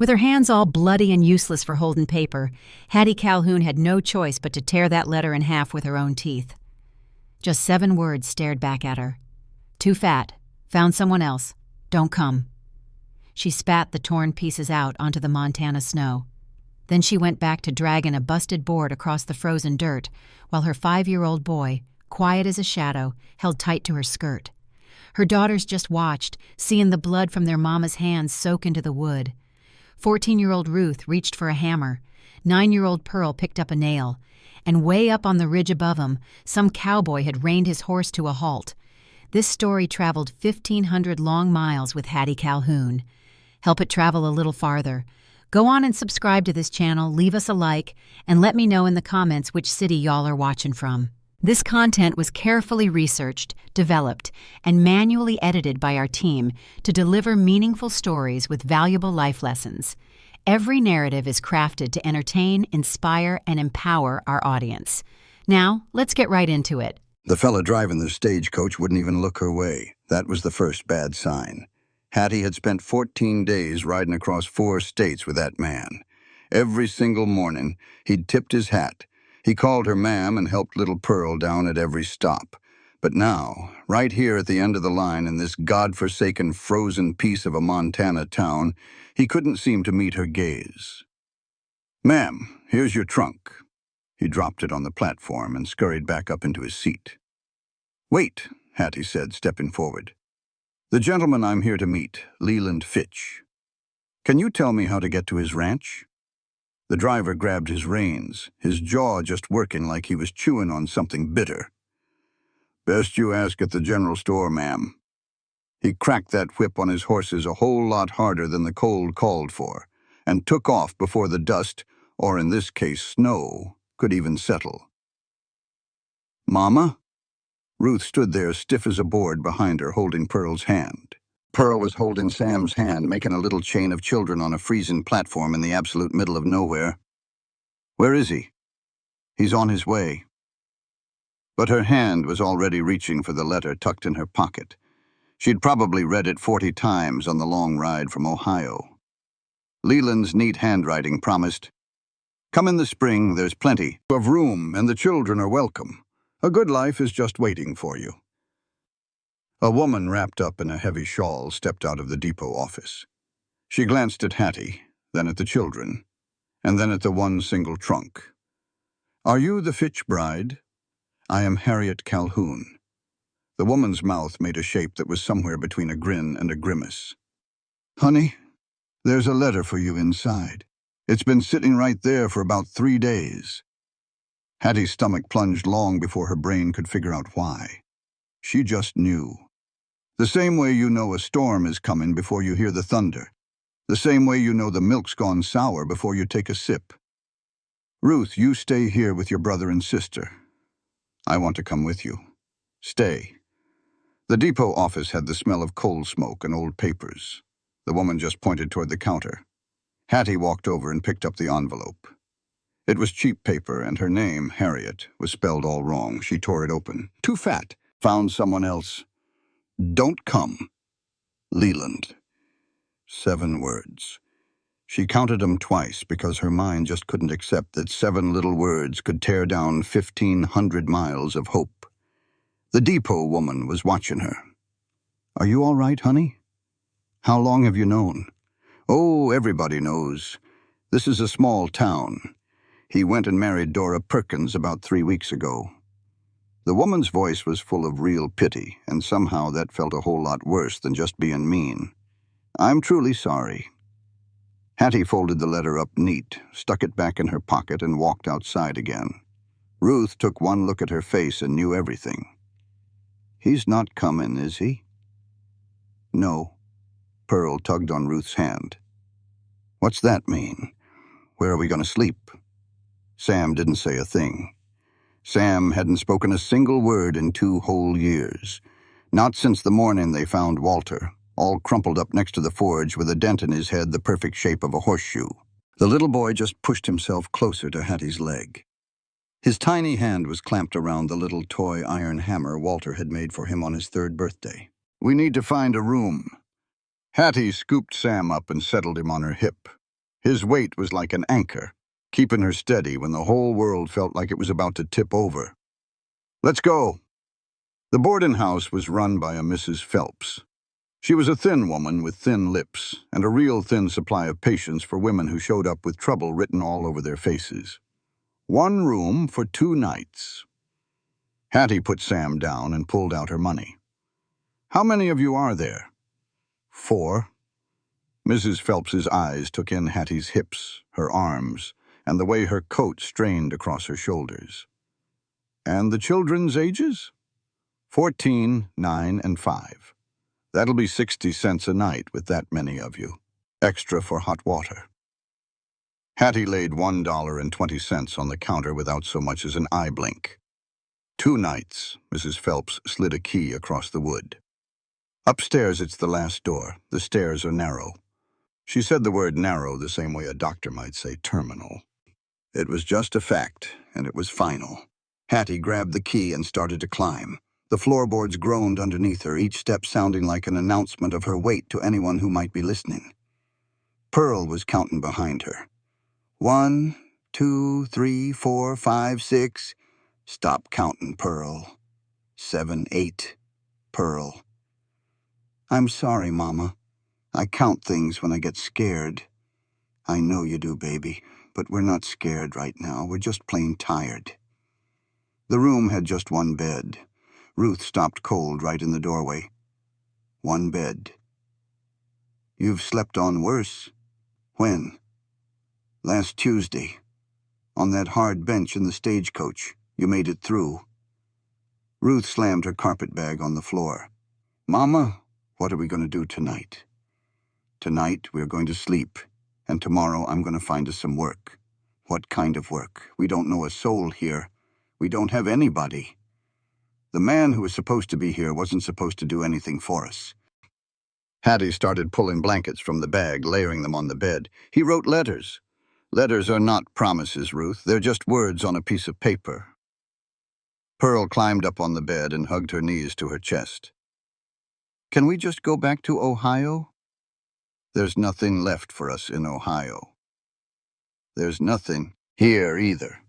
With her hands all bloody and useless for holding paper, Hattie Calhoun had no choice but to tear that letter in half with her own teeth. Just 7 words stared back at her. Too fat. Found someone else. Don't come. She spat the torn pieces out onto the Montana snow. Then she went back to dragging a busted board across the frozen dirt, while her 5-year-old boy, quiet as a shadow, held tight to her skirt. Her daughters just watched, seeing the blood from their mama's hands soak into the wood. 14-year-old Ruth reached for a hammer. 9-year-old Pearl picked up a nail. And way up on the ridge above them, some cowboy had reined his horse to a halt. This story traveled 1,500 long miles with Hattie Calhoun. Help it travel a little farther. Go on and subscribe to this channel, leave us a like, and let me know in the comments which city y'all are watching from. This content was carefully researched, developed, and manually edited by our team to deliver meaningful stories with valuable life lessons. Every narrative is crafted to entertain, inspire, and empower our audience. Now, let's get right into it. The fella driving the stagecoach wouldn't even look her way. That was the first bad sign. Hattie had spent 14 days riding across 4 states with that man. Every single morning, he'd tipped his hat. He called her ma'am and helped little Pearl down at every stop. But now, right here at the end of the line in this godforsaken frozen piece of a Montana town, he couldn't seem to meet her gaze. "Ma'am, here's your trunk." He dropped it on the platform and scurried back up into his seat. "Wait," Hattie said, stepping forward. "The gentleman I'm here to meet, Leland Fitch. Can you tell me how to get to his ranch?" The driver grabbed his reins, his jaw just working like he was chewing on something bitter. "Best you ask at the general store, ma'am." He cracked that whip on his horses a whole lot harder than the cold called for, and took off before the dust, or in this case snow, could even settle. "Mama?" Ruth stood there stiff as a board behind her, holding Pearl's hand. Pearl was holding Sam's hand, making a little chain of children on a freezing platform in the absolute middle of nowhere. "Where is he?" "He's on his way." But her hand was already reaching for the letter tucked in her pocket. She'd probably read it 40 times on the long ride from Ohio. Leland's neat handwriting promised, "Come in the spring, there's plenty of room, and the children are welcome. A good life is just waiting for you." A woman wrapped up in a heavy shawl stepped out of the depot office. She glanced at Hattie, then at the children, and then at the one single trunk. "Are you the Fitch bride?" "I am Harriet Calhoun." The woman's mouth made a shape that was somewhere between a grin and a grimace. "Honey, there's a letter for you inside. It's been sitting right there for about 3 days." Hattie's stomach plunged long before her brain could figure out why. She just knew. The same way you know a storm is coming before you hear the thunder. The same way you know the milk's gone sour before you take a sip. "Ruth, you stay here with your brother and sister. I want to come with you. Stay." The depot office had the smell of coal smoke and old papers. The woman just pointed toward the counter. Hattie walked over and picked up the envelope. It was cheap paper, and her name, Harriet, was spelled all wrong. She tore it open. "Too fat. Found someone else. Don't come. Leland." 7 words. She counted them twice because her mind just couldn't accept that 7 little words could tear down 1,500 miles of hope. The depot woman was watching her. "Are you all right, honey? How long have you known?" "Oh, everybody knows. This is a small town. He went and married Dora Perkins about 3 weeks ago." The woman's voice was full of real pity, and somehow that felt a whole lot worse than just being mean. "I'm truly sorry." Hattie folded the letter up neat, stuck it back in her pocket, and walked outside again. Ruth took one look at her face and knew everything. "He's not coming, is he?" "No." Pearl tugged on Ruth's hand. "What's that mean? Where are we going to sleep?" Sam didn't say a thing. Sam hadn't spoken a single word in 2 whole years. Not since the morning they found Walter, all crumpled up next to the forge with a dent in his head the perfect shape of a horseshoe. The little boy just pushed himself closer to Hattie's leg. His tiny hand was clamped around the little toy iron hammer Walter had made for him on his 3rd birthday. "We need to find a room." Hattie scooped Sam up and settled him on her hip. His weight was like an anchor, keeping her steady when the whole world felt like it was about to tip over. "Let's go." The boarding house was run by a Mrs. Phelps. She was a thin woman with thin lips and a real thin supply of patience for women who showed up with trouble written all over their faces. 1 room for 2 nights. Hattie put Sam down and pulled out her money. "How many of you are there?" 4. Mrs. Phelps's eyes took in Hattie's hips, her arms, and the way her coat strained across her shoulders. "And the children's ages?" 14, 9, and 5. "That'll be 60 cents a night with that many of you. Extra for hot water." Hattie laid $1.20 on the counter without so much as an eye blink. 2 nights, Mrs. Phelps slid a key across the wood. "Upstairs it's the last door. The stairs are narrow." She said the word narrow the same way a doctor might say terminal. It was just a fact, and it was final. Hattie grabbed the key and started to climb. The floorboards groaned underneath her, each step sounding like an announcement of her weight to anyone who might be listening. Pearl was counting behind her. 1, 2, 3, 4, 5, 6. "Stop counting, Pearl." 7, 8. Pearl. "I'm sorry, Mama. I count things when I get scared." "I know you do, baby, but we're not scared right now. We're just plain tired." The room had just 1 bed. Ruth stopped cold right in the doorway. 1 bed. "You've slept on worse." "When?" "Last Tuesday. On that hard bench in the stagecoach. You made it through." Ruth slammed her carpetbag on the floor. "Mama, what are we going to do tonight?" "Tonight we're going to sleep, and tomorrow I'm going to find us some work." "What kind of work? We don't know a soul here. We don't have anybody." "The man who was supposed to be here wasn't supposed to do anything for us." Hattie started pulling blankets from the bag, layering them on the bed. "He wrote letters." "Letters are not promises, Ruth. They're just words on a piece of paper." Pearl climbed up on the bed and hugged her knees to her chest. "Can we just go back to Ohio?" "There's nothing left for us in Ohio. There's nothing here either."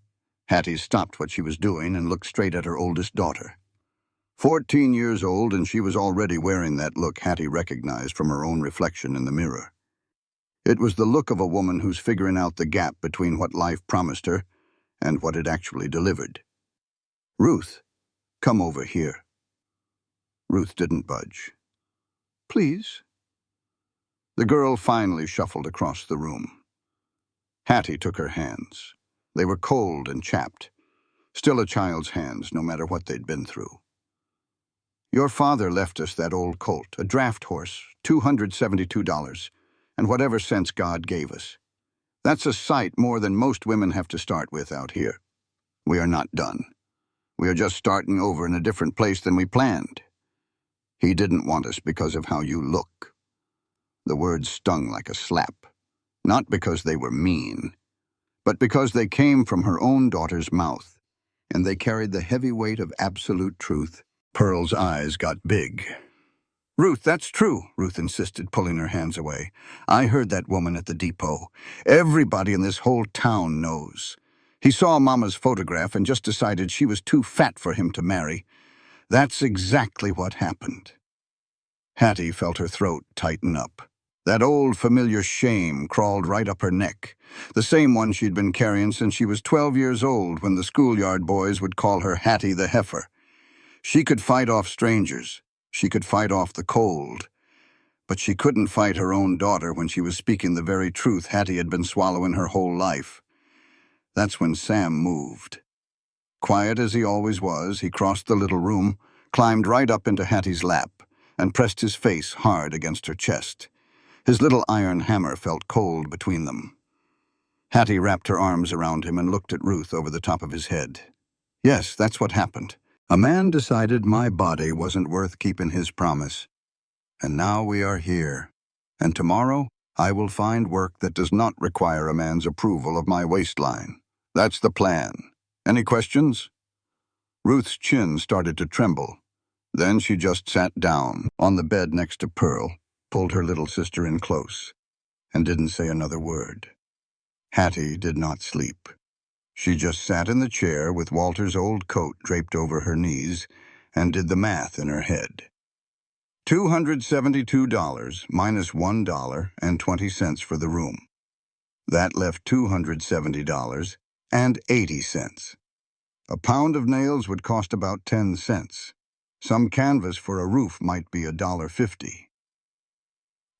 Hattie stopped what she was doing and looked straight at her oldest daughter. 14 years old, and she was already wearing that look Hattie recognized from her own reflection in the mirror. It was the look of a woman who's figuring out the gap between what life promised her and what it actually delivered. "Ruth, come over here." Ruth didn't budge. "Please." The girl finally shuffled across the room. Hattie took her hands. They were cold and chapped, still a child's hands no matter what they'd been through. "Your father left us that old colt, a draft horse, $272, and whatever sense God gave us. That's a sight more than most women have to start with out here. We are not done. We are just starting over in a different place than we planned. He didn't want us because of how you look." The words stung like a slap, not because they were mean, but because they came from her own daughter's mouth, and they carried the heavy weight of absolute truth. Pearl's eyes got big. "Ruth, that's true," Ruth insisted, pulling her hands away. "I heard that woman at the depot. Everybody in this whole town knows. He saw Mama's photograph and just decided she was too fat for him to marry. That's exactly what happened." Hattie felt her throat tighten up. That old familiar shame crawled right up her neck, the same one she'd been carrying since she was 12 years old when the schoolyard boys would call her Hattie the Heifer. She could fight off strangers. She could fight off the cold. But she couldn't fight her own daughter when she was speaking the very truth Hattie had been swallowing her whole life. That's when Sam moved. Quiet as he always was, he crossed the little room, climbed right up into Hattie's lap, and pressed his face hard against her chest. His little iron hammer felt cold between them. Hattie wrapped her arms around him and looked at Ruth over the top of his head. "Yes, that's what happened. A man decided my body wasn't worth keeping his promise. And now we are here. And tomorrow, I will find work that does not require a man's approval of my waistline. That's the plan. Any questions?" Ruth's chin started to tremble. Then she just sat down on the bed next to Pearl, pulled her little sister in close, and didn't say another word. Hattie did not sleep. She just sat in the chair with Walter's old coat draped over her knees and did the math in her head. $272 minus $1.20 for the room. That left $270.80. A pound of nails would cost about 10 cents. Some canvas for a roof might be $1.50.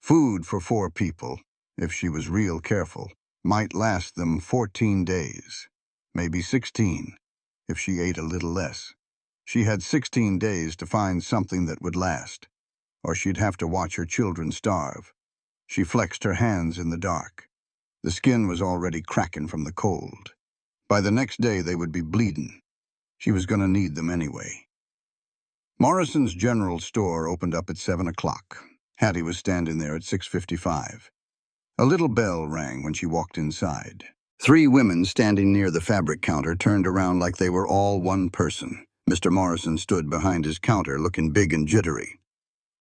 Food for 4 people, if she was real careful, might last them 14 days, maybe 16, if she ate a little less. She had 16 days to find something that would last, or she'd have to watch her children starve. She flexed her hands in the dark. The skin was already cracking from the cold. By the next day, they would be bleeding. She was going to need them anyway. Morrison's General Store opened up at 7 o'clock. Hattie was standing there at 6:55. A little bell rang when she walked inside. 3 women standing near the fabric counter turned around like they were all one person. Mr. Morrison stood behind his counter, looking big and jittery.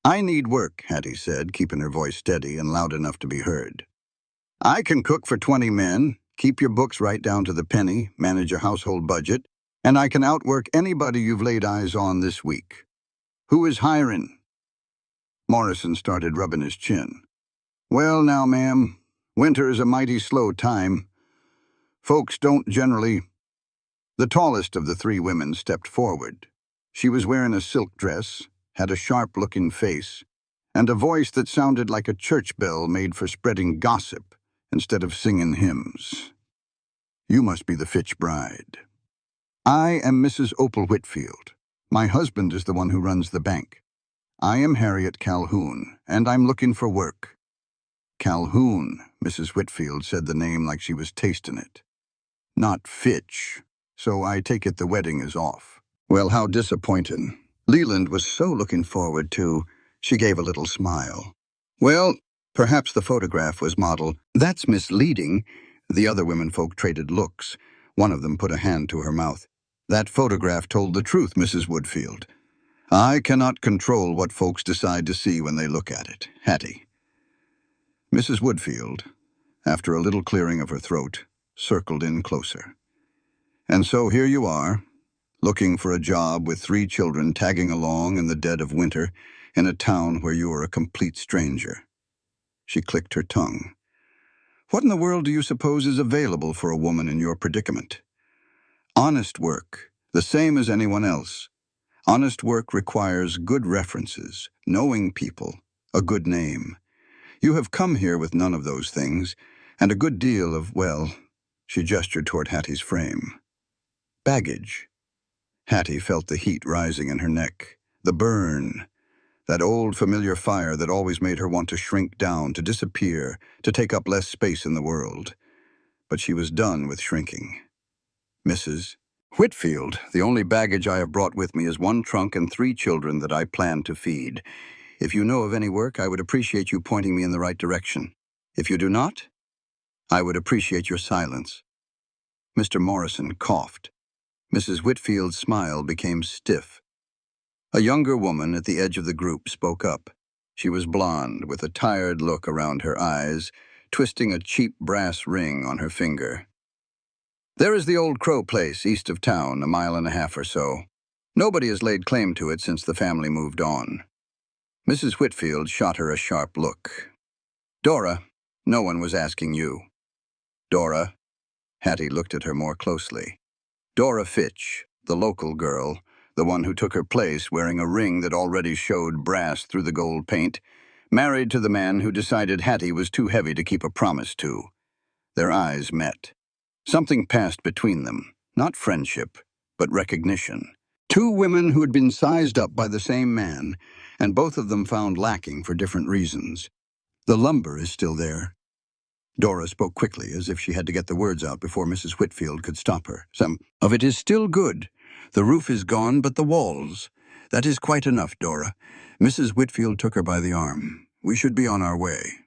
"I need work," Hattie said, keeping her voice steady and loud enough to be heard. "I can cook for 20 men, keep your books right down to the penny, manage a household budget, and I can outwork anybody you've laid eyes on this week. Who is hiring?" Morrison started rubbing his chin. "Well, now, ma'am, winter is a mighty slow time. Folks don't generally—" The tallest of the 3 women stepped forward. She was wearing a silk dress, had a sharp-looking face, and a voice that sounded like a church bell made for spreading gossip instead of singing hymns. "You must be the Fitch bride." "I am Mrs. Opal Whitfield. My husband is the one who runs the bank. I am Harriet Calhoun, and I'm looking for work." "Calhoun," Mrs. Whitfield said the name like she was tasting it. "Not Fitch, so I take it the wedding is off." "Well, how disappointing. Leland was so looking forward to—" She gave a little smile. "Well, perhaps the photograph was modeled—" "That's misleading." The other womenfolk traded looks. One of them put a hand to her mouth. "That photograph told the truth, Mrs. Woodfield. I cannot control what folks decide to see when they look at it. Hattie." Mrs. Woodfield, after a little clearing of her throat, circled in closer. "And so here you are, looking for a job with 3 children tagging along in the dead of winter in a town where you are a complete stranger." She clicked her tongue. "What in the world do you suppose is available for a woman in your predicament?" "Honest work, the same as anyone else. Honest work requires good references, knowing people, a good name. You have come here with none of those things, and a good deal of, well," she gestured toward Hattie's frame, "baggage." Hattie felt the heat rising in her neck, the burn, that old familiar fire that always made her want to shrink down, to disappear, to take up less space in the world. But she was done with shrinking. "Mrs. Whitfield, the only baggage I have brought with me is 1 trunk and 3 children that I plan to feed. If you know of any work, I would appreciate you pointing me in the right direction. If you do not, I would appreciate your silence." Mr. Morrison coughed. Mrs. Whitfield's smile became stiff. A younger woman at the edge of the group spoke up. She was blonde, with a tired look around her eyes, twisting a cheap brass ring on her finger. "There is the old Crow place east of town, a mile and a half or so. Nobody has laid claim to it since the family moved on." Mrs. Whitfield shot her a sharp look. "Dora, no one was asking you." "Dora?" Hattie looked at her more closely. "Dora Fitch, the local girl, the one who took her place wearing a ring that already showed brass through the gold paint, married to the man who decided Hattie was too heavy to keep a promise to." Their eyes met. Something passed between them, not friendship, but recognition. 2 women who had been sized up by the same man, and both of them found lacking for different reasons. "The lumber is still there." Dora spoke quickly, as if she had to get the words out before Mrs. Whitfield could stop her. "Some of it is still good. The roof is gone, but the walls. That is quite enough, Dora." Mrs. Whitfield took her by the arm. "We should be on our way."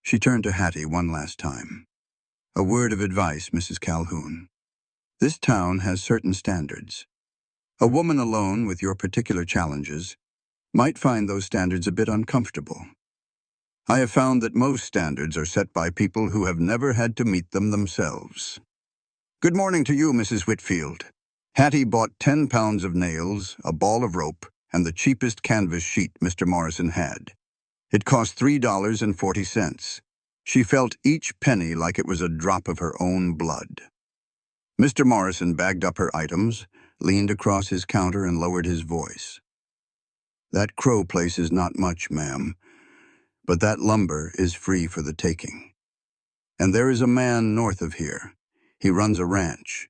She turned to Hattie one last time. "A word of advice, Mrs. Calhoun. This town has certain standards. A woman alone with your particular challenges might find those standards a bit uncomfortable. I have found that most standards are set by people who have never had to meet them themselves. Good morning to you, Mrs. Whitfield. Hattie bought 10 pounds of nails, a ball of rope, and the cheapest canvas sheet Mr. Morrison had. It cost $3.40. She felt each penny like it was a drop of her own blood. Mr. Morrison bagged up her items, leaned across his counter, and lowered his voice. That crow place is not much, ma'am, but that lumber is free for the taking. And there is a man north of here. He runs a ranch.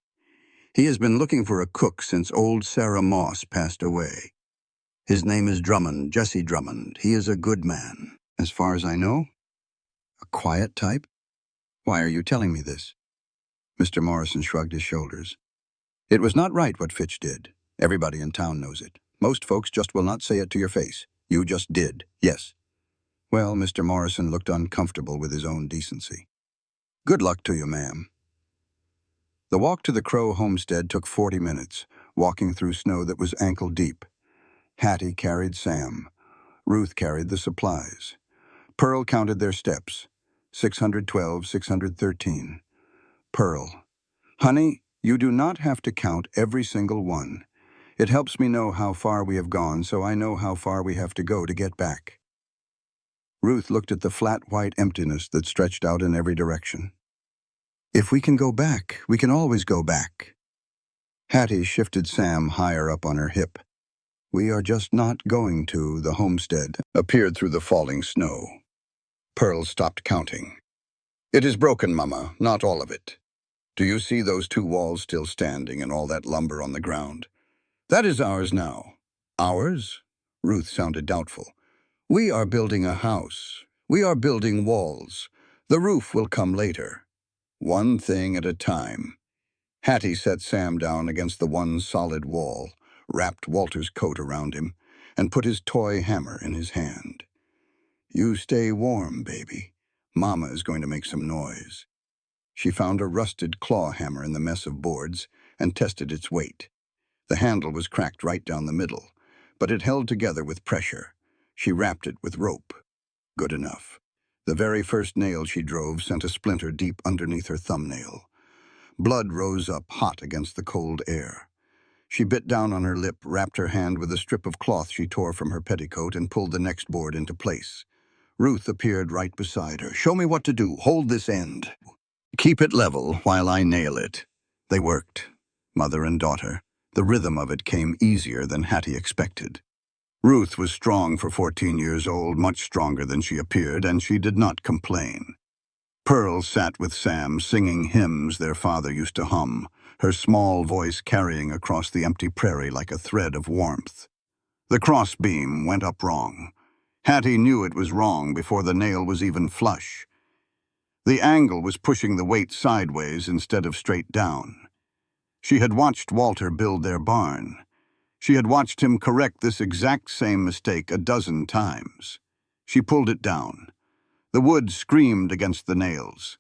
He has been looking for a cook since old Sarah Moss passed away. His name is Drummond, Jesse Drummond. He is a good man. As far as I know, a quiet type? Why are you telling me this? Mr. Morrison shrugged his shoulders. It was not right what Fitch did. Everybody in town knows it. Most folks just will not say it to your face. You just did, yes. Well, Mr. Morrison looked uncomfortable with his own decency. Good luck to you, ma'am. The walk to the Crow homestead took 40 minutes, walking through snow that was ankle-deep. Hattie carried Sam. Ruth carried the supplies. Pearl counted their steps. 612, 613. Pearl. Honey, you do not have to count every single one. It helps me know how far we have gone, so I know how far we have to go to get back. Ruth looked at the flat white emptiness that stretched out in every direction. If we can go back, we can always go back. Hattie shifted Sam higher up on her hip. We are just not going to. The homestead appeared through the falling snow. Pearl stopped counting. It is broken, Mama, not all of it. Do you see those 2 walls still standing and all that lumber on the ground? That is ours now. Ours? Ruth sounded doubtful. We are building a house. We are building walls. The roof will come later. One thing at a time. Hattie set Sam down against the one solid wall, wrapped Walter's coat around him, and put his toy hammer in his hand. You stay warm, baby. Mama is going to make some noise. She found a rusted claw hammer in the mess of boards and tested its weight. The handle was cracked right down the middle, but it held together with pressure. She wrapped it with rope. Good enough. The very first nail she drove sent a splinter deep underneath her thumbnail. Blood rose up hot against the cold air. She bit down on her lip, wrapped her hand with a strip of cloth she tore from her petticoat, and pulled the next board into place. Ruth appeared right beside her. Show me what to do. Hold this end. Keep it level while I nail it. They worked, mother and daughter. The rhythm of it came easier than Hattie expected. Ruth was strong for 14 years old, much stronger than she appeared, and she did not complain. Pearl sat with Sam, singing hymns their father used to hum, her small voice carrying across the empty prairie like a thread of warmth. The crossbeam went up wrong. Hattie knew it was wrong before the nail was even flush. The angle was pushing the weight sideways instead of straight down. She had watched Walter build their barn. She had watched him correct this exact same mistake a dozen times. She pulled it down. The wood screamed against the nails.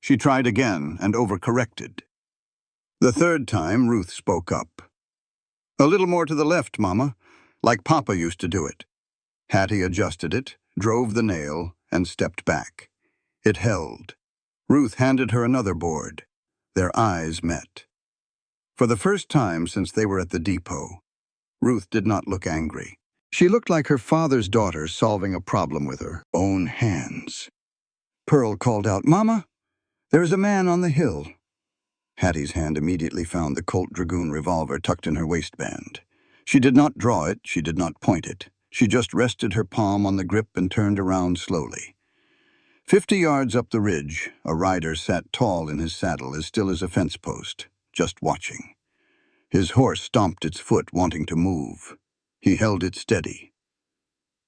She tried again and overcorrected. The third time, Ruth spoke up. A little more to the left, Mama, like Papa used to do it. Hattie adjusted it, drove the nail, and stepped back. It held. Ruth handed her another board. Their eyes met. For the first time since they were at the depot, Ruth did not look angry. She looked like her father's daughter solving a problem with her own hands. Pearl called out, Mama, there is a man on the hill. Hattie's hand immediately found the Colt Dragoon revolver tucked in her waistband. She did not draw it, she did not point it. She just rested her palm on the grip and turned around slowly. 50 yards up the ridge, a rider sat tall in his saddle as still as a fence post, just watching. His horse stomped its foot, wanting to move. He held it steady.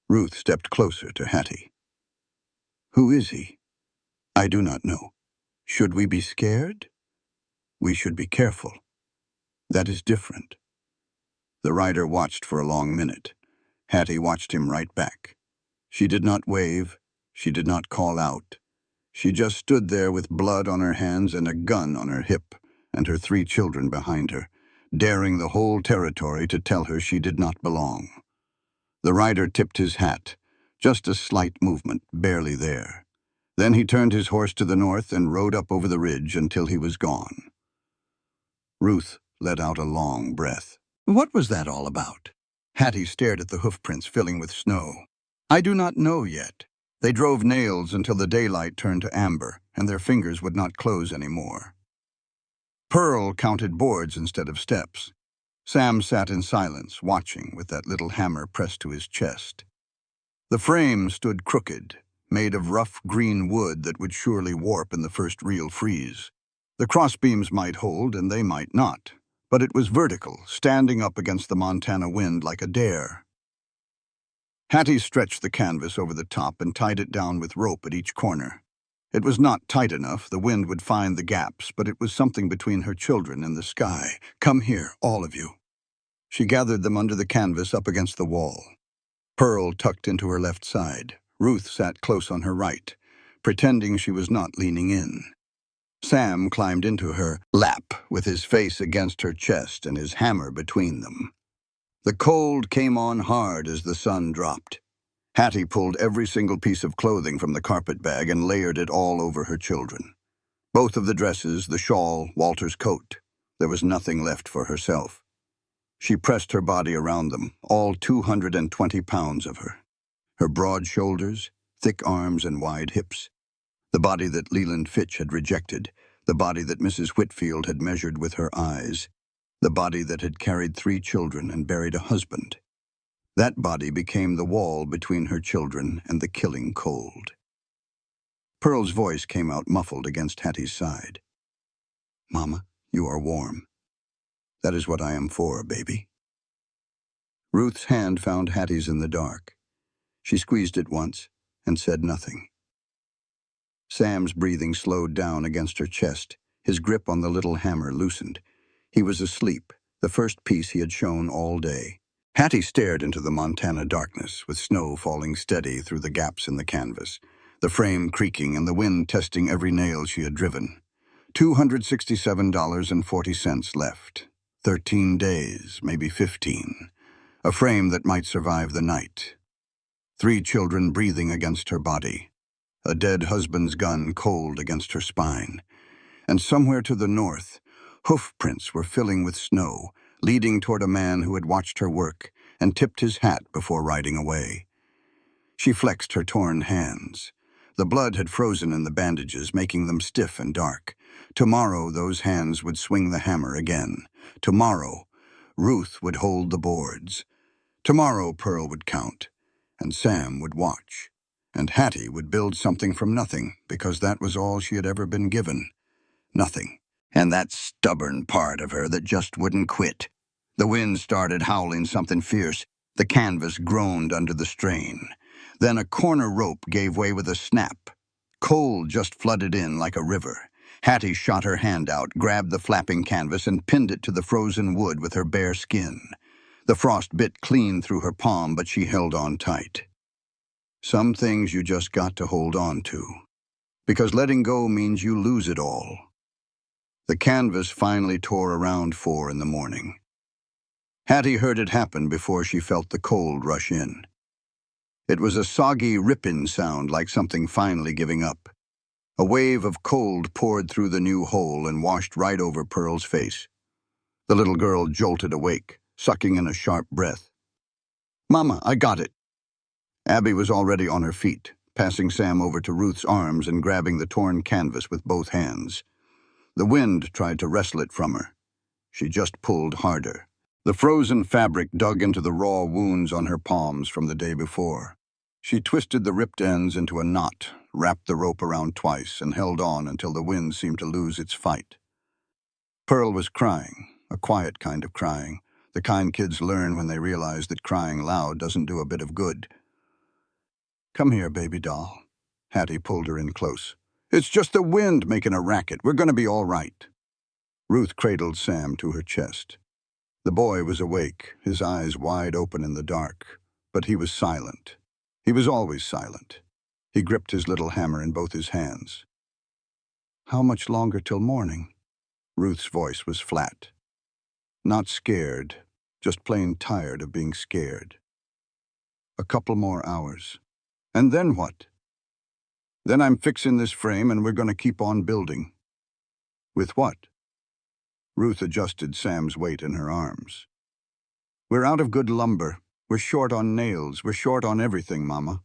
Ruth stepped closer to Hattie. Who is he? I do not know. Should we be scared? We should be careful. That is different. The rider watched for a long minute. Hattie watched him right back. She did not wave. She did not call out. She just stood there with blood on her hands and a gun on her hip, and her 3 children behind her, daring the whole territory to tell her she did not belong. The rider tipped his hat, Just a slight movement, barely there. Then he turned his horse to the north and rode up over the ridge until he was gone. Ruth let out a long breath. What was that all about? Hattie stared at the hoofprints filling with snow. I do not know yet. They drove nails until the daylight turned to amber, and their fingers would not close anymore. Pearl counted boards instead of steps. Sam sat in silence, watching with that little hammer pressed to his chest. The frame stood crooked, made of rough green wood that would surely warp in the first real freeze. The crossbeams might hold and they might not, but it was vertical, standing up against the Montana wind like a dare. Hattie stretched the canvas over the top and tied it down with rope at each corner. It was not tight enough, the wind would find the gaps, but it was something between her children and the sky. Come here, all of you. She gathered them under the canvas up against the wall. Pearl tucked into her left side. Ruth sat close on her right, pretending she was not leaning in. Sam climbed into her lap with his face against her chest and his hammer between them. The cold came on hard as the sun dropped. Hattie pulled every single piece of clothing from the carpet bag and layered it all over her children. Both of the dresses, the shawl, Walter's coat. There was nothing left for herself. She pressed her body around them, all 220 pounds of her. Her broad shoulders, thick arms, and wide hips. The body that Leland Fitch had rejected, the body that Mrs. Whitfield had measured with her eyes, the body that had carried 3 children and buried a husband. That body became the wall between her children and the killing cold. Pearl's voice came out muffled against Hattie's side. Mama, you are warm. That is what I am for, baby. Ruth's hand found Hattie's in the dark. She squeezed it once and said nothing. Sam's breathing slowed down against her chest. His grip on the little hammer loosened. He was asleep, the first piece he had shown all day. Hattie stared into the Montana darkness, with snow falling steady through the gaps in the canvas, the frame creaking and the wind testing every nail she had driven. $267.40 left. 13 days, maybe 15. A frame that might survive the night. 3 children breathing against her body. A dead husband's gun cold against her spine. And somewhere to the north, hoofprints were filling with snow, leading toward a man who had watched her work and tipped his hat before riding away. She flexed her torn hands. The blood had frozen in the bandages, making them stiff and dark. Tomorrow those hands would swing the hammer again. Tomorrow, Ruth would hold the boards. Tomorrow Pearl would count, and Sam would watch. And Hattie would build something from nothing, because that was all she had ever been given. Nothing. And that stubborn part of her that just wouldn't quit. The wind started howling something fierce. The canvas groaned under the strain. Then a corner rope gave way with a snap. Cold just flooded in like a river. Hattie shot her hand out, grabbed the flapping canvas, and pinned it to the frozen wood with her bare skin. The frost bit clean through her palm, but she held on tight. Some things you just got to hold on to, because letting go means you lose it all. The canvas finally tore around 4 in the morning. Hattie heard it happen before she felt the cold rush in. It was a soggy ripping sound like something finally giving up. A wave of cold poured through the new hole and washed right over Pearl's face. The little girl jolted awake, sucking in a sharp breath. Mama, I got it. Abby was already on her feet, passing Sam over to Ruth's arms and grabbing the torn canvas with both hands. The wind tried to wrestle it from her. She just pulled harder. The frozen fabric dug into the raw wounds on her palms from the day before. She twisted the ripped ends into a knot, wrapped the rope around twice, and held on until the wind seemed to lose its fight. Pearl was crying, a quiet kind of crying, the kind kids learn when they realize that crying loud doesn't do a bit of good. Come here, baby doll. Hattie pulled her in close. It's just the wind making a racket. We're going to be all right. Ruth cradled Sam to her chest. The boy was awake, his eyes wide open in the dark, but he was silent. He was always silent. He gripped his little hammer in both his hands. How much longer till morning? Ruth's voice was flat. Not scared, just plain tired of being scared. A couple more hours. And then what? Then I'm fixing this frame and we're going to keep on building. With what? Ruth adjusted Sam's weight in her arms. We're out of good lumber. We're short on nails. We're short on everything, Mama.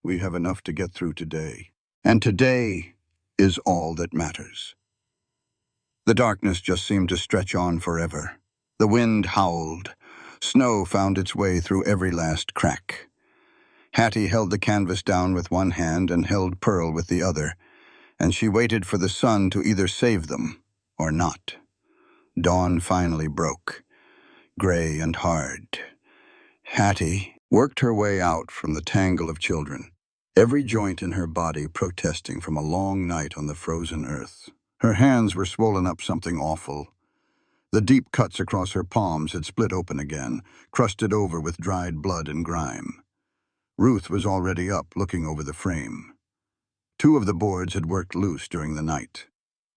We have enough to get through today. And today is all that matters. The darkness just seemed to stretch on forever. The wind howled. Snow found its way through every last crack. Hattie held the canvas down with one hand and held Pearl with the other, and she waited for the sun to either save them or not. Dawn finally broke, gray and hard. Hattie worked her way out from the tangle of children, every joint in her body protesting from a long night on the frozen earth. Her hands were swollen up something awful. The deep cuts across her palms had split open again, crusted over with dried blood and grime. Ruth was already up, looking over the frame. 2 of the boards had worked loose during the night.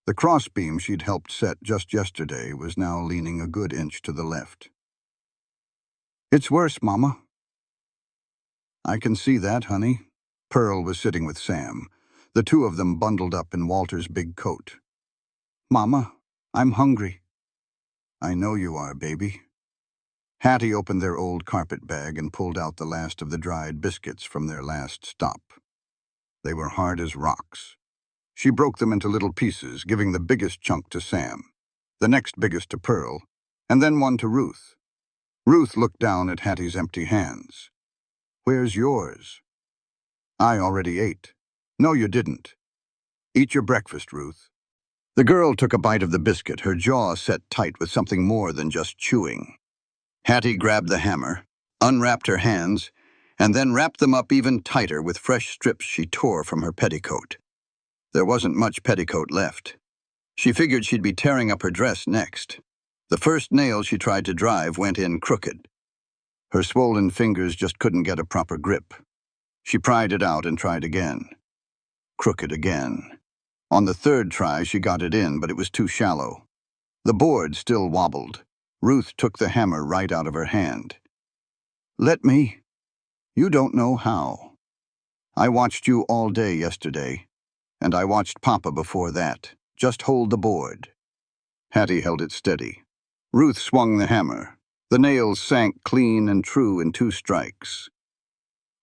The crossbeam she'd helped set just yesterday was now leaning a good inch to the left. It's worse, Mama. I can see that, honey. Pearl was sitting with Sam, the 2 of them bundled up in Walter's big coat. Mama, I'm hungry. I know you are, baby. Hattie opened their old carpet bag and pulled out the last of the dried biscuits from their last stop. They were hard as rocks. She broke them into little pieces, giving the biggest chunk to Sam, the next biggest to Pearl, and then one to Ruth. Ruth looked down at Hattie's empty hands. Where's yours? I already ate. No, you didn't. Eat your breakfast, Ruth. The girl took a bite of the biscuit, her jaw set tight with something more than just chewing. Hattie grabbed the hammer, unwrapped her hands, and then wrapped them up even tighter with fresh strips she tore from her petticoat. There wasn't much petticoat left. She figured she'd be tearing up her dress next. The first nail she tried to drive went in crooked. Her swollen fingers just couldn't get a proper grip. She pried it out and tried again. Crooked again. On the 3rd try, she got it in, but it was too shallow. The board still wobbled. Ruth took the hammer right out of her hand. Let me. You don't know how. I watched you all day yesterday, and I watched Papa before that. Just hold the board. Hattie held it steady. Ruth swung the hammer. The nails sank clean and true in 2 strikes.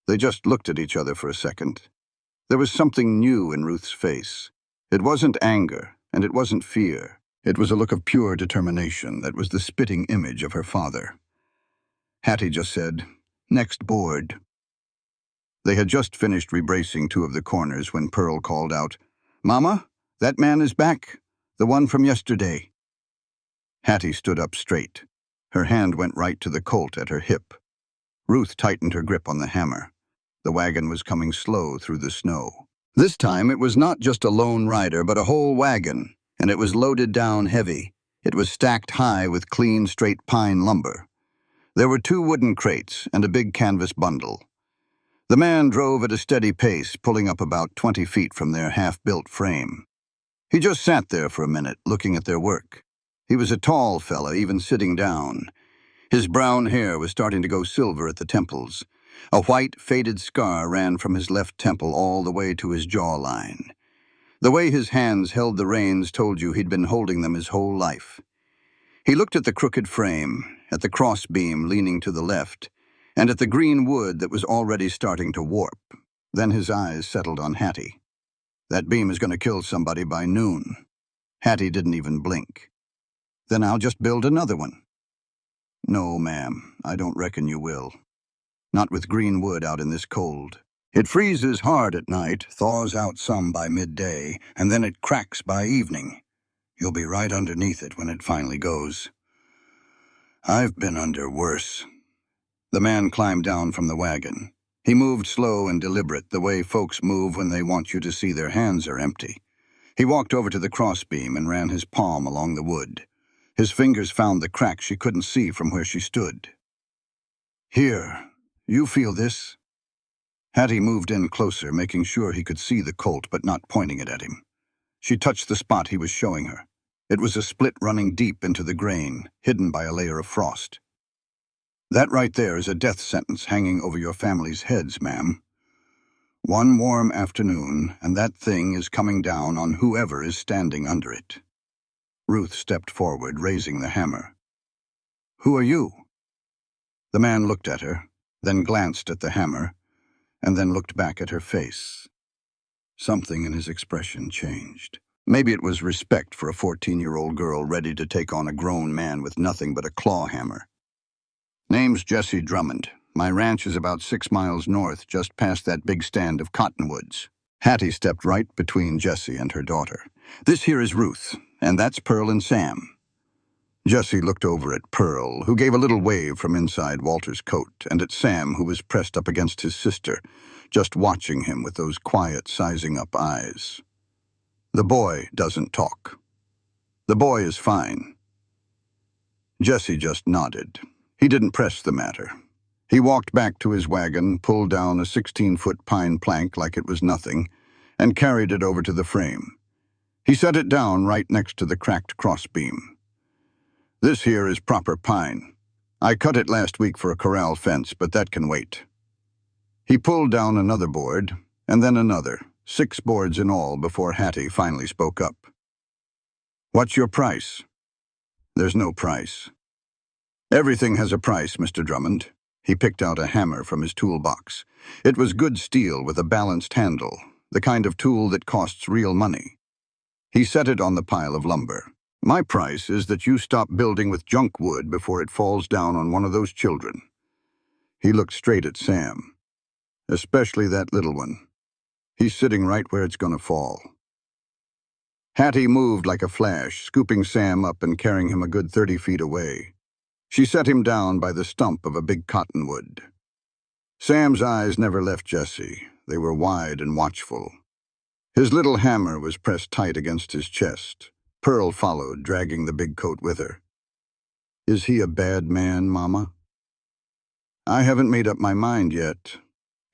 They just looked at each other for a second. There was something new in Ruth's face. It wasn't anger, and it wasn't fear. It was a look of pure determination that was the spitting image of her father. Hattie just said, "Next board." They had just finished rebracing 2 of the corners when Pearl called out, "Mama, that man is back, the one from yesterday." Hattie stood up straight. Her hand went right to the colt at her hip. Ruth tightened her grip on the hammer. The wagon was coming slow through the snow. This time it was not just a lone rider, but a whole wagon, and it was loaded down heavy. It was stacked high with clean, straight pine lumber. There were 2 wooden crates and a big canvas bundle. The man drove at a steady pace, pulling up about 20 feet from their half-built frame. He just sat there for a minute, looking at their work. He was a tall fella, even sitting down. His brown hair was starting to go silver at the temples. A white, faded scar ran from his left temple all the way to his jawline. The way his hands held the reins told you he'd been holding them his whole life. He looked at the crooked frame, at the crossbeam leaning to the left, and at the green wood that was already starting to warp. Then his eyes settled on Hattie. That beam is going to kill somebody by noon. Hattie didn't even blink. Then I'll just build another one. No, ma'am, I don't reckon you will. Not with green wood out in this cold. It freezes hard at night, thaws out some by midday, and then it cracks by evening. You'll be right underneath it when it finally goes. I've been under worse. The man climbed down from the wagon. He moved slow and deliberate, the way folks move when they want you to see their hands are empty. He walked over to the crossbeam and ran his palm along the wood. His fingers found the crack she couldn't see from where she stood. Here, you feel this? Hattie moved in closer, making sure he could see the colt but not pointing it at him. She touched the spot he was showing her. It was a split running deep into the grain, hidden by a layer of frost. That right there is a death sentence hanging over your family's heads, ma'am. One warm afternoon, and that thing is coming down on whoever is standing under it. Ruth stepped forward, raising the hammer. "Who are you?" The man looked at her, then glanced at the hammer, and then looked back at her face. Something in his expression changed. Maybe it was respect for a 14-year-old girl ready to take on a grown man with nothing but a claw hammer. "Name's Jesse Drummond. My ranch is about 6 miles north, just past that big stand of cottonwoods." Hattie stepped right between Jessie and her daughter. "This here is Ruth, and that's Pearl and Sam." Jessie looked over at Pearl, who gave a little wave from inside Walter's coat, and at Sam, who was pressed up against his sister, just watching him with those quiet, sizing-up eyes. "The boy doesn't talk. The boy is fine." Jessie just nodded. He didn't press the matter. He walked back to his wagon, pulled down a 16-foot pine plank like it was nothing, and carried it over to the frame. He set it down right next to the cracked crossbeam. "This here is proper pine. I cut it last week for a corral fence, but that can wait." He pulled down another board, and then another, 6 boards in all, before Hattie finally spoke up. "What's your price?" "There's no price." "Everything has a price, Mr. Drummond." He picked out a hammer from his toolbox. It was good steel with a balanced handle, the kind of tool that costs real money. He set it on the pile of lumber. "My price is that you stop building with junk wood before it falls down on one of those children." He looked straight at Sam. "Especially that little one. He's sitting right where it's going to fall." Hattie moved like a flash, scooping Sam up and carrying him a good 30 feet away. She set him down by the stump of a big cottonwood. Sam's eyes never left Jessie. They were wide and watchful. His little hammer was pressed tight against his chest. Pearl followed, dragging the big coat with her. "Is he a bad man, Mama?" "I haven't made up my mind yet."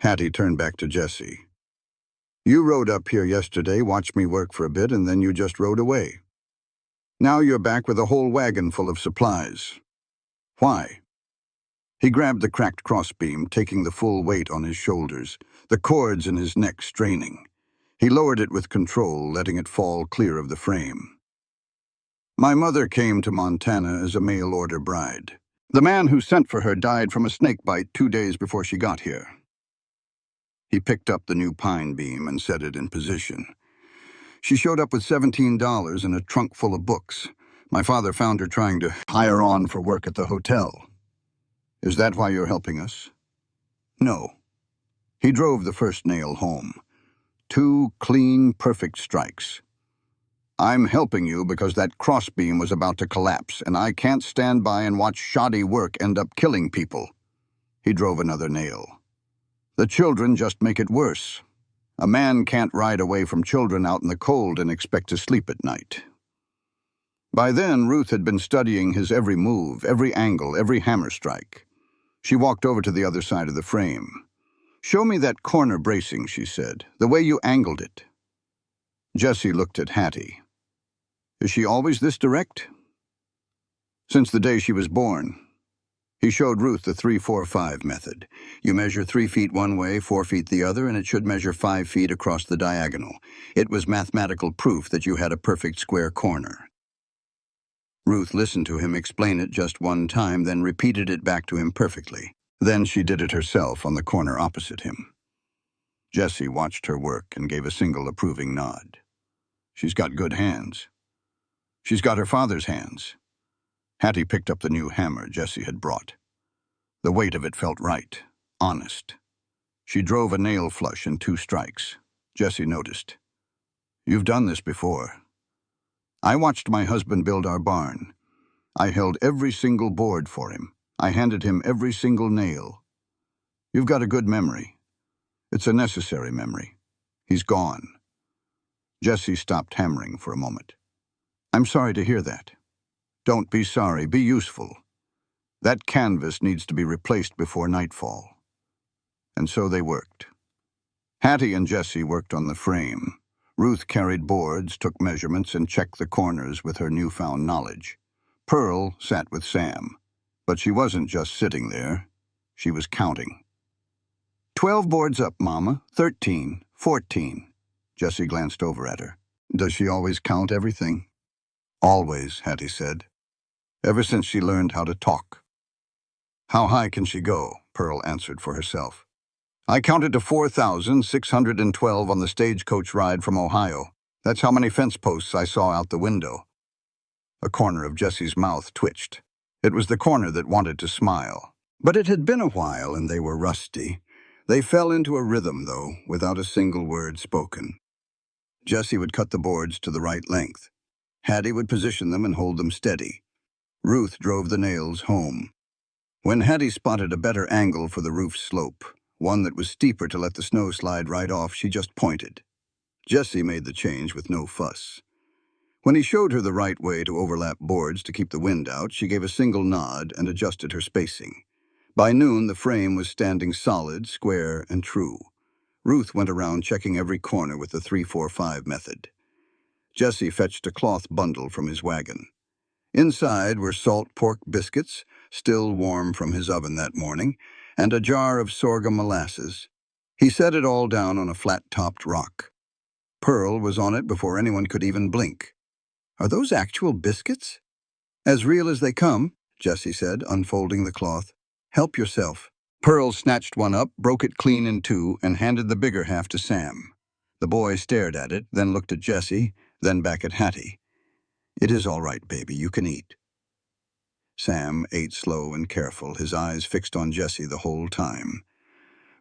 Hattie turned back to Jessie. "You rode up here yesterday, watched me work for a bit, and then you just rode away. Now you're back with a whole wagon full of supplies. Why?" He grabbed the cracked crossbeam, taking the full weight on his shoulders, the cords in his neck straining. He lowered it with control, letting it fall clear of the frame. "My mother came to Montana as a mail-order bride. The man who sent for her died from a snake bite 2 days before she got here." He picked up the new pine beam and set it in position. "She showed up with $17 and a trunk full of books. My father found her trying to hire on for work at the hotel." "Is that why you're helping us?" "No." He drove the first nail home. 2 clean, perfect strikes. "I'm helping you because that crossbeam was about to collapse, and I can't stand by and watch shoddy work end up killing people." He drove another nail. "The children just make it worse. A man can't ride away from children out in the cold and expect to sleep at night." By then, Ruth had been studying his every move, every angle, every hammer strike. She walked over to the other side of the frame. "Show me that corner bracing," she said, "the way you angled it." Jessie looked at Hattie. "Is she always this direct?" "Since the day she was born." He showed Ruth the 3-4-5 method. You measure 3 feet one way, 4 feet the other, and it should measure 5 feet across the diagonal. It was mathematical proof that you had a perfect square corner. Ruth listened to him explain it just one time, then repeated it back to him perfectly. Then she did it herself on the corner opposite him. Jessie watched her work and gave a single approving nod. "She's got good hands." "She's got her father's hands." Hattie picked up the new hammer Jessie had brought. The weight of it felt right, honest. She drove a nail flush in 2 strikes. Jessie noticed. "You've done this before." "I watched my husband build our barn. I held every single board for him. I handed him every single nail. You've got a good memory. It's a necessary memory. He's gone." Jessie stopped hammering for a moment. "I'm sorry to hear that." "Don't be sorry, be useful. That canvas needs to be replaced before nightfall." And so they worked. Hattie and Jessie worked on the frame. Ruth carried boards, took measurements, and checked the corners with her newfound knowledge. Pearl sat with Sam. But she wasn't just sitting there. She was counting. 12 boards up, Mama. 13, 14. Jessie glanced over at her. Does she always count everything? Always, Hattie said. Ever since she learned how to talk. How high can she go? Pearl answered for herself. I counted to 4,612 on the stagecoach ride from Ohio. That's how many fence posts I saw out the window. A corner of Jessie's mouth twitched. It was the corner that wanted to smile. But it had been a while and they were rusty. They fell into a rhythm, though, without a single word spoken. Jessie would cut the boards to the right length. Hattie would position them and hold them steady. Ruth drove the nails home. When Hattie spotted a better angle for the roof's slope, one that was steeper to let the snow slide right off, she just pointed. Jessie made the change with no fuss. When he showed her the right way to overlap boards to keep the wind out, she gave a single nod and adjusted her spacing. By noon, the frame was standing solid, square, and true. Ruth went around checking every corner with the 3-4-5 method. Jessie fetched a cloth bundle from his wagon. Inside were salt pork biscuits, still warm from his oven that morning, and a jar of sorghum molasses. He set it all down on a flat-topped rock. Pearl was on it before anyone could even blink. Are those actual biscuits? As real as they come, Jessie said, unfolding the cloth. Help yourself. Pearl snatched one up, broke it clean in two, and handed the bigger half to Sam. The boy stared at it, then looked at Jessie, then back at Hattie. It is all right, baby, you can eat. Sam ate slow and careful, his eyes fixed on Jessie the whole time.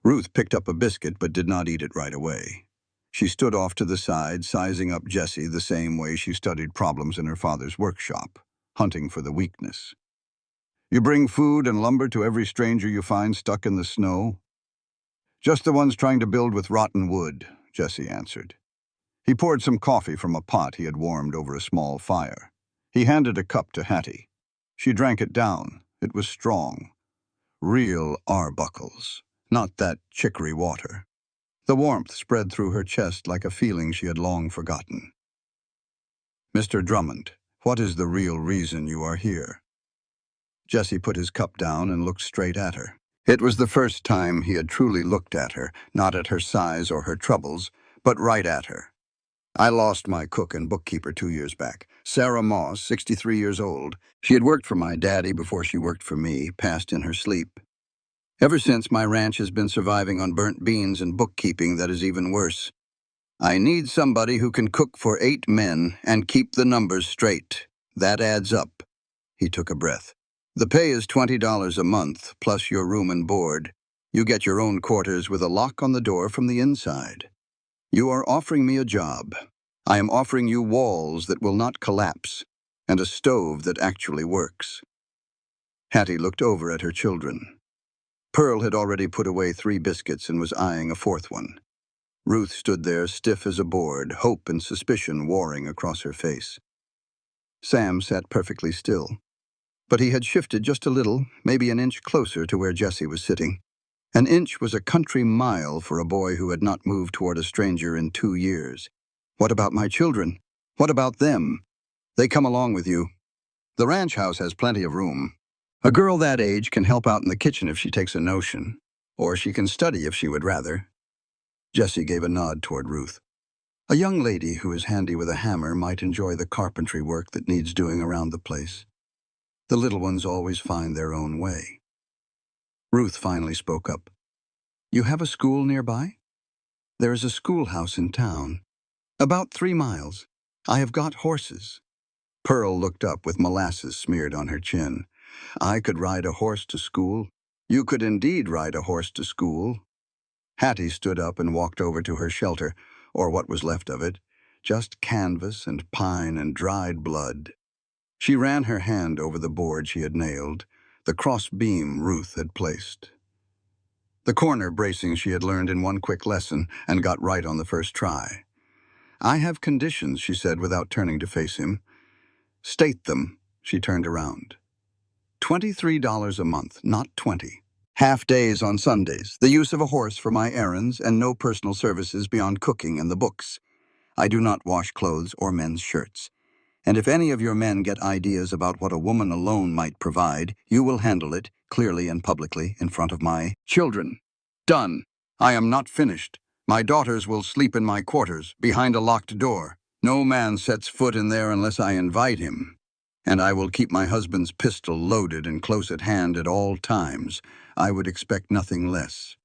Ruth picked up a biscuit but did not eat it right away. She stood off to the side, sizing up Jessie the same way she studied problems in her father's workshop, hunting for the weakness. You bring food and lumber to every stranger you find stuck in the snow? Just the ones trying to build with rotten wood, Jessie answered. He poured some coffee from a pot he had warmed over a small fire. He handed a cup to Hattie. She drank it down. It was strong. Real arbuckles, not that chicory water. The warmth spread through her chest like a feeling she had long forgotten. Mr. Drummond, what is the real reason you are here? Jessie put his cup down and looked straight at her. It was the first time he had truly looked at her, not at her size or her troubles, but right at her. I lost my cook and bookkeeper 2 years back. Sarah Moss, 63 years old. She had worked for my daddy before she worked for me, passed in her sleep. Ever since, my ranch has been surviving on burnt beans and bookkeeping that is even worse. I need somebody who can cook for 8 men and keep the numbers straight. That adds up. He took a breath. The pay is $20 a month, plus your room and board. You get your own quarters with a lock on the door from the inside. You are offering me a job. I am offering you walls that will not collapse, and a stove that actually works. Hattie looked over at her children. Pearl had already put away 3 biscuits and was eyeing a 4th one. Ruth stood there stiff as a board, hope and suspicion warring across her face. Sam sat perfectly still, but he had shifted just a little, maybe an inch closer to where Jessie was sitting. An inch was a country mile for a boy who had not moved toward a stranger in 2 years. What about my children? What about them? They come along with you. The ranch house has plenty of room. A girl that age can help out in the kitchen if she takes a notion, or she can study if she would rather. Jessie gave a nod toward Ruth. A young lady who is handy with a hammer might enjoy the carpentry work that needs doing around the place. The little ones always find their own way. Ruth finally spoke up. You have a school nearby? There is a schoolhouse in town. About 3 miles. I have got horses. Pearl looked up with molasses smeared on her chin. I could ride a horse to school. You could indeed ride a horse to school. Hattie stood up and walked over to her shelter, or what was left of it, just canvas and pine and dried blood. She ran her hand over the board she had nailed, the cross beam Ruth had placed. The corner bracing she had learned in one quick lesson and got right on the first try. I have conditions, she said without turning to face him. State them. She turned around. $23 a month, not 20. Half days on Sundays, the use of a horse for my errands, and no personal services beyond cooking and the books. I do not wash clothes or men's shirts. And if any of your men get ideas about what a woman alone might provide, you will handle it, clearly and publicly, in front of my children. Done. I am not finished. My daughters will sleep in my quarters, behind a locked door. No man sets foot in there unless I invite him. And I will keep my husband's pistol loaded and close at hand at all times. I would expect nothing less.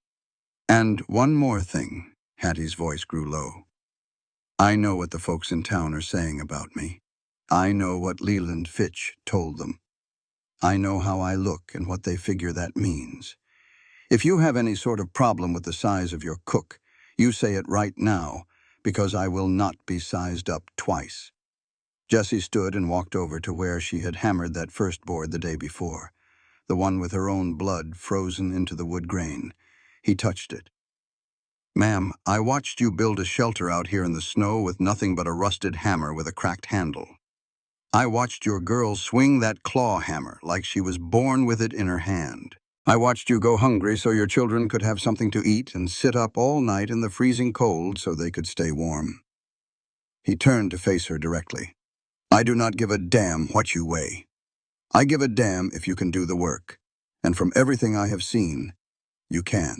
And one more thing, Hattie's voice grew low. I know what the folks in town are saying about me. I know what Leland Fitch told them. I know how I look and what they figure that means. If you have any sort of problem with the size of your cook, you say it right now, because I will not be sized up twice. Jessie stood and walked over to where she had hammered that first board the day before, the one with her own blood frozen into the wood grain. He touched it. Ma'am, I watched you build a shelter out here in the snow with nothing but a rusted hammer with a cracked handle. I watched your girl swing that claw hammer like she was born with it in her hand. I watched you go hungry so your children could have something to eat and sit up all night in the freezing cold so they could stay warm. He turned to face her directly. I do not give a damn what you weigh. I give a damn if you can do the work. And from everything I have seen, you can.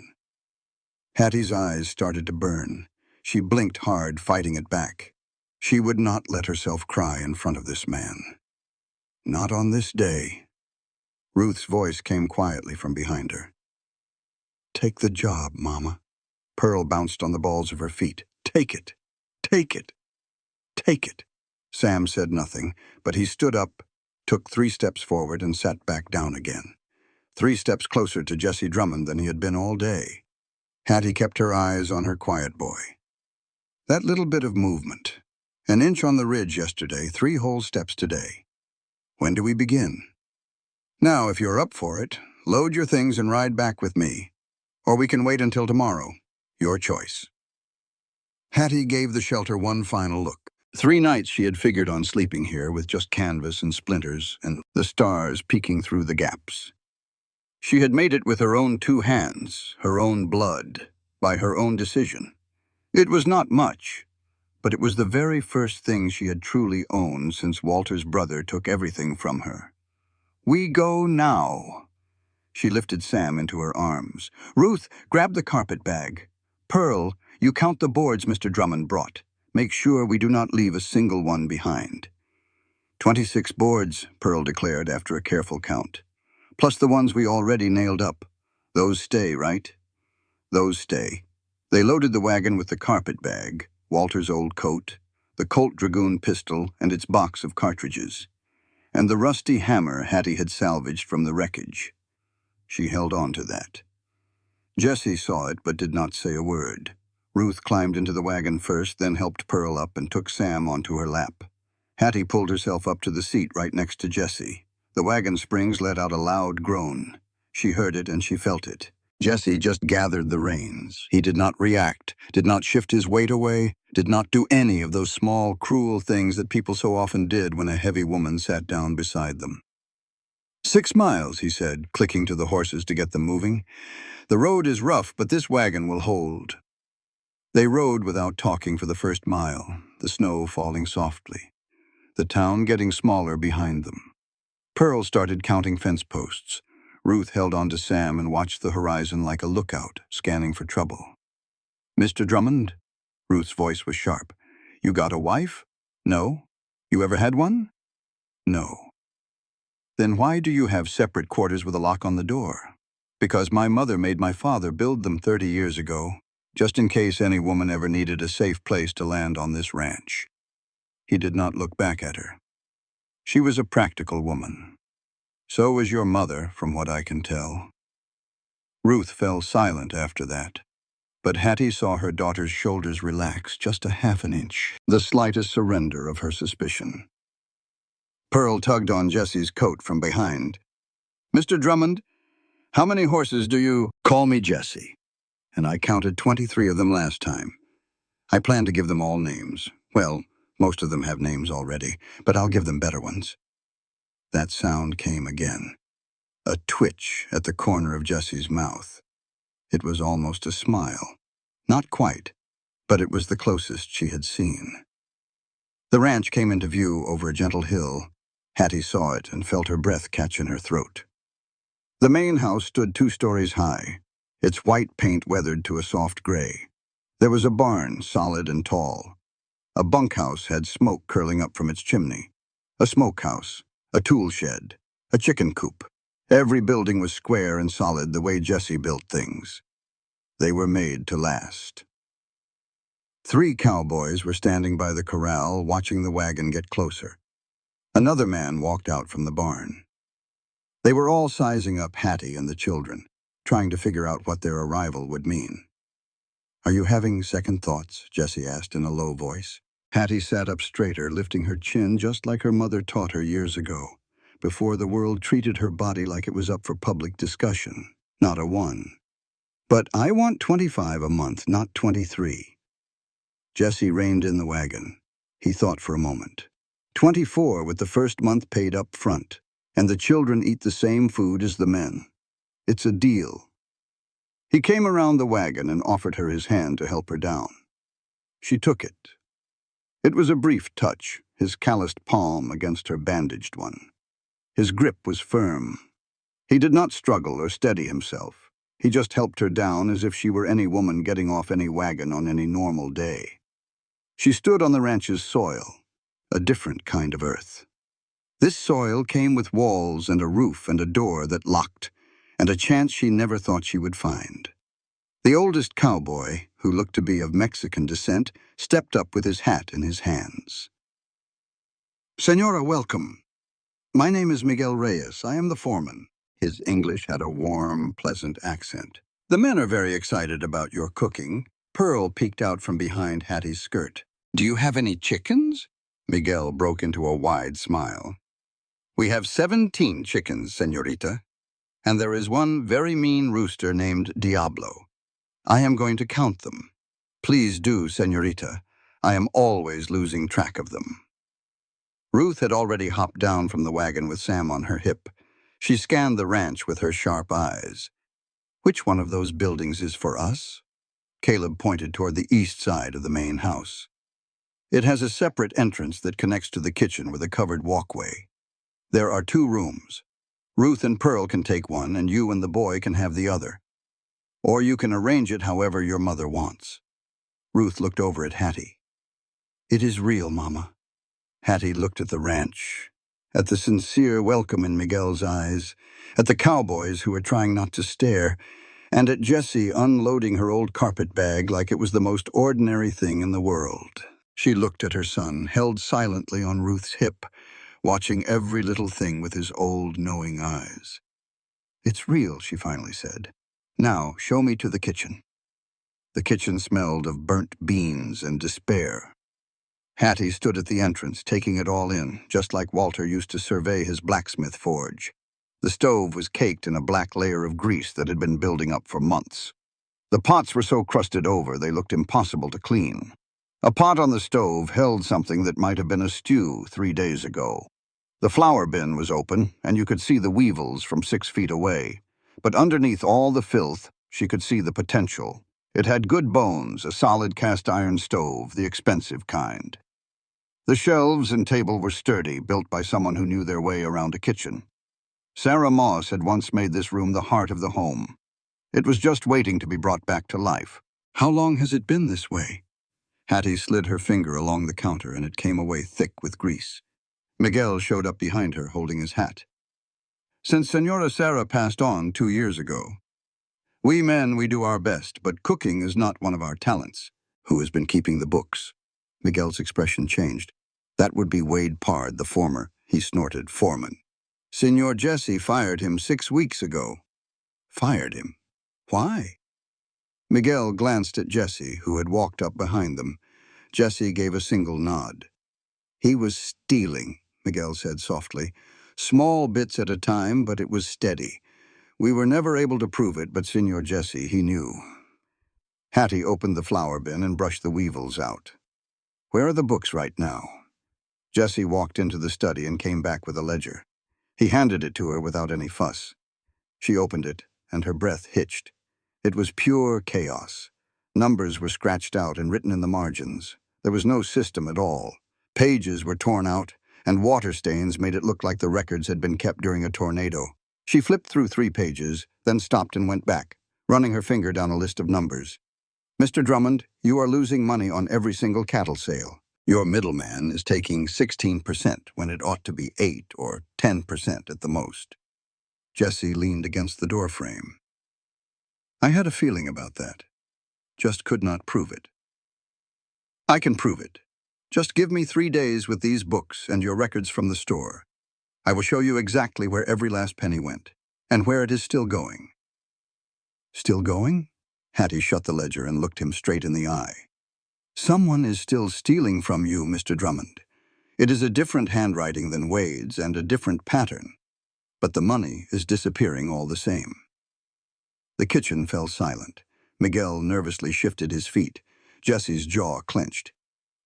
Hattie's eyes started to burn. She blinked hard, fighting it back. She would not let herself cry in front of this man. Not on this day. Ruth's voice came quietly from behind her. Take the job, Mama. Pearl bounced on the balls of her feet. Take it. Take it. Take it. Sam said nothing, but he stood up, took 3 steps forward, and sat back down again. 3 steps closer to Jessie Drummond than he had been all day. Hattie kept her eyes on her quiet boy. That little bit of movement. An inch on the ridge yesterday, 3 whole steps today. When do we begin? Now, if you're up for it, load your things and ride back with me. Or we can wait until tomorrow. Your choice. Hattie gave the shelter one final look. 3 nights she had figured on sleeping here with just canvas and splinters and the stars peeking through the gaps. She had made it with her own 2 hands, her own blood, by her own decision. It was not much, but it was the very first thing she had truly owned since Walter's brother took everything from her. We go now. She lifted Sam into her arms. Ruth, grab the carpet bag. Pearl, you count the boards Mr. Drummond brought. Make sure we do not leave a single one behind. 26 boards, Pearl declared after a careful count. Plus the ones we already nailed up. Those stay, right? Those stay. They loaded the wagon with the carpet bag, Walter's old coat, the Colt Dragoon pistol and its box of cartridges, and the rusty hammer Hattie had salvaged from the wreckage. She held on to that. Jessie saw it but did not say a word. Ruth climbed into the wagon first, then helped Pearl up and took Sam onto her lap. Hattie pulled herself up to the seat right next to Jessie. The wagon springs let out a loud groan. She heard it and she felt it. Jessie just gathered the reins. He did not react, did not shift his weight away, did not do any of those small, cruel things that people so often did when a heavy woman sat down beside them. 6 miles, he said, clicking to the horses to get them moving. The road is rough, but this wagon will hold. They rode without talking for the first mile, the snow falling softly, the town getting smaller behind them. Pearl started counting fence posts. Ruth held on to Sam and watched the horizon like a lookout, scanning for trouble. Mr. Drummond? Ruth's voice was sharp. You got a wife? No. You ever had one? No. Then why do you have separate quarters with a lock on the door? Because my mother made my father build them 30 years ago, just in case any woman ever needed a safe place to land on this ranch. He did not look back at her. She was a practical woman. So was your mother, from what I can tell. Ruth fell silent after that, but Hattie saw her daughter's shoulders relax just a half an inch, the slightest surrender of her suspicion. Pearl tugged on Jessie's coat from behind. Mr. Drummond, how many horses do you— Call me Jessie. And I counted 23 of them last time. I plan to give them all names. Well, most of them have names already, but I'll give them better ones. That sound came again. A twitch at the corner of Jessie's mouth. It was almost a smile. Not quite, but it was the closest she had seen. The ranch came into view over a gentle hill. Hattie saw it and felt her breath catch in her throat. The main house stood 2 stories high. its white paint weathered to a soft gray. There was a barn, solid and tall. A bunkhouse had smoke curling up from its chimney. A smokehouse, a tool shed, a chicken coop. Every building was square and solid the way Jesse built things. They were made to last. 3 cowboys were standing by the corral, watching the wagon get closer. Another man walked out from the barn. They were all sizing up Hattie and the children, trying to figure out what their arrival would mean. "Are you having second thoughts?" Jessie asked in a low voice. Hattie sat up straighter, lifting her chin just like her mother taught her years ago, before the world treated her body like it was up for public discussion. Not a one. "But I want 25 a month, not 23. Jesse reined in the wagon. He thought for a moment. 24 with the first month paid up front, and the children eat the same food as the men. It's a deal. He came around the wagon and offered her his hand to help her down. She took it. It was a brief touch, his calloused palm against her bandaged one. His grip was firm. He did not struggle or steady himself. He just helped her down as if she were any woman getting off any wagon on any normal day. She stood on the ranch's soil, a different kind of earth. This soil came with walls and a roof and a door that locked, and a chance she never thought she would find. The oldest cowboy, who looked to be of Mexican descent, stepped up with his hat in his hands. "Senora, welcome. My name is Miguel Reyes. I am the foreman." His English had a warm, pleasant accent. "The men are very excited about your cooking." Pearl peeked out from behind Hattie's skirt. "Do you have any chickens?" Miguel broke into a wide smile. "We have 17 chickens, señorita. And there is one very mean rooster named Diablo. I am going to count them. Please do, señorita. I am always losing track of them." Ruth had already hopped down from the wagon with Sam on her hip. She scanned the ranch with her sharp eyes. "Which one of those buildings is for us?" Caleb pointed toward the east side of the main house. "It has a separate entrance that connects to the kitchen with a covered walkway. There are 2 rooms. Ruth and Pearl can take one, and you and the boy can have the other. Or you can arrange it however your mother wants." Ruth looked over at Hattie. "It is real, Mama." Hattie looked at the ranch, at the sincere welcome in Miguel's eyes, at the cowboys who were trying not to stare, and at Jessie unloading her old carpet bag like it was the most ordinary thing in the world. She looked at her son, held silently on Ruth's hip, watching every little thing with his old, knowing eyes. "It's real," she finally said. "Now, show me to the kitchen." The kitchen smelled of burnt beans and despair. Hattie stood at the entrance, taking it all in, just like Walter used to survey his blacksmith forge. The stove was caked in a black layer of grease that had been building up for months. The pots were so crusted over they looked impossible to clean. A pot on the stove held something that might have been a stew 3 days ago. The flour bin was open, and you could see the weevils from 6 feet away. But underneath all the filth, she could see the potential. It had good bones, a solid cast-iron stove, the expensive kind. The shelves and table were sturdy, built by someone who knew their way around a kitchen. Sarah Moss had once made this room the heart of the home. It was just waiting to be brought back to life. "How long has it been this way?" Hattie slid her finger along the counter, and it came away thick with grease. Miguel showed up behind her, holding his hat. "Since Senora Sarah passed on 2 years ago. We men, we do our best, but cooking is not one of our talents." "Who has been keeping the books?" Miguel's expression changed. "That would be Wade Pard, the former," he snorted, "foreman. Senor Jesse fired him 6 weeks ago." "Fired him? Why?" Miguel glanced at Jesse, who had walked up behind them. Jesse gave a single nod. "He was stealing," Miguel said softly. "Small bits at a time, but it was steady. We were never able to prove it, but Senor Jesse, he knew." Hattie opened the flour bin and brushed the weevils out. "Where are the books right now?" Jesse walked into the study and came back with a ledger. He handed it to her without any fuss. She opened it, and her breath hitched. It was pure chaos. Numbers were scratched out and written in the margins. There was no system at all. Pages were torn out, and water stains made it look like the records had been kept during a tornado. She flipped through 3 pages, then stopped and went back. running her finger down a list of numbers. "Mr. Drummond, you are losing money on every single cattle sale. Your middleman is taking 16% when it ought to be 8 or 10% at the most." Jessie leaned against the doorframe. "I had a feeling about that. Just could not prove it." "I can prove it. Just give me 3 days with these books and your records from the store. I will show you exactly where every last penny went, and where it is still going." "Still going?" Hattie shut the ledger and looked him straight in the eye. "Someone is still stealing from you, Mr. Drummond. It is a different handwriting than Wade's and a different pattern, but the money is disappearing all the same." The kitchen fell silent. Miguel nervously shifted his feet. Jessie's jaw clenched.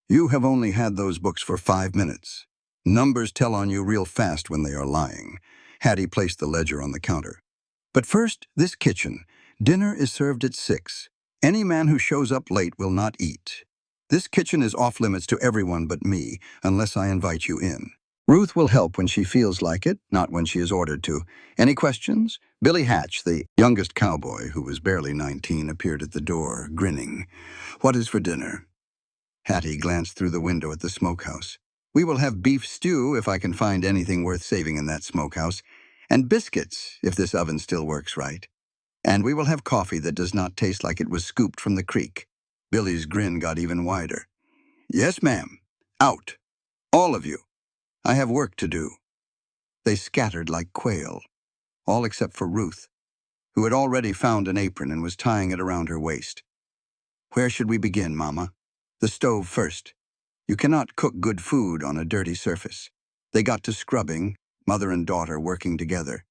"You have only had those books for 5 minutes. Numbers tell on you real fast when they are lying." Hattie placed the ledger on the counter. "But first, this kitchen. Dinner is served at 6. Any man who shows up late will not eat. This kitchen is off limits to everyone but me, unless I invite you in. Ruth will help when she feels like it, not when she is ordered to. Any questions?" Billy Hatch, the youngest cowboy, who was barely 19, appeared at the door, grinning. "What is for dinner?" Hattie glanced through the window at the smokehouse. "We will have beef stew if I can find anything worth saving in that smokehouse, and biscuits if this oven still works right. And we will have coffee that does not taste like it was scooped from the creek." Billy's grin got even wider. "Yes, ma'am. Out. All of you. I have work to do." They scattered like quail, all except for Ruth, who had already found an apron and was tying it around her waist. "Where should we begin, Mama?" "The stove first. You cannot cook good food on a dirty surface." They got to scrubbing, mother and daughter working together.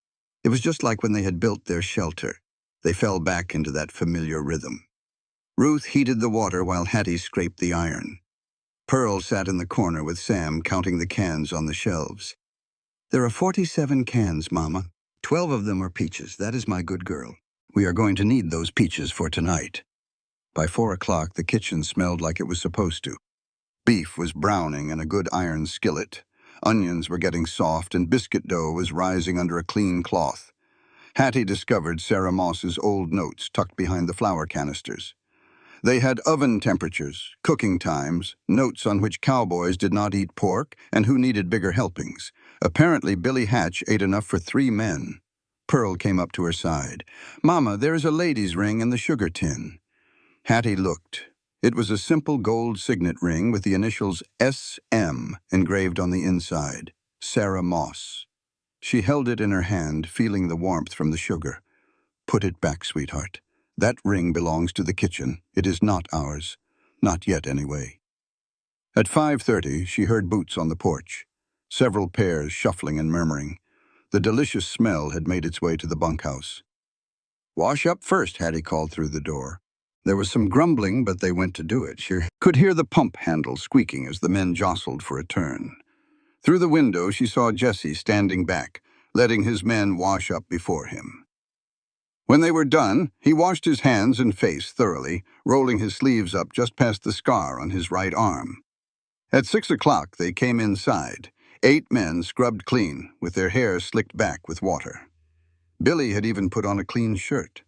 It was just like when they had built their shelter. They fell back into that familiar rhythm. Ruth heated the water while Hattie scraped the iron. Pearl sat in the corner with Sam counting the cans on the shelves. "There are 47 cans, Mama. 12 of them are peaches. That is my good girl. We are going to need those peaches for tonight." By 4 o'clock, the kitchen smelled like it was supposed to. Beef was browning in a good iron skillet. Onions were getting soft, and biscuit dough was rising under a clean cloth. Hattie discovered Sarah Moss's old notes tucked behind the flour canisters. They had oven temperatures, cooking times, notes on which cowboys did not eat pork and who needed bigger helpings. Apparently, Billy Hatch ate enough for 3 men. Pearl came up to her side. "Mama, there is a lady's ring in the sugar tin." Hattie looked. It was a simple gold signet ring with the initials S.M. engraved on the inside. Sarah Moss. She held it in her hand, feeling the warmth from the sugar. "Put it back, sweetheart. That ring belongs to the kitchen. It is not ours. Not yet, anyway." At 5:30, she heard boots on the porch. Several pairs shuffling and murmuring. The delicious smell had made its way to the bunkhouse. "Wash up first," Hattie called through the door. There was some grumbling, but they went to do it. She could hear the pump handle squeaking as the men jostled for a turn. Through the window, she saw Jesse standing back, letting his men wash up before him. When they were done, he washed his hands and face thoroughly, rolling his sleeves up just past the scar on his right arm. At 6 o'clock, they came inside. 8 men scrubbed clean, with their hair slicked back with water. Billy had even put on a clean shirt.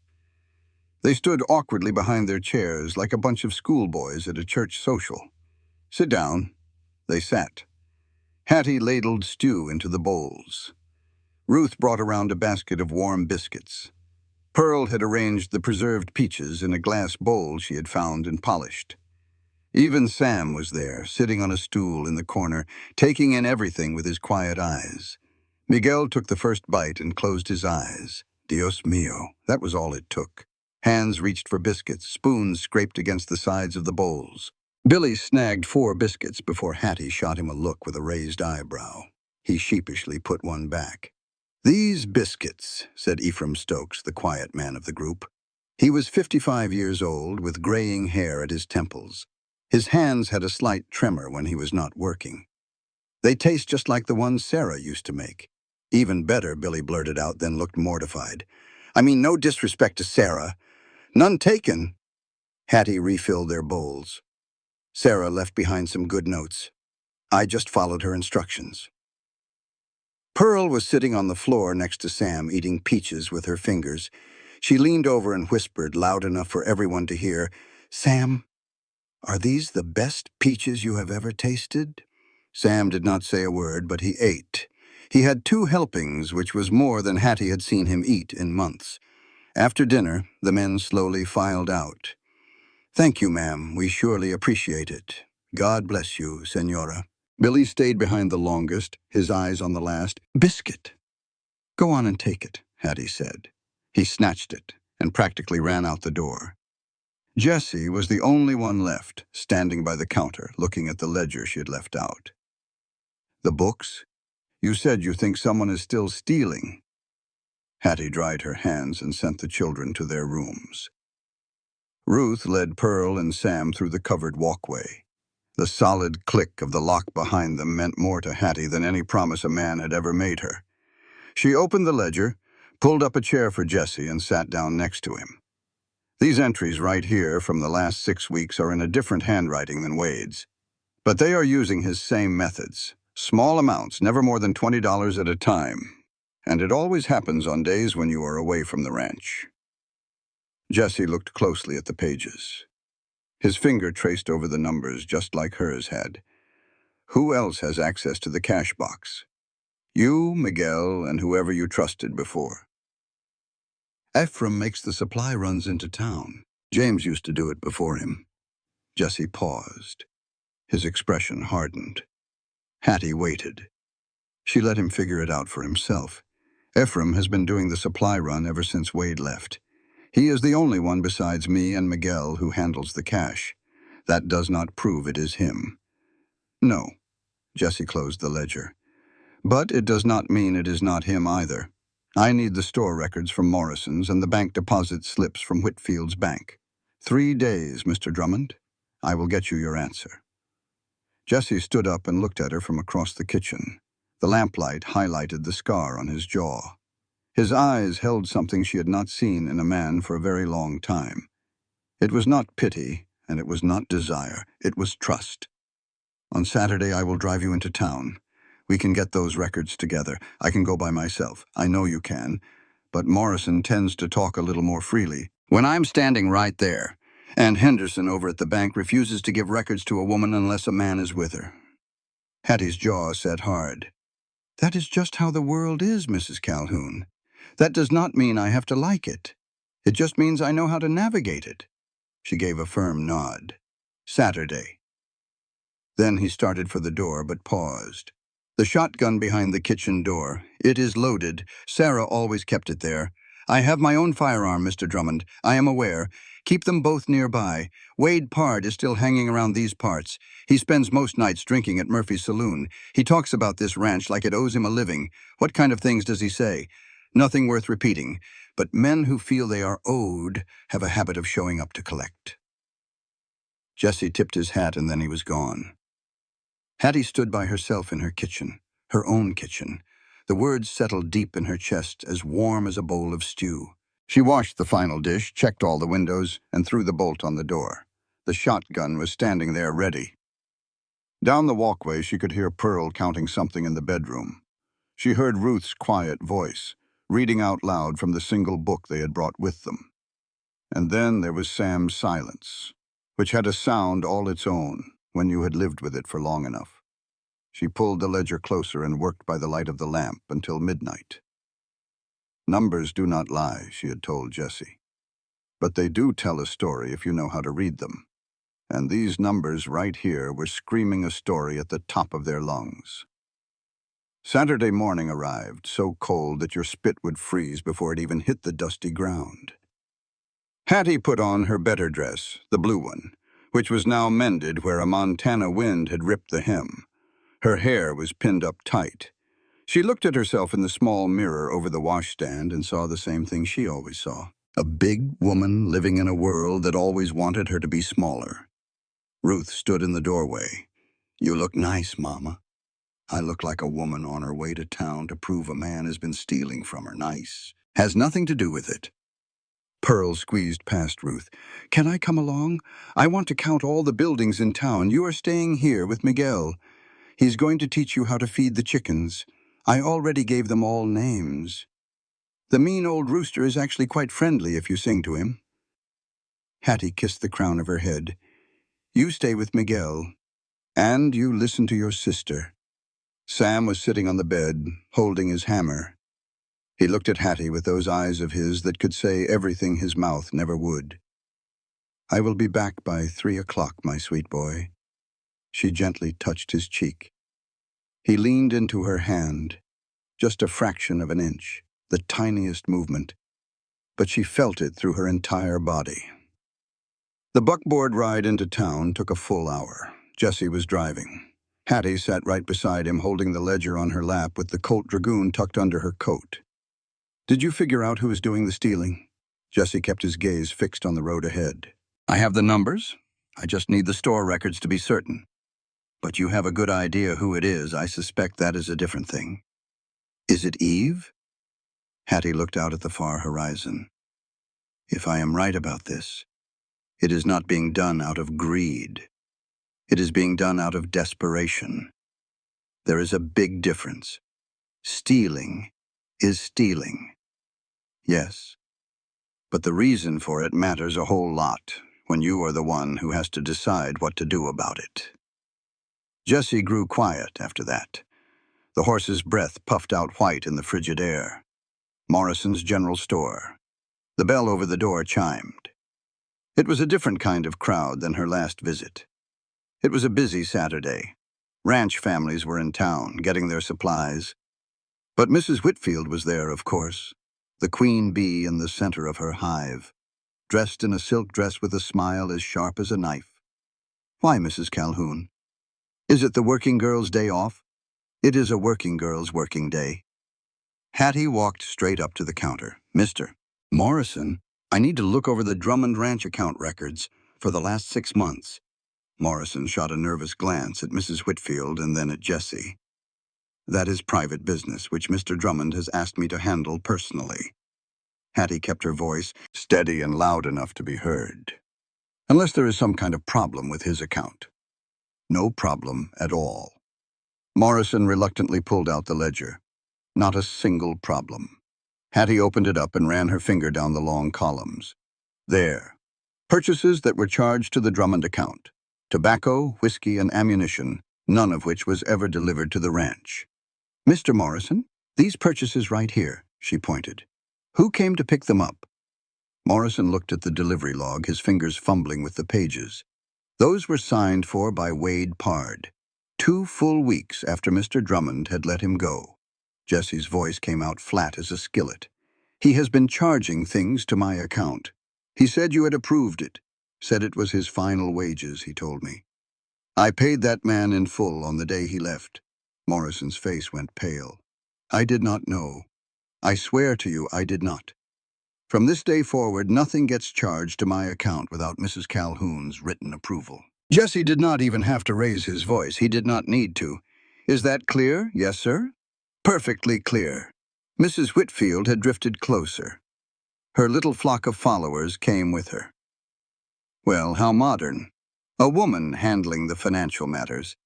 They stood awkwardly behind their chairs like a bunch of schoolboys at a church social. "Sit down." They sat. Hattie ladled stew into the bowls. Ruth brought around a basket of warm biscuits. Pearl had arranged the preserved peaches in a glass bowl she had found and polished. Even Sam was there, sitting on a stool in the corner, taking in everything with his quiet eyes. Miguel took the first bite and closed his eyes. Dios mío, that was all it took. Hands reached for biscuits, spoons scraped against the sides of the bowls. Billy snagged 4 biscuits before Hattie shot him a look with a raised eyebrow. He sheepishly put one back. "These biscuits," said Ephraim Stokes, the quiet man of the group. He was 55 years old, with graying hair at his temples. His hands had a slight tremor when he was not working. "They taste just like the ones Sarah used to make." "Even better," Billy blurted out, then looked mortified. "I mean, no disrespect to Sarah. None taken." Hattie refilled their bowls. Sarah left behind some good notes. "I just followed her instructions." Pearl was sitting on the floor next to Sam, eating peaches with her fingers. She leaned over and whispered loud enough for everyone to hear, "Sam, are these the best peaches you have ever tasted?" Sam did not say a word, but he ate. He had 2 helpings, which was more than Hattie had seen him eat in months. After dinner, the men slowly filed out. "Thank you, ma'am. We surely appreciate it. God bless you, Senora." Billy stayed behind the longest, his eyes on the last biscuit. "Go on and take it," Hattie said. He snatched it and practically ran out the door. Jessie was the only one left, standing by the counter, looking at the ledger she had left out. "The books? You said you think someone is still stealing." Hattie dried her hands and sent the children to their rooms. Ruth led Pearl and Sam through the covered walkway. The solid click of the lock behind them meant more to Hattie than any promise a man had ever made her. She opened the ledger, pulled up a chair for Jessie, and sat down next to him. "These entries right here from the last 6 weeks are in a different handwriting than Wade's. But they are using his same methods. Small amounts, never more than $20 at a time. And it always happens on days when you are away from the ranch." Jessie looked closely at the pages. His finger traced over the numbers just like hers had. "Who else has access to the cash box?" "You, Miguel, and whoever you trusted before." "Ephraim makes the supply runs into town. James used to do it before him." Jessie paused. His expression hardened. Hattie waited. She let him figure it out for himself. "Ephraim has been doing the supply run ever since Wade left. He is the only one besides me and Miguel who handles the cash. That does not prove it is him." "No." Jessie closed the ledger. "But it does not mean it is not him either. I need the store records from Morrison's and the bank deposit slips from Whitfield's bank. 3 days, Mr. Drummond. I will get you your answer." Jessie stood up and looked at her from across the kitchen. The lamplight highlighted the scar on his jaw. His eyes held something she had not seen in a man for a very long time. It was not pity, and it was not desire. It was trust. "On Saturday, I will drive you into town. We can get those records together. I can go by myself. I know you can. But Morrison tends to talk a little more freely when I'm standing right there. And Henderson over at the bank refuses to give records to a woman unless a man is with her." Hattie's jaw set hard. "That is just how the world is, Mrs. Calhoun. That does not mean I have to like it. It just means I know how to navigate it." She gave a firm nod. "Saturday." Then he started for the door, but paused. "The shotgun behind the kitchen door. It is loaded. Sarah always kept it there. I have my own firearm, Mr. Drummond. I am aware. Keep them both nearby. Wade Pard is still hanging around these parts. He spends most nights drinking at Murphy's Saloon. He talks about this ranch like it owes him a living. What kind of things does he say? Nothing worth repeating. But men who feel they are owed have a habit of showing up to collect." Jessie tipped his hat and then he was gone. Hattie stood by herself in her kitchen, her own kitchen. The words settled deep in her chest, as warm as a bowl of stew. She washed the final dish, checked all the windows, and threw the bolt on the door. The shotgun was standing there ready. Down the walkway, she could hear Pearl counting something in the bedroom. She heard Ruth's quiet voice, reading out loud from the single book they had brought with them. And then there was Sam's silence, which had a sound all its own when you had lived with it for long enough. She pulled the ledger closer and worked by the light of the lamp until midnight. "Numbers do not lie," she had told Jessie. "But they do tell a story if you know how to read them. And these numbers right here were screaming a story at the top of their lungs." Saturday morning arrived, so cold that your spit would freeze before it even hit the dusty ground. Hattie put on her better dress, the blue one, which was now mended where a Montana wind had ripped the hem. Her hair was pinned up tight. She looked at herself in the small mirror over the washstand and saw the same thing she always saw. A big woman living in a world that always wanted her to be smaller. Ruth stood in the doorway. "You look nice, Mama." "I look like a woman on her way to town to prove a man has been stealing from her. Nice. Has nothing to do with it." Pearl squeezed past Ruth. "Can I come along? I want to count all the buildings in town. You are staying here with Miguel. He's going to teach you how to feed the chickens. I already gave them all names." The mean old rooster is actually quite friendly if you sing to him." Hattie kissed the crown of her head. "You stay with Miguel, and you listen to your sister." Sam was sitting on the bed, holding his hammer. He looked at Hattie with those eyes of his that could say everything his mouth never would. "I will be back by 3 o'clock, my sweet boy." She gently touched his cheek. He leaned into her hand, just a fraction of an inch, the tiniest movement, but she felt it through her entire body. The buckboard ride into town took a full hour. Jesse was driving. Hattie sat right beside him, holding the ledger on her lap with the Colt Dragoon tucked under her coat. "Did you figure out who is doing the stealing?" Jesse kept his gaze fixed on the road ahead. "I have the numbers. I just need the store records to be certain. But you have a good idea who it is. I suspect that is a different thing." "Is it Eve?" Hattie looked out at the far horizon. "If I am right about this, it is not being done out of greed. It is being done out of desperation. There is a big difference. Stealing is stealing. Yes, but the reason for it matters a whole lot when you are the one who has to decide what to do about it." Jesse grew quiet after that. The horse's breath puffed out white in the frigid air. Morrison's General Store. The bell over the door chimed. It was a different kind of crowd than her last visit. It was a busy Saturday. Ranch families were in town, getting their supplies. But Mrs. Whitfield was there, of course, the queen bee in the center of her hive, dressed in a silk dress with a smile as sharp as a knife. "Why, Mrs. Calhoun? Is it the working girl's day off?" "It is a working girl's working day." Hattie walked straight up to the counter. "Mr. Morrison, I need to look over the Drummond Ranch account records for the last 6 months. Morrison shot a nervous glance at Mrs. Whitfield and then at Jesse. "That is private business, which Mr. Drummond has asked me to handle personally." Hattie kept her voice steady and loud enough to be heard. "Unless there is some kind of problem with his account." "No problem at all." Morrison reluctantly pulled out the ledger. "Not a single problem." Hattie opened it up and ran her finger down the long columns. There. Purchases that were charged to the Drummond account. Tobacco, whiskey, and ammunition, none of which was ever delivered to the ranch. "Mr. Morrison, these purchases right here," she pointed. "Who came to pick them up?" Morrison looked at the delivery log, his fingers fumbling with the pages. Those were signed for by Wade Pard, 2 full weeks after Mr. Drummond had let him go. Jesse's voice came out flat as a skillet. "He has been charging things to my account. He said you had approved it. Said it was his final wages, he told me. I paid that man in full on the day he left." Morrison's face went pale. "I did not know. I swear to you I did not. From this day forward, nothing gets charged to my account without Mrs. Calhoun's written approval." Jesse did not even have to raise his voice. He did not need to. "Is that clear? Yes, sir?" "Perfectly clear." Mrs. Whitfield had drifted closer. Her little flock of followers came with her. Well, how modern. A woman handling the financial matters.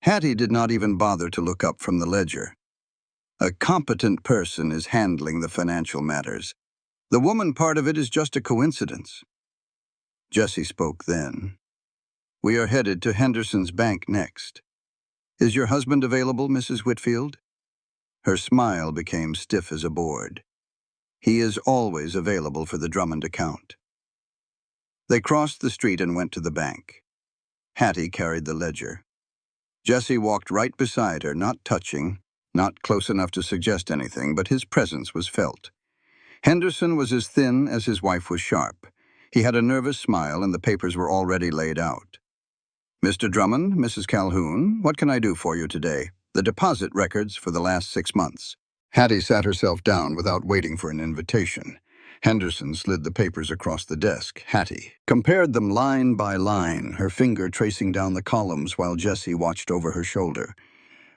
Hattie did not even bother to look up from the ledger. A competent person is handling the financial matters. The woman part of it is just a coincidence. Jesse spoke then. "We are headed to Henderson's bank next. Is your husband available, Mrs. Whitfield?" Her smile became stiff as a board. "He is always available for the Drummond account." They crossed the street and went to the bank. Hattie carried the ledger. Jesse walked right beside her, not touching, not close enough to suggest anything, but his presence was felt. Henderson was as thin as his wife was sharp. He had a nervous smile, and the papers were already laid out. "Mr. Drummond, Mrs. Calhoun, what can I do for you today?" "The deposit records for the last 6 months." Hattie sat herself down without waiting for an invitation. Henderson slid the papers across the desk. Hattie compared them line by line, her finger tracing down the columns while Jesse watched over her shoulder.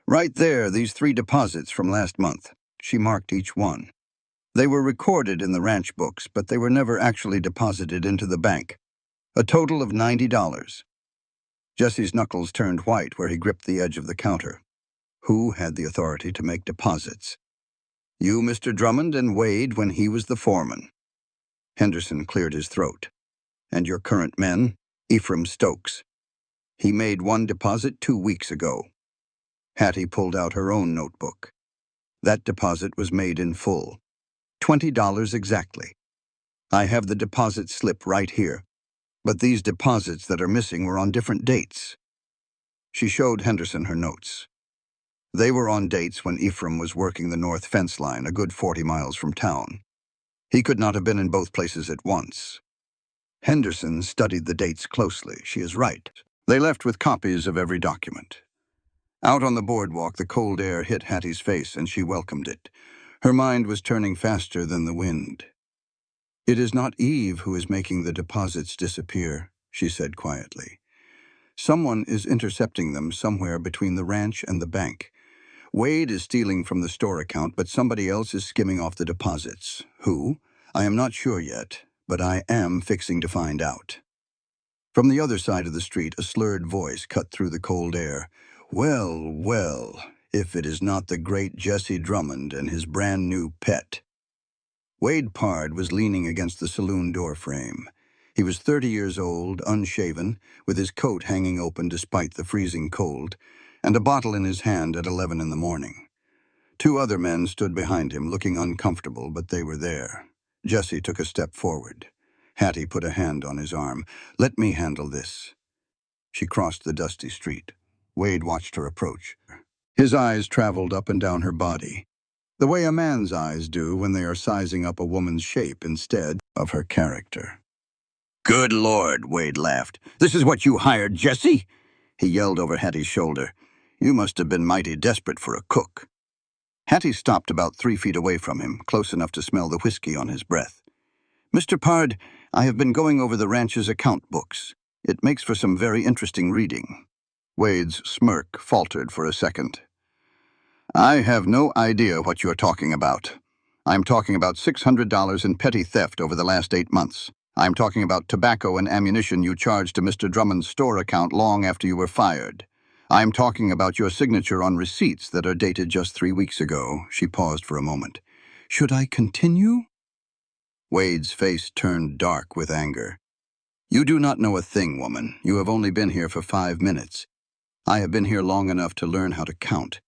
"Right there, these 3 deposits from last month." She marked each one. "They were recorded in the ranch books, but they were never actually deposited into the bank. A total of $90. Jesse's knuckles turned white where he gripped the edge of the counter. Who had the authority to make deposits? You, Mr. Drummond, and Wade when he was the foreman. Henderson cleared his throat. And your current men? Ephraim Stokes. He made one deposit 2 weeks ago. Hattie pulled out her own notebook. That deposit was made in full. $20 exactly. I have the deposit slip right here. But these deposits that are missing were on different dates. She showed Henderson her notes. They were on dates when Ephraim was working the north fence line, a good 40 miles from town. He could not have been in both places at once. Henderson studied the dates closely. She is right. They left with copies of every document. Out on the boardwalk, the cold air hit Hattie's face, and she welcomed it. Her mind was turning faster than the wind. It is not Eve who is making the deposits disappear, she said quietly. Someone is intercepting them somewhere between the ranch and the bank. Wade is stealing from the store account, but somebody else is skimming off the deposits. Who? I am not sure yet, but I am fixing to find out. From the other side of the street, a slurred voice cut through the cold air. Well, well, if it is not the great Jesse Drummond and his brand new pet. Wade Pard was leaning against the saloon door frame. He was 30 years old, unshaven, with his coat hanging open despite the freezing cold, and a bottle in his hand at 11 in the morning. 2 other men stood behind him, looking uncomfortable, but they were there. Jesse took a step forward. Hattie put a hand on his arm. Let me handle this. She crossed the dusty street. Wade watched her approach. His eyes traveled up and down her body, the way a man's eyes do when they are sizing up a woman's shape instead of her character. Good Lord, Wade laughed. This is what you hired, Jesse? He yelled over Hattie's shoulder. You must have been mighty desperate for a cook. Hattie stopped about 3 feet away from him, close enough to smell the whiskey on his breath. Mr. Pard, I have been going over the ranch's account books. It makes for some very interesting reading. Wade's smirk faltered for a second. I have no idea what you're talking about. I'm talking about $600 in petty theft over the last 8 months. I'm talking about tobacco and ammunition you charged to Mr. Drummond's store account long after you were fired. I'm talking about your signature on receipts that are dated just 3 weeks ago. She paused for a moment. Should I continue? Wade's face turned dark with anger. You do not know a thing, woman. You have only been here for 5 minutes. I have been here long enough to learn how to count.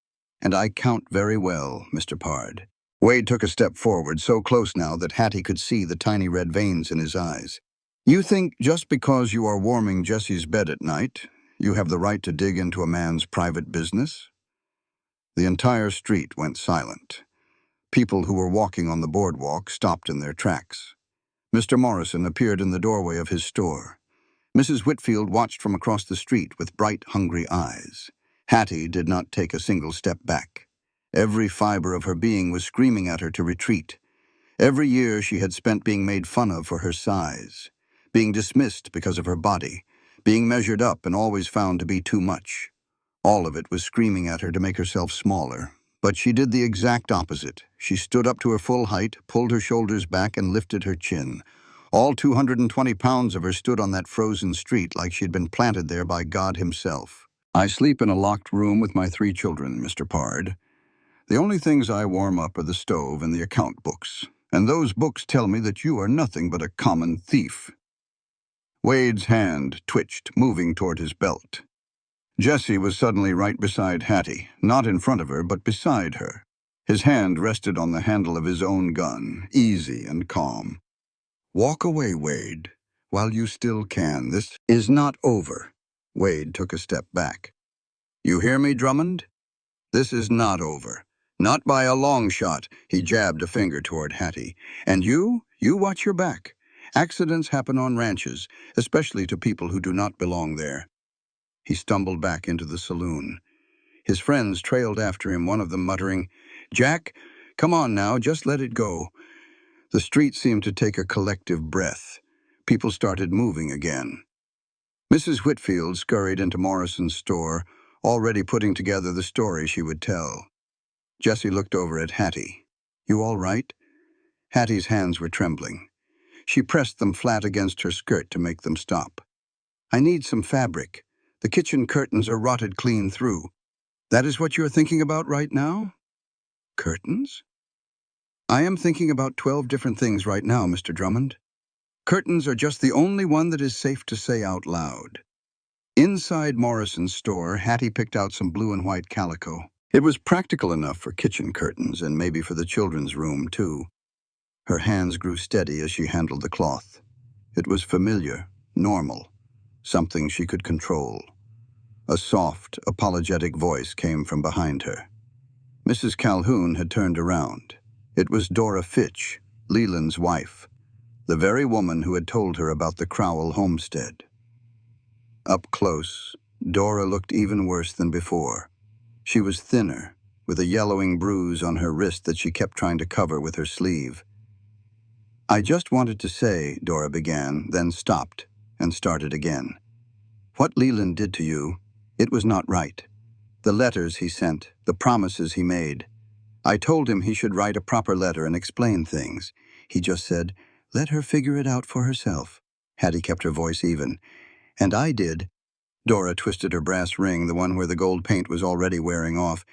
And I count very well, Mr. Pard. Wade took a step forward, so close now that Hattie could see the tiny red veins in his eyes. You think just because you are warming Jesse's bed at night, you have the right to dig into a man's private business? The entire street went silent. People who were walking on the boardwalk stopped in their tracks. Mr. Morrison appeared in the doorway of his store. Mrs. Whitfield watched from across the street with bright, hungry eyes. Hattie did not take a single step back. Every fiber of her being was screaming at her to retreat. Every year she had spent being made fun of for her size, being dismissed because of her body, being measured up and always found to be too much. All of it was screaming at her to make herself smaller. But she did the exact opposite. She stood up to her full height, pulled her shoulders back, and lifted her chin. All 220 pounds of her stood on that frozen street like she'd been planted there by God himself. I sleep in a locked room with my 3 children, Mr. Pard. The only things I warm up are the stove and the account books, and those books tell me that you are nothing but a common thief. Wade's hand twitched, moving toward his belt. Jesse was suddenly right beside Hattie, not in front of her, but beside her. His hand rested on the handle of his own gun, easy and calm. Walk away, Wade, while you still can. This is not over. Wade took a step back. You hear me, Drummond? This is not over. Not by a long shot. He jabbed a finger toward Hattie. And you watch your back. Accidents happen on ranches, especially to people who do not belong there. He stumbled back into the saloon. His friends trailed after him, one of them muttering, Jack, come on now, just let it go. The street seemed to take a collective breath. People started moving again. Mrs. Whitfield scurried into Morrison's store, already putting together the story she would tell. Jessie looked over at Hattie. You all right? Hattie's hands were trembling. She pressed them flat against her skirt to make them stop. I need some fabric. The kitchen curtains are rotted clean through. That is what you are thinking about right now? Curtains? I am thinking about 12 different things right now, Mr. Drummond. Curtains are just the only one that is safe to say out loud. Inside Morrison's store, Hattie picked out some blue and white calico. It was practical enough for kitchen curtains and maybe for the children's room, too. Her hands grew steady as she handled the cloth. It was familiar, normal, something she could control. A soft, apologetic voice came from behind her. Mrs. Calhoun had turned around. It was Dora Fitch, Leland's wife, the very woman who had told her about the Crowell homestead. Up close, Dora looked even worse than before. She was thinner, with a yellowing bruise on her wrist that she kept trying to cover with her sleeve. "I just wanted to say," Dora began, then stopped and started again. "What Leland did to you, it was not right. The letters he sent, the promises he made. I told him he should write a proper letter and explain things. He just said, 'Let her figure it out for herself.'" Hattie kept her voice even. "And I did." Dora twisted her brass ring, the one where the gold paint was already wearing off.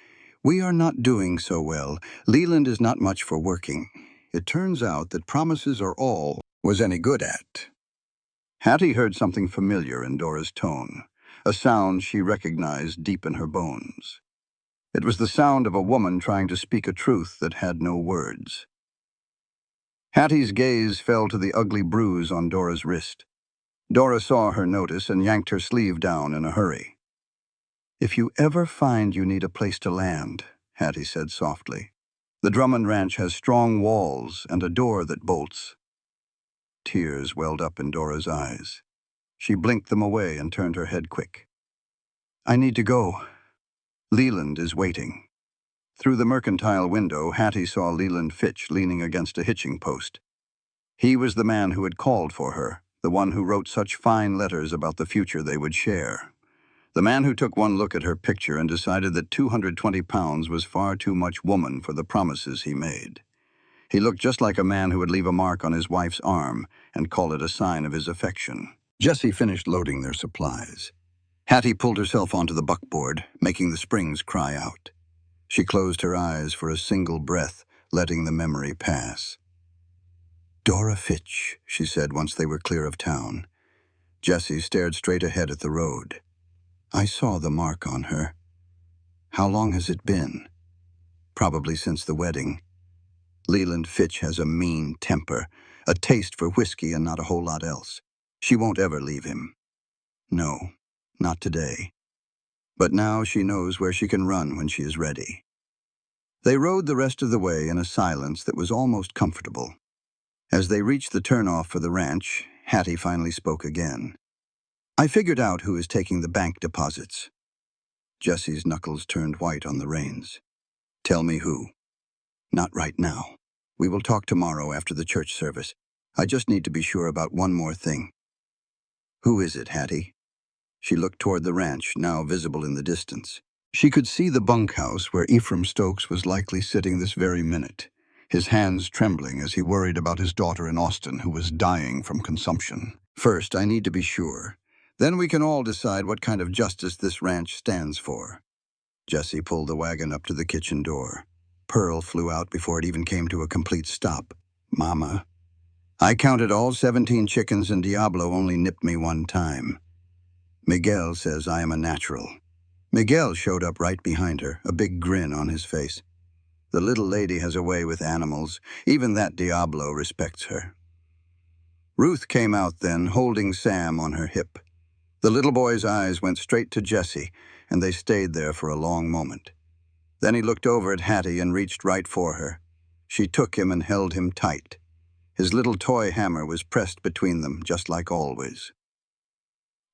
"We are not doing so well. Leland is not much for working. It turns out that promises are all was any good at." Hattie heard something familiar in Dora's tone, a sound she recognized deep in her bones. It was the sound of a woman trying to speak a truth that had no words. Hattie's gaze fell to the ugly bruise on Dora's wrist. Dora saw her notice and yanked her sleeve down in a hurry. "If you ever find you need a place to land," Hattie said softly, "the Drummond Ranch has strong walls and a door that bolts." Tears welled up in Dora's eyes. She blinked them away and turned her head quick. "I need to go. Leland is waiting." Through the mercantile window, Hattie saw Leland Fitch leaning against a hitching post. He was the man who had called for her, the one who wrote such fine letters about the future they would share. The man who took one look at her picture and decided that 220 pounds was far too much woman for the promises he made. He looked just like a man who would leave a mark on his wife's arm and call it a sign of his affection. Jessie finished loading their supplies. Hattie pulled herself onto the buckboard, making the springs cry out. She closed her eyes for a single breath, letting the memory pass. "Dora Fitch," she said once they were clear of town. Jessie stared straight ahead at the road. "I saw the mark on her. How long has it been?" "Probably since the wedding. Leland Fitch has a mean temper, a taste for whiskey and not a whole lot else. She won't ever leave him. No, not today. But now she knows where she can run when she is ready." They rode the rest of the way in a silence that was almost comfortable. As they reached the turnoff for the ranch, Hattie finally spoke again. "I figured out who is taking the bank deposits." Jessie's knuckles turned white on the reins. "Tell me who." "Not right now. We will talk tomorrow after the church service. I just need to be sure about one more thing." "Who is it, Hattie?" She looked toward the ranch, now visible in the distance. She could see the bunkhouse where Ephraim Stokes was likely sitting this very minute, his hands trembling as he worried about his daughter in Austin, who was dying from consumption. "First, I need to be sure. Then we can all decide what kind of justice this ranch stands for." Jessie pulled the wagon up to the kitchen door. Pearl flew out before it even came to a complete stop. "Mama, I counted all 17 chickens and Diablo only nipped me one time. Miguel says I am a natural." Miguel showed up right behind her, a big grin on his face. "The little lady has a way with animals. Even that Diablo respects her." Ruth came out then, holding Sam on her hip. The little boy's eyes went straight to Jessie, and they stayed there for a long moment. Then he looked over at Hattie and reached right for her. She took him and held him tight. His little toy hammer was pressed between them, just like always.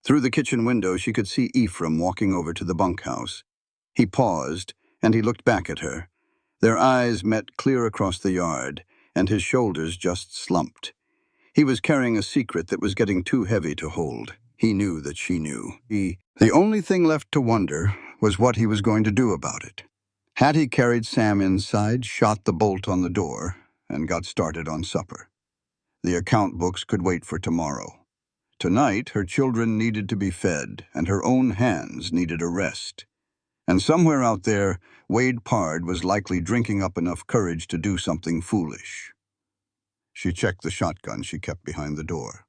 Through the kitchen window, she could see Ephraim walking over to the bunkhouse. He paused, and he looked back at her. Their eyes met clear across the yard, and his shoulders just slumped. He was carrying a secret that was getting too heavy to hold. He knew that she knew. The only thing left to wonder was what he was going to do about it. Hattie carried Sam inside, shot the bolt on the door, and got started on supper. The account books could wait for tomorrow. Tonight, her children needed to be fed, and her own hands needed a rest. And somewhere out there, Wade Pard was likely drinking up enough courage to do something foolish. She checked the shotgun she kept behind the door.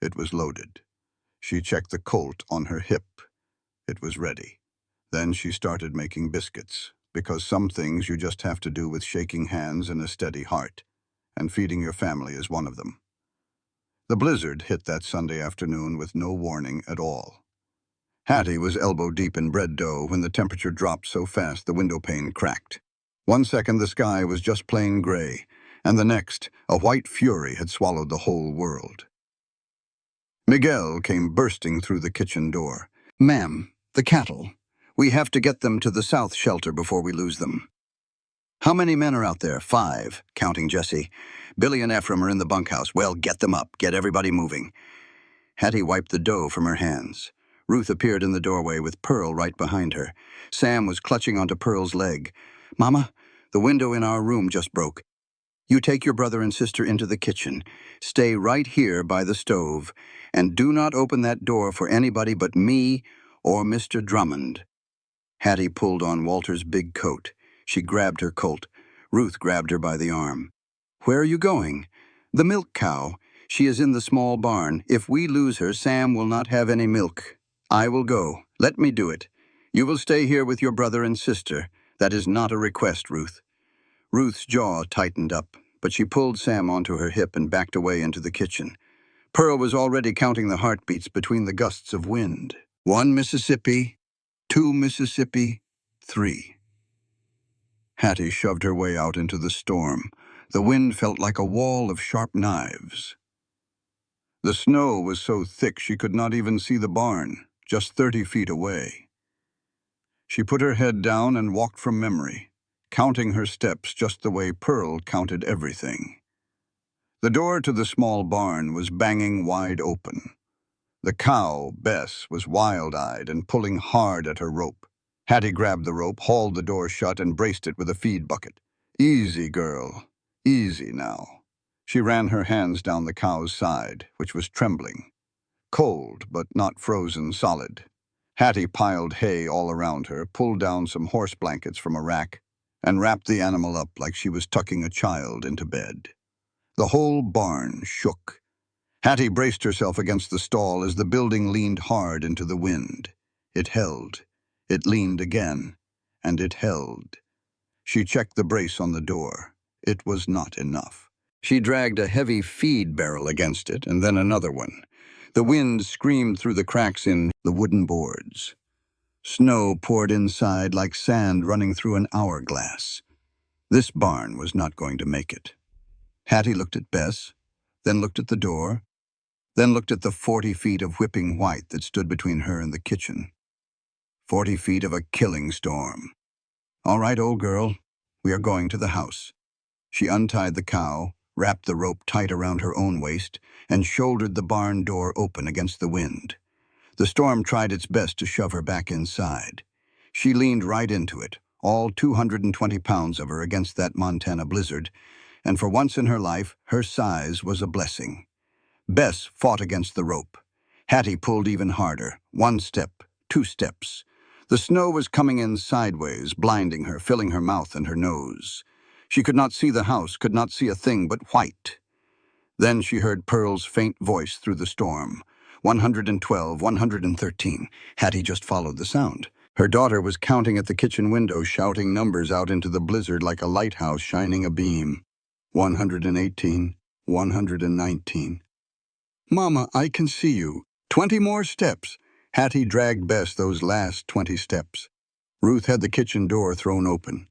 It was loaded. She checked the Colt on her hip. It was ready. Then she started making biscuits, because some things you just have to do with shaking hands and a steady heart, and feeding your family is one of them. The blizzard hit that Sunday afternoon with no warning at all. Hattie was elbow-deep in bread dough when the temperature dropped so fast the window pane cracked. 1 second the sky was just plain gray, and the next, a white fury had swallowed the whole world. Miguel came bursting through the kitchen door. "Ma'am, the cattle. We have to get them to the south shelter before we lose them." "How many men are out there?" "5, counting Jesse. Billy and Ephraim are in the bunkhouse." "Well, get them up. Get everybody moving." Hattie wiped the dough from her hands. Ruth appeared in the doorway with Pearl right behind her. Sam was clutching onto Pearl's leg. "Mama, the window in our room just broke. You take your brother and sister into the kitchen. Stay right here by the stove, and do not open that door for anybody but me or Mr. Drummond." Hattie pulled on Walter's big coat. She grabbed her Colt. Ruth grabbed her by the arm. "Where are you going?" "The milk cow. She is in the small barn. If we lose her, Sam will not have any milk. I will go. Let me do it. You will stay here with your brother and sister. That is not a request, Ruth." Ruth's jaw tightened up, but she pulled Sam onto her hip and backed away into the kitchen. Pearl was already counting the heartbeats between the gusts of wind. 1 Mississippi, 2 Mississippi, 3. Hattie shoved her way out into the storm. The wind felt like a wall of sharp knives. The snow was so thick she could not even see the barn, just 30 feet away. She put her head down and walked from memory, counting her steps just the way Pearl counted everything. The door to the small barn was banging wide open. The cow, Bess, was wild-eyed and pulling hard at her rope. Hattie grabbed the rope, hauled the door shut, and braced it with a feed bucket. "Easy, girl. Easy now." She ran her hands down the cow's side, which was trembling. Cold, but not frozen solid. Hattie piled hay all around her, pulled down some horse blankets from a rack, and wrapped the animal up like she was tucking a child into bed. The whole barn shook. Hattie braced herself against the stall as the building leaned hard into the wind. It held. It leaned again, and it held. She checked the brace on the door. It was not enough. She dragged a heavy feed barrel against it, and then another one. The wind screamed through the cracks in the wooden boards. Snow poured inside like sand running through an hourglass. This barn was not going to make it. Hattie looked at Bess, then looked at the door, then looked at the 40 feet of whipping white that stood between her and the kitchen. 40 feet of a killing storm. "All right, old girl, we are going to the house." She untied the cow, wrapped the rope tight around her own waist, and shouldered the barn door open against the wind. The storm tried its best to shove her back inside. She leaned right into it, all 220 pounds of her against that Montana blizzard, and for once in her life, her size was a blessing. Bess fought against the rope. Hattie pulled even harder. 1 step, 2 steps. The snow was coming in sideways, blinding her, filling her mouth and her nose. She could not see the house, could not see a thing but white. Then she heard Pearl's faint voice through the storm. 112, 113. Hattie just followed the sound. Her daughter was counting at the kitchen window, shouting numbers out into the blizzard like a lighthouse shining a beam. 118, 119. "Mama, I can see you. 20 more steps." Hattie dragged Bess those last 20 steps. Ruth had the kitchen door thrown open.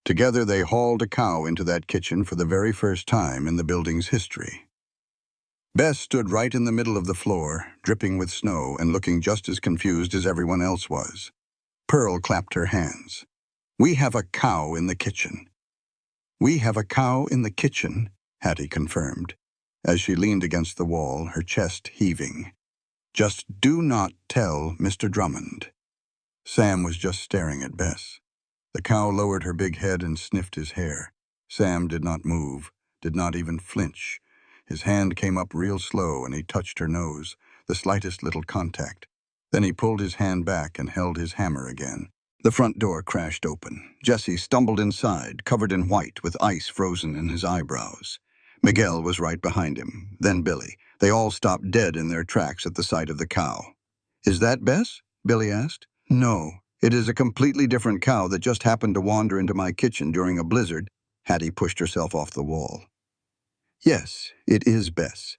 Together they hauled a cow into that kitchen for the very first time in the building's history. Bess stood right in the middle of the floor, dripping with snow and looking just as confused as everyone else was. Pearl clapped her hands. "We have a cow in the kitchen." "We have a cow in the kitchen," Hattie confirmed, as she leaned against the wall, her chest heaving. "Just do not tell Mr. Drummond." Sam was just staring at Bess. The cow lowered her big head and sniffed his hair. Sam did not move, did not even flinch. His hand came up real slow and he touched her nose, the slightest little contact. Then he pulled his hand back and held his hammer again. The front door crashed open. Jesse stumbled inside, covered in white, with ice frozen in his eyebrows. Miguel was right behind him, then Billy. They all stopped dead in their tracks at the sight of the cow. "Is that Bess?" Billy asked. "No, it is a completely different cow that just happened to wander into my kitchen during a blizzard." Hattie pushed herself off the wall. "Yes, it is Bess."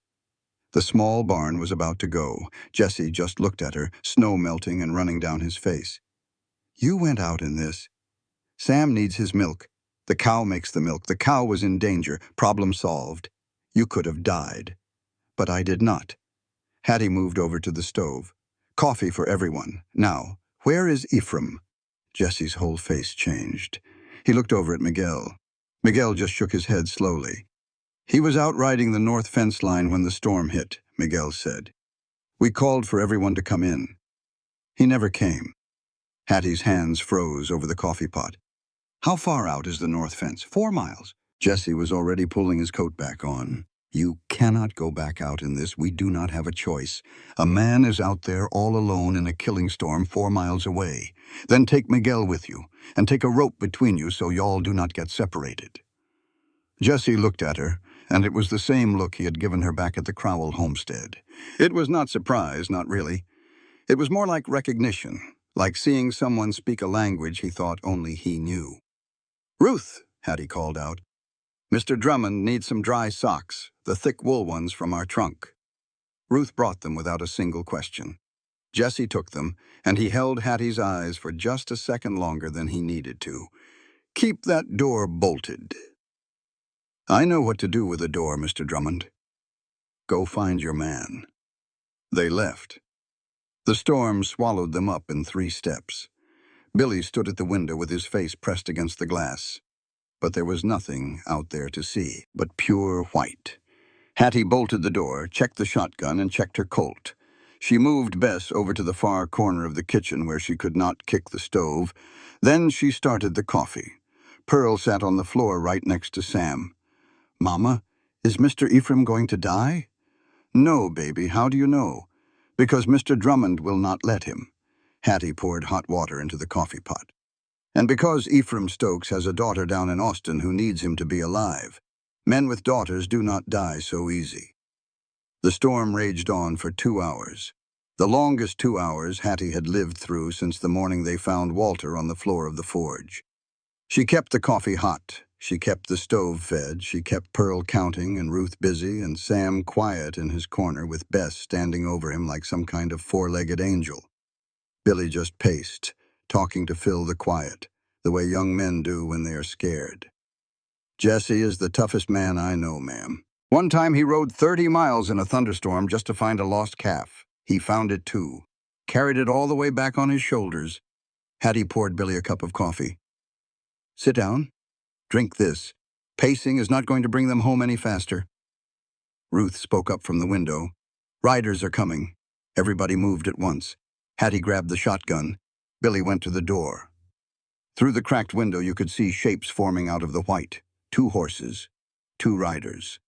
The small barn was about to go. Jesse just looked at her, snow melting and running down his face. "You went out in this. Sam needs his milk. The cow makes the milk. The cow was in danger. Problem solved. You could have died. But I did not." Hattie moved over to the stove. "Coffee for everyone. Now, where is Ephraim?" Jesse's whole face changed. He looked over at Miguel. Miguel just shook his head slowly. "He was out riding the north fence line when the storm hit," Miguel said. "We called for everyone to come in. He never came." Hattie's hands froze over the coffee pot. "How far out is the north fence? 4 miles. Jesse was already pulling his coat back on. "You cannot go back out in this. We do not have a choice. A man is out there all alone in a killing storm 4 miles away. Then take Miguel with you, and take a rope between you so y'all do not get separated." Jesse looked at her, and it was the same look he had given her back at the Crowell homestead. It was not surprise, not really. It was more like recognition, like seeing someone speak a language he thought only he knew. "Ruth," Hattie called out, "Mr. Drummond needs some dry socks, the thick wool ones from our trunk." Ruth brought them without a single question. Jesse took them, and he held Hattie's eyes for just a second longer than he needed to. "Keep that door bolted." "I know what to do with a door, Mr. Drummond. Go find your man." They left. The storm swallowed them up in 3 steps. Billy stood at the window with his face pressed against the glass. But there was nothing out there to see but pure white. Hattie bolted the door, checked the shotgun, and checked her Colt. She moved Bess over to the far corner of the kitchen where she could not kick the stove. Then she started the coffee. Pearl sat on the floor right next to Sam. "Mama, is Mr. Ephraim going to die?" "No, baby, how do you know?" "Because Mr. Drummond will not let him." Hattie poured hot water into the coffee pot. "And because Ephraim Stokes has a daughter down in Austin who needs him to be alive. Men with daughters do not die so easy." The storm raged on for 2 hours. The longest 2 hours Hattie had lived through since the morning they found Walter on the floor of the forge. She kept the coffee hot. She kept the stove fed. She kept Pearl counting and Ruth busy and Sam quiet in his corner with Bess standing over him like some kind of 4-legged angel. Billy just paced, talking to fill the quiet, the way young men do when they are scared. "Jesse is the toughest man I know, ma'am. One time he rode 30 miles in a thunderstorm just to find a lost calf. He found it too. Carried it all the way back on his shoulders." Hattie poured Billy a cup of coffee. "Sit down. Drink this. Pacing is not going to bring them home any faster." Ruth spoke up from the window. "Riders are coming." Everybody moved at once. Hattie grabbed the shotgun. Billy went to the door. Through the cracked window you could see shapes forming out of the white. 2 horses. 2 riders.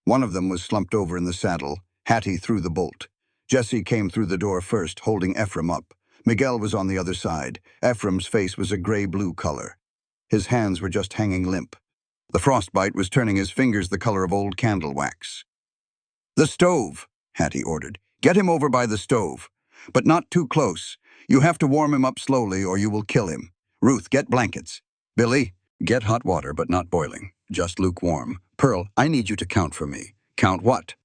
One of them was slumped over in the saddle. Hattie threw the bolt. Jesse came through the door first, holding Ephraim up. Miguel was on the other side. Ephraim's face was a gray-blue color. His hands were just hanging limp. The frostbite was turning his fingers the color of old candle wax. "The stove," Hattie ordered. "Get him over by the stove. But not too close. You have to warm him up slowly or you will kill him. Ruth, get blankets. Billy, get hot water, but not boiling. Just lukewarm. Pearl, I need you to count for me." "Count what?"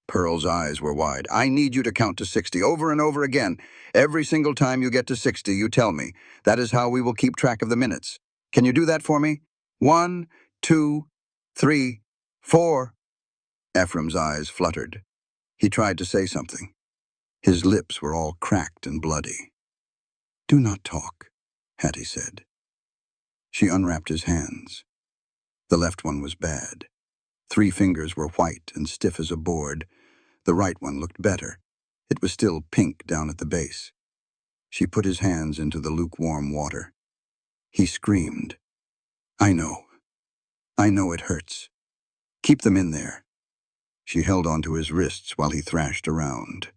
Pearl's eyes were wide. "I need you to count to 60 over and over again. Every single time you get to 60, you tell me. That is how we will keep track of the minutes. Can you do that for me? 1, 2, 3, 4. Ephraim's eyes fluttered. He tried to say something. His lips were all cracked and bloody. "Do not talk," Hattie said. She unwrapped his hands. The left one was bad. 3 fingers were white and stiff as a board. The right one looked better. It was still pink down at the base. She put his hands into the lukewarm water. He screamed. I know it hurts. Keep them in there." She held onto his wrists while he thrashed around.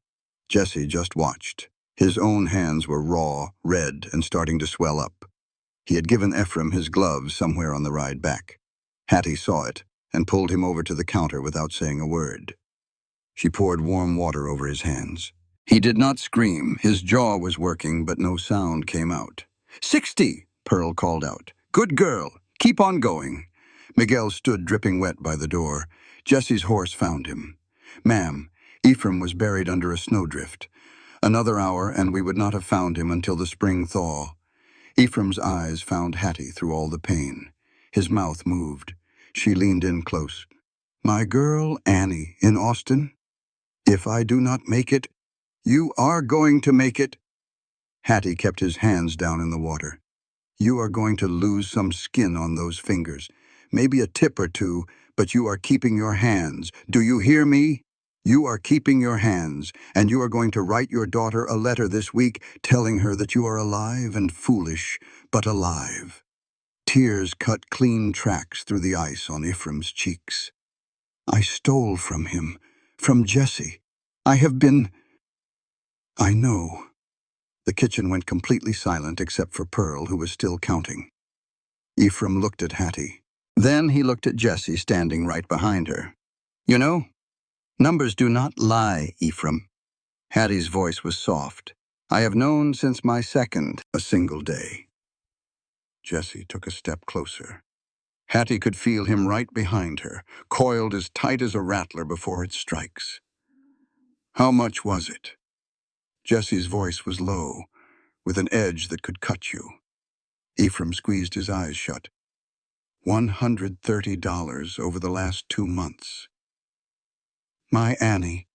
Jesse just watched. His own hands were raw, red, and starting to swell up. He had given Ephraim his gloves somewhere on the ride back. Hattie saw it and pulled him over to the counter without saying a word. She poured warm water over his hands. He did not scream. His jaw was working, but no sound came out. 60, Pearl called out. Good girl. Keep on going. Miguel stood dripping wet by the door. Jesse's horse found him. Ma'am, Ephraim was buried under a snowdrift. Another hour, and we would not have found him until the spring thaw. Ephraim's eyes found Hattie through all the pain. His mouth moved. She leaned in close. My girl, Annie, in Austin? If I do not make it, you are going to make it. Hattie kept his hands down in the water. You are going to lose some skin on those fingers. Maybe a tip or two, but you are keeping your hands. Do you hear me? You are keeping your hands, and you are going to write your daughter a letter this week telling her that you are alive and foolish, but alive. Tears cut clean tracks through the ice on Ephraim's cheeks. I stole from him, from Jesse. I have been... I know. The kitchen went completely silent except for Pearl, who was still counting. Ephraim looked at Hattie. Then he looked at Jessie standing right behind her. You know, numbers do not lie, Ephraim. Hattie's voice was soft. I have known since my second, a single day. Jessie took a step closer. Hattie could feel him right behind her, coiled as tight as a rattler before it strikes. How much was it? Jessie's voice was low, with an edge that could cut you. Ephraim squeezed his eyes shut. $130 over the last 2 months. My Annie.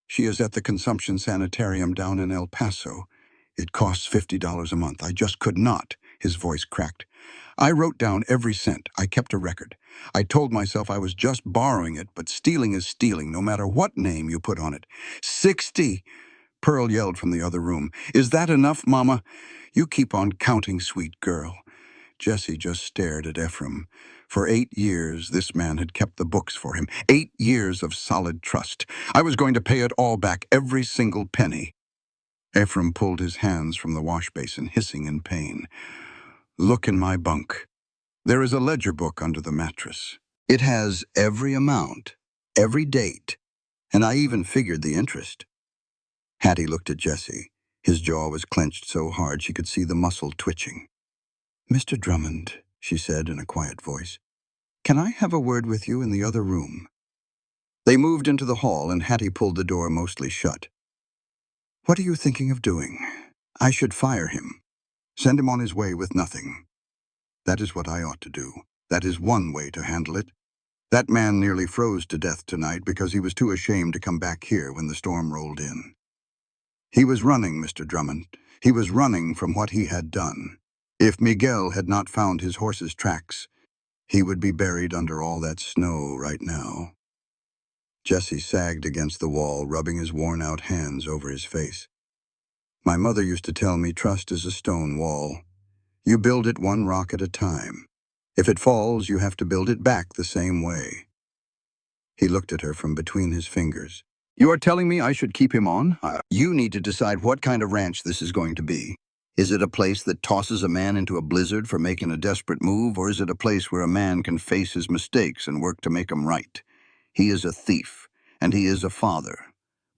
She is at the consumption sanitarium down in El Paso. It costs $50 a month. I just could not. His voice cracked. I wrote down every cent. I kept a record. I told myself I was just borrowing it, but stealing is stealing, no matter what name you put on it. 60! Pearl yelled from the other room. Is that enough, Mama? You keep on counting, sweet girl. Jessie just stared at Ephraim. For 8 years, this man had kept the books for him. 8 years of solid trust. I was going to pay it all back, every single penny. Ephraim pulled his hands from the wash basin, hissing in pain. Look in my bunk. There is a ledger book under the mattress. It has every amount, every date, and I even figured the interest. Hattie looked at Jessie. His jaw was clenched so hard she could see the muscle twitching. Mr. Drummond, she said in a quiet voice, can I have a word with you in the other room? They moved into the hall and Hattie pulled the door mostly shut. What are you thinking of doing? I should fire him. Send him on his way with nothing. That is what I ought to do. That is one way to handle it. That man nearly froze to death tonight because he was too ashamed to come back here when the storm rolled in. He was running, Mr. Drummond. He was running from what he had done. If Miguel had not found his horse's tracks, he would be buried under all that snow right now. Jesse sagged against the wall, rubbing his worn-out hands over his face. My mother used to tell me trust is a stone wall. You build it one rock at a time. If it falls, you have to build it back the same way. He looked at her from between his fingers. You are telling me I should keep him on? You need to decide what kind of ranch this is going to be. Is it a place that tosses a man into a blizzard for making a desperate move, or is it a place where a man can face his mistakes and work to make them right? He is a thief, and he is a father.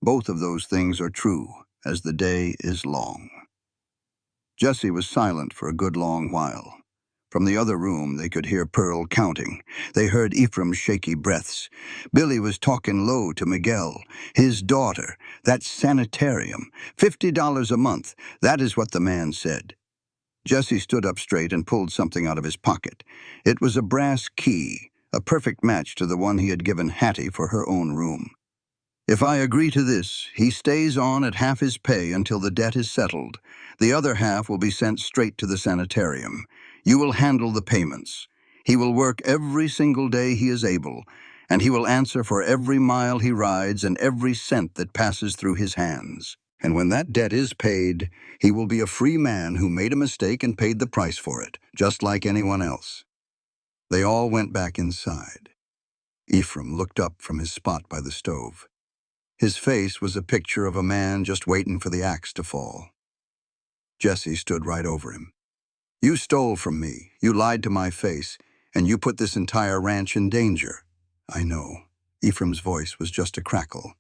Both of those things are true, as the day is long. Jessie was silent for a good long while. From the other room, they could hear Pearl counting. They heard Ephraim's shaky breaths. Billy was talking low to Miguel. His daughter, that sanitarium, $50 a month. That is what the man said. Jessie stood up straight and pulled something out of his pocket. It was a brass key, a perfect match to the one he had given Hattie for her own room. If I agree to this, he stays on at half his pay until the debt is settled. The other half will be sent straight to the sanitarium. You will handle the payments. He will work every single day he is able, and he will answer for every mile he rides and every cent that passes through his hands. And when that debt is paid, he will be a free man who made a mistake and paid the price for it, just like anyone else. They all went back inside. Ephraim looked up from his spot by the stove. His face was a picture of a man just waiting for the axe to fall. Jesse stood right over him. "You stole from me, you lied to my face, and you put this entire ranch in danger." "I know." Ephraim's voice was just a crackle.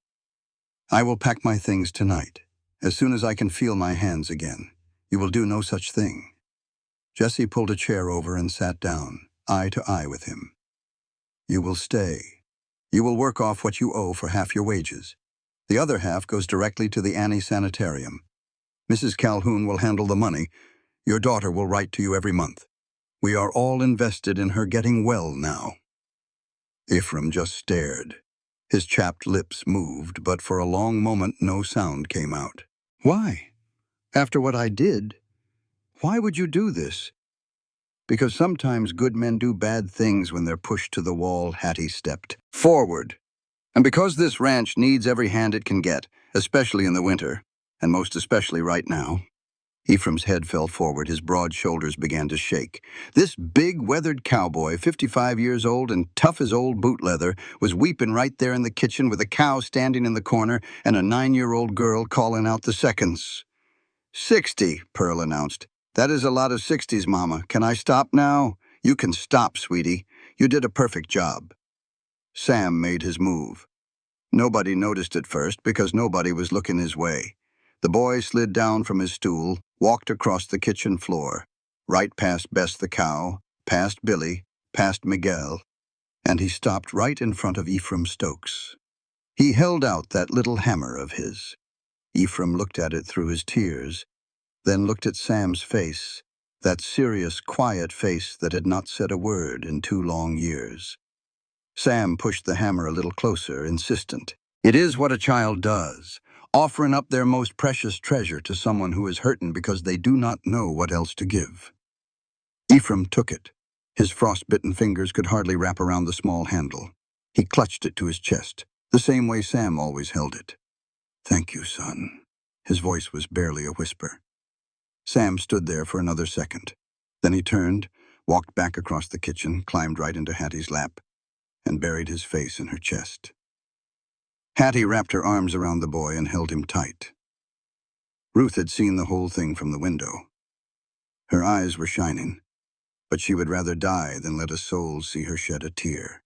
"I will pack my things tonight, as soon as I can feel my hands again. You will do no such thing." Jesse pulled a chair over and sat down, eye to eye with him. "You will stay. You will work off what you owe for half your wages. The other half goes directly to the Annie Sanitarium. Mrs. Calhoun will handle the money. Your daughter will write to you every month. We are all invested in her getting well now." Ephraim just stared. His chapped lips moved, but for a long moment no sound came out. "Why? After what I did? Why would you do this?" "Because sometimes good men do bad things when they're pushed to the wall." Hattie stepped forward. "And because this ranch needs every hand it can get, especially in the winter, and most especially right now." Ephraim's head fell forward, his broad shoulders began to shake. This big, weathered cowboy, 55 years old and tough as old boot leather, was weeping right there in the kitchen with a cow standing in the corner and a 9-year-old girl calling out the seconds. "60, Pearl announced. "That is a lot of 60s, Mama. Can I stop now?" "You can stop, sweetie. You did a perfect job." Sam made his move. Nobody noticed at first because nobody was looking his way. The boy slid down from his stool, walked across the kitchen floor, right past Bess the cow, past Billy, past Miguel, and he stopped right in front of Ephraim Stokes. He held out that little hammer of his. Ephraim looked at it through his tears, then looked at Sam's face, that serious, quiet face that had not said a word in 2 long years. Sam pushed the hammer a little closer, insistent. "It is what a child does, offering up their most precious treasure to someone who is hurting because they do not know what else to give." Ephraim took it. His frostbitten fingers could hardly wrap around the small handle. He clutched it to his chest, the same way Sam always held it. "Thank you, son." His voice was barely a whisper. Sam stood there for another second. Then he turned, walked back across the kitchen, climbed right into Hattie's lap, and buried his face in her chest. Hattie wrapped her arms around the boy and held him tight. Ruth had seen the whole thing from the window. Her eyes were shining, but she would rather die than let a soul see her shed a tear.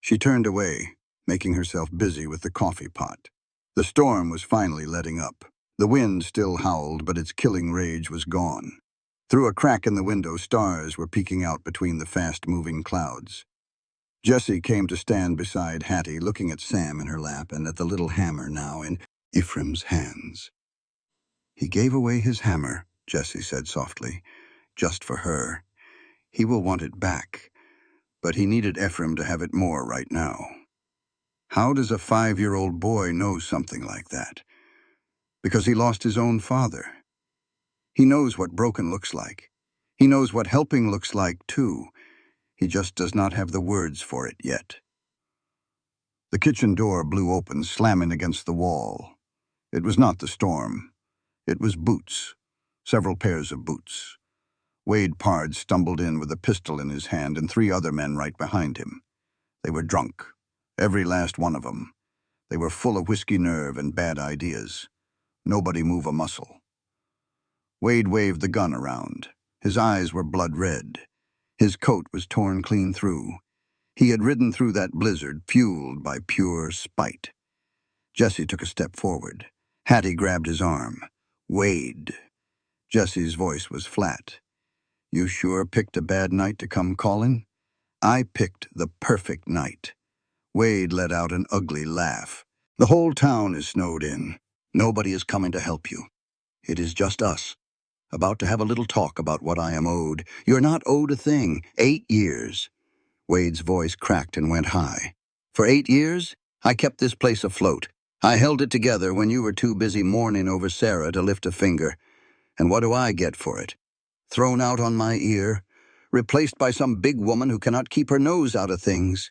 She turned away, making herself busy with the coffee pot. The storm was finally letting up. The wind still howled, but its killing rage was gone. Through a crack in the window, stars were peeking out between the fast-moving clouds. Jessie came to stand beside Hattie, looking at Sam in her lap and at the little hammer now in Ephraim's hands. "He gave away his hammer," Jessie said softly, "just for her. He will want it back, but he needed Ephraim to have it more right now." How does a 5-year-old boy know something like that? Because he lost his own father. He knows what broken looks like. He knows what helping looks like, too. He just does not have the words for it yet. The kitchen door blew open, slamming against the wall. It was not the storm. It was boots. Several pairs of boots. Wade Pard stumbled in with a pistol in his hand and 3 other men right behind him. They were drunk, every last one of them. They were full of whiskey nerve and bad ideas. Nobody move a muscle. Wade waved the gun around. His eyes were blood red. His coat was torn clean through. He had ridden through that blizzard, fueled by pure spite. Jessie took a step forward. Hattie grabbed his arm. "Wade." Jessie's voice was flat. "You sure picked a bad night to come calling?" "I picked the perfect night." Wade let out an ugly laugh. "The whole town is snowed in. Nobody is coming to help you. It is just us. About to have a little talk about what I am owed. You're not owed a thing. 8 years. Wade's voice cracked and went high. "For 8 years, I kept this place afloat. I held it together when you were too busy mourning over Sarah to lift a finger. And what do I get for it? Thrown out on my ear, replaced by some big woman who cannot keep her nose out of things."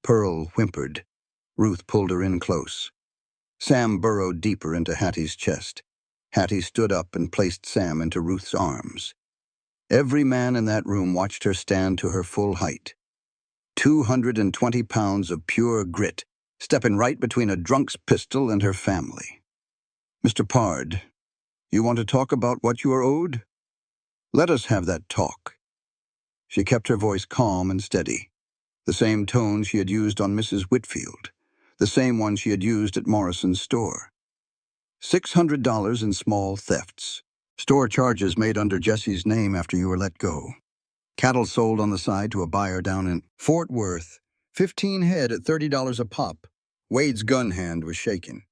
Pearl whimpered. Ruth pulled her in close. Sam burrowed deeper into Hattie's chest. Hattie stood up and placed Sam into Ruth's arms. Every man in that room watched her stand to her full height. 220 pounds of pure grit, stepping right between a drunk's pistol and her family. Mr. Pard, you want to talk about what you are owed? Let us have that talk. She kept her voice calm and steady, the same tone she had used on Mrs. Whitfield, the same one she had used at Morrison's store. $600 in small thefts. Store charges made under Jesse's name after you were let go. Cattle sold on the side to a buyer down in Fort Worth. 15 head at $30 a pop. Wade's gun hand was shaking.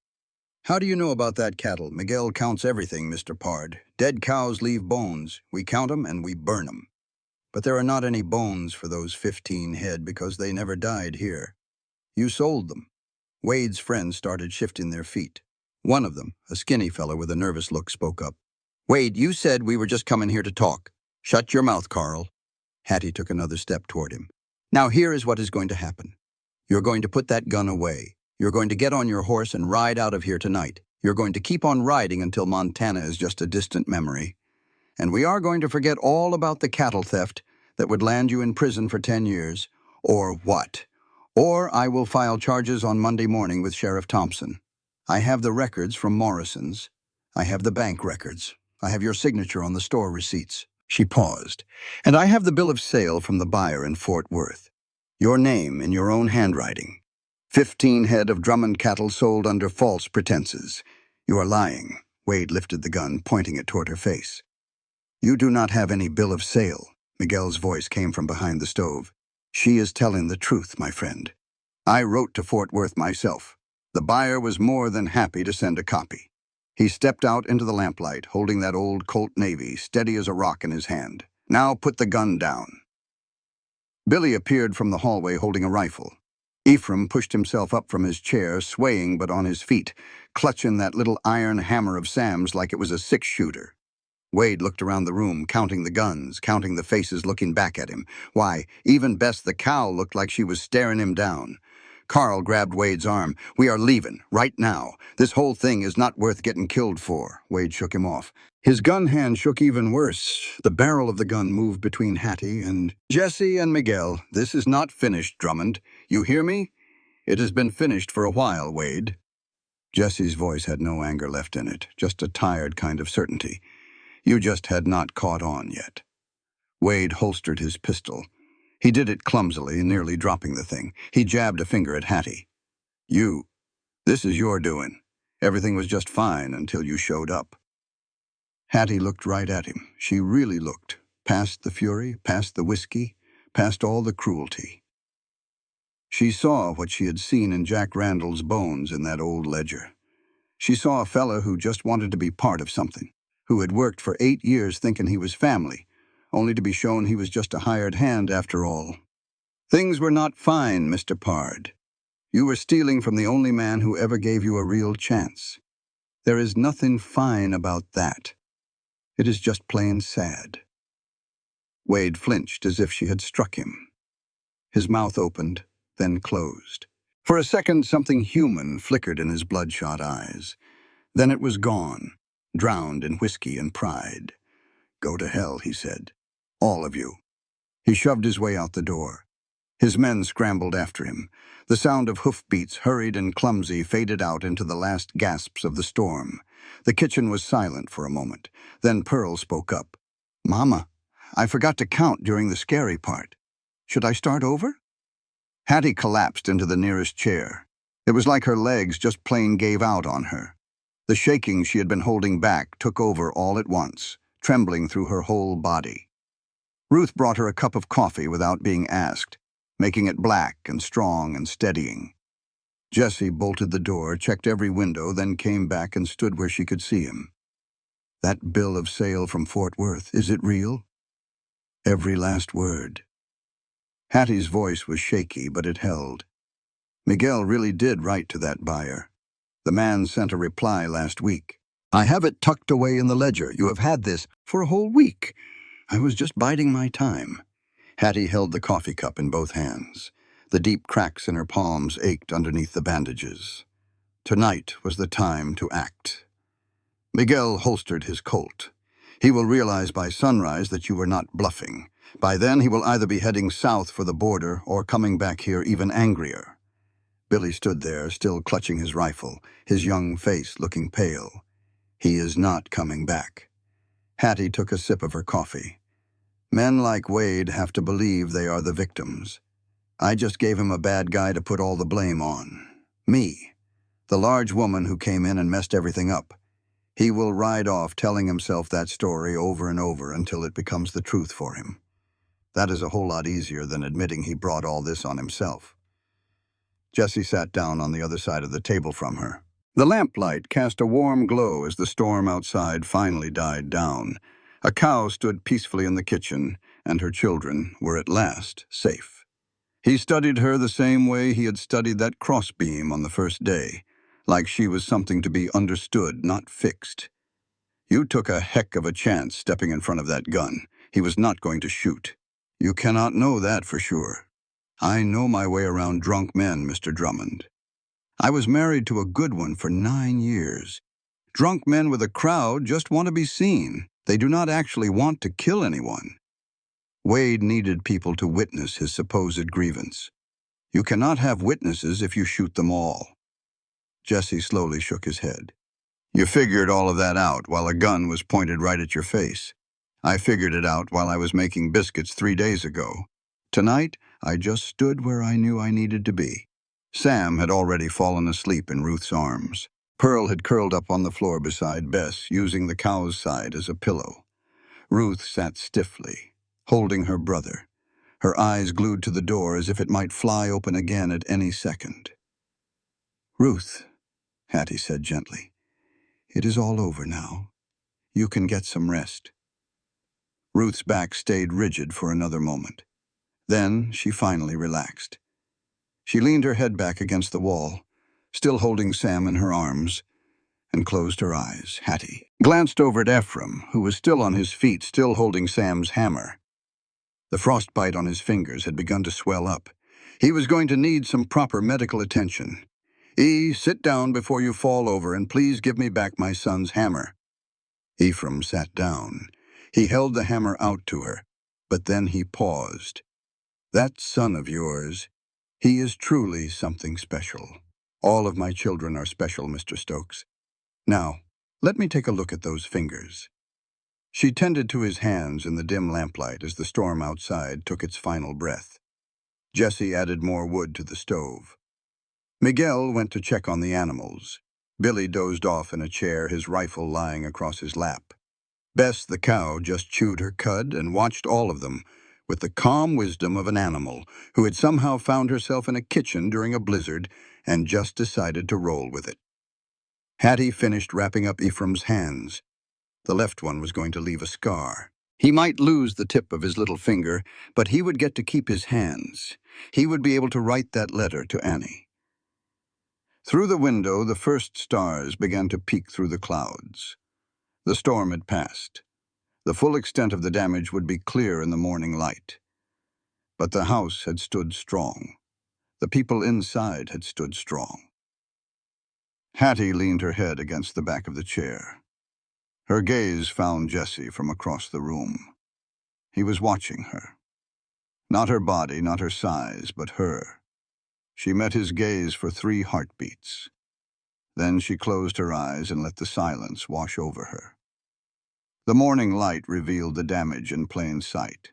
How do you know about that cattle? Miguel counts everything, Mr. Pard. Dead cows leave bones. We count 'em and we burn 'em. But there are not any bones for those 15 head because they never died here. You sold them. Wade's friends started shifting their feet. One of them, a skinny fellow with a nervous look, spoke up. Wade, you said we were just coming here to talk. Shut your mouth, Carl. Hattie took another step toward him. Now here is what is going to happen. You're going to put that gun away. You're going to get on your horse and ride out of here tonight. You're going to keep on riding until Montana is just a distant memory. And we are going to forget all about the cattle theft that would land you in prison for 10 years. Or what? Or I will file charges on Monday morning with Sheriff Thompson. I have the records from Morrison's. I have the bank records. I have your signature on the store receipts. She paused. And I have the bill of sale from the buyer in Fort Worth. Your name in your own handwriting. 15 head of Drummond cattle sold under false pretenses. You are lying. Wade lifted the gun, pointing it toward her face. You do not have any bill of sale. Miguel's voice came from behind the stove. She is telling the truth, my friend. I wrote to Fort Worth myself. The buyer was more than happy to send a copy. He stepped out into the lamplight, holding that old Colt Navy steady as a rock in his hand. Now put the gun down. Billy appeared from the hallway holding a rifle. Ephraim pushed himself up from his chair, swaying but on his feet, clutching that little iron hammer of Sam's like it was a six-shooter. Wade looked around the room, counting the guns, counting the faces looking back at him. Why, even Bess the cow looked like she was staring him down. Carl grabbed Wade's arm. We are leaving, right now. This whole thing is not worth getting killed for. Wade shook him off. His gun hand shook even worse. The barrel of the gun moved between Hattie and Jesse and Miguel. This is not finished, Drummond. You hear me? It has been finished for a while, Wade. Jesse's voice had no anger left in it, just a tired kind of certainty. You just had not caught on yet. Wade holstered his pistol. He did it clumsily, nearly dropping the thing. He jabbed a finger at Hattie. This is your doing. Everything was just fine until you showed up. Hattie looked right at him. She really looked, past the fury, past the whiskey, past all the cruelty. She saw what she had seen in Jack Randall's bones in that old ledger. She saw a fella who just wanted to be part of something, who had worked for 8 years thinking he was family, only to be shown he was just a hired hand after all. Things were not fine, Mr. Pard. You were stealing from the only man who ever gave you a real chance. There is nothing fine about that. It is just plain sad. Wade flinched as if she had struck him. His mouth opened, then closed. For a second, something human flickered in his bloodshot eyes. Then it was gone, drowned in whiskey and pride. Go to hell, he said. All of you. He shoved his way out the door. His men scrambled after him. The sound of hoofbeats, hurried and clumsy, faded out into the last gasps of the storm. The kitchen was silent for a moment. Then Pearl spoke up. Mama, I forgot to count during the scary part. Should I start over? Hattie collapsed into the nearest chair. It was like her legs just plain gave out on her. The shaking she had been holding back took over all at once, trembling through her whole body. Ruth brought her a cup of coffee without being asked, making it black and strong and steadying. Jessie bolted the door, checked every window, then came back and stood where she could see him. That bill of sale from Fort Worth, is it real? Every last word. Hattie's voice was shaky, but it held. Miguel really did write to that buyer. The man sent a reply last week. I have it tucked away in the ledger. You have had this for a whole week. I was just biding my time. Hattie held the coffee cup in both hands. The deep cracks in her palms ached underneath the bandages. Tonight was the time to act. Miguel holstered his Colt. He will realize by sunrise that you were not bluffing. By then he will either be heading south for the border or coming back here even angrier. Billy stood there, still clutching his rifle, his young face looking pale. He is not coming back. Hattie took a sip of her coffee. Men like Wade have to believe they are the victims. I just gave him a bad guy to put all the blame on. Me, the large woman who came in and messed everything up. He will ride off telling himself that story over and over until it becomes the truth for him. That is a whole lot easier than admitting he brought all this on himself. Jessie sat down on the other side of the table from her. The lamplight cast a warm glow as the storm outside finally died down. A cow stood peacefully in the kitchen, and her children were at last safe. He studied her the same way he had studied that crossbeam on the first day, like she was something to be understood, not fixed. You took a heck of a chance stepping in front of that gun. He was not going to shoot. You cannot know that for sure. I know my way around drunk men, Mr. Drummond. I was married to a good one for 9 years. Drunk men with a crowd just want to be seen. They do not actually want to kill anyone. Wade needed people to witness his supposed grievance. You cannot have witnesses if you shoot them all. Jessie slowly shook his head. You figured all of that out while a gun was pointed right at your face. I figured it out while I was making biscuits 3 days ago. Tonight, I just stood where I knew I needed to be. Sam had already fallen asleep in Ruth's arms. Pearl had curled up on the floor beside Bess, using the cow's side as a pillow. Ruth sat stiffly, holding her brother, her eyes glued to the door as if it might fly open again at any second. "Ruth," Hattie said gently, "it is all over now. You can get some rest." Ruth's back stayed rigid for another moment. Then she finally relaxed. She leaned her head back against the wall, still holding Sam in her arms, and closed her eyes. Hattie glanced over at Ephraim, who was still on his feet, still holding Sam's hammer. The frostbite on his fingers had begun to swell up. He was going to need some proper medical attention. Sit down before you fall over, and please give me back my son's hammer." Ephraim sat down. He held the hammer out to her, but then he paused. "That son of yours, he is truly something special. All of my children are special, Mr. Stokes. Now, let me take a look at those fingers." She tended to his hands in the dim lamplight as the storm outside took its final breath. Jessie added more wood to the stove. Miguel went to check on the animals. Billy dozed off in a chair, his rifle lying across his lap. Bess the cow just chewed her cud and watched all of them, with the calm wisdom of an animal who had somehow found herself in a kitchen during a blizzard and just decided to roll with it. Hattie finished wrapping up Ephraim's hands. The left one was going to leave a scar. He might lose the tip of his little finger, but he would get to keep his hands. He would be able to write that letter to Annie. Through the window, the first stars began to peek through the clouds. The storm had passed. The full extent of the damage would be clear in the morning light. But the house had stood strong. The people inside had stood strong. Hattie leaned her head against the back of the chair. Her gaze found Jessie from across the room. He was watching her. Not her body, not her size, but her. She met his gaze for 3 heartbeats. Then she closed her eyes and let the silence wash over her. The morning light revealed the damage in plain sight.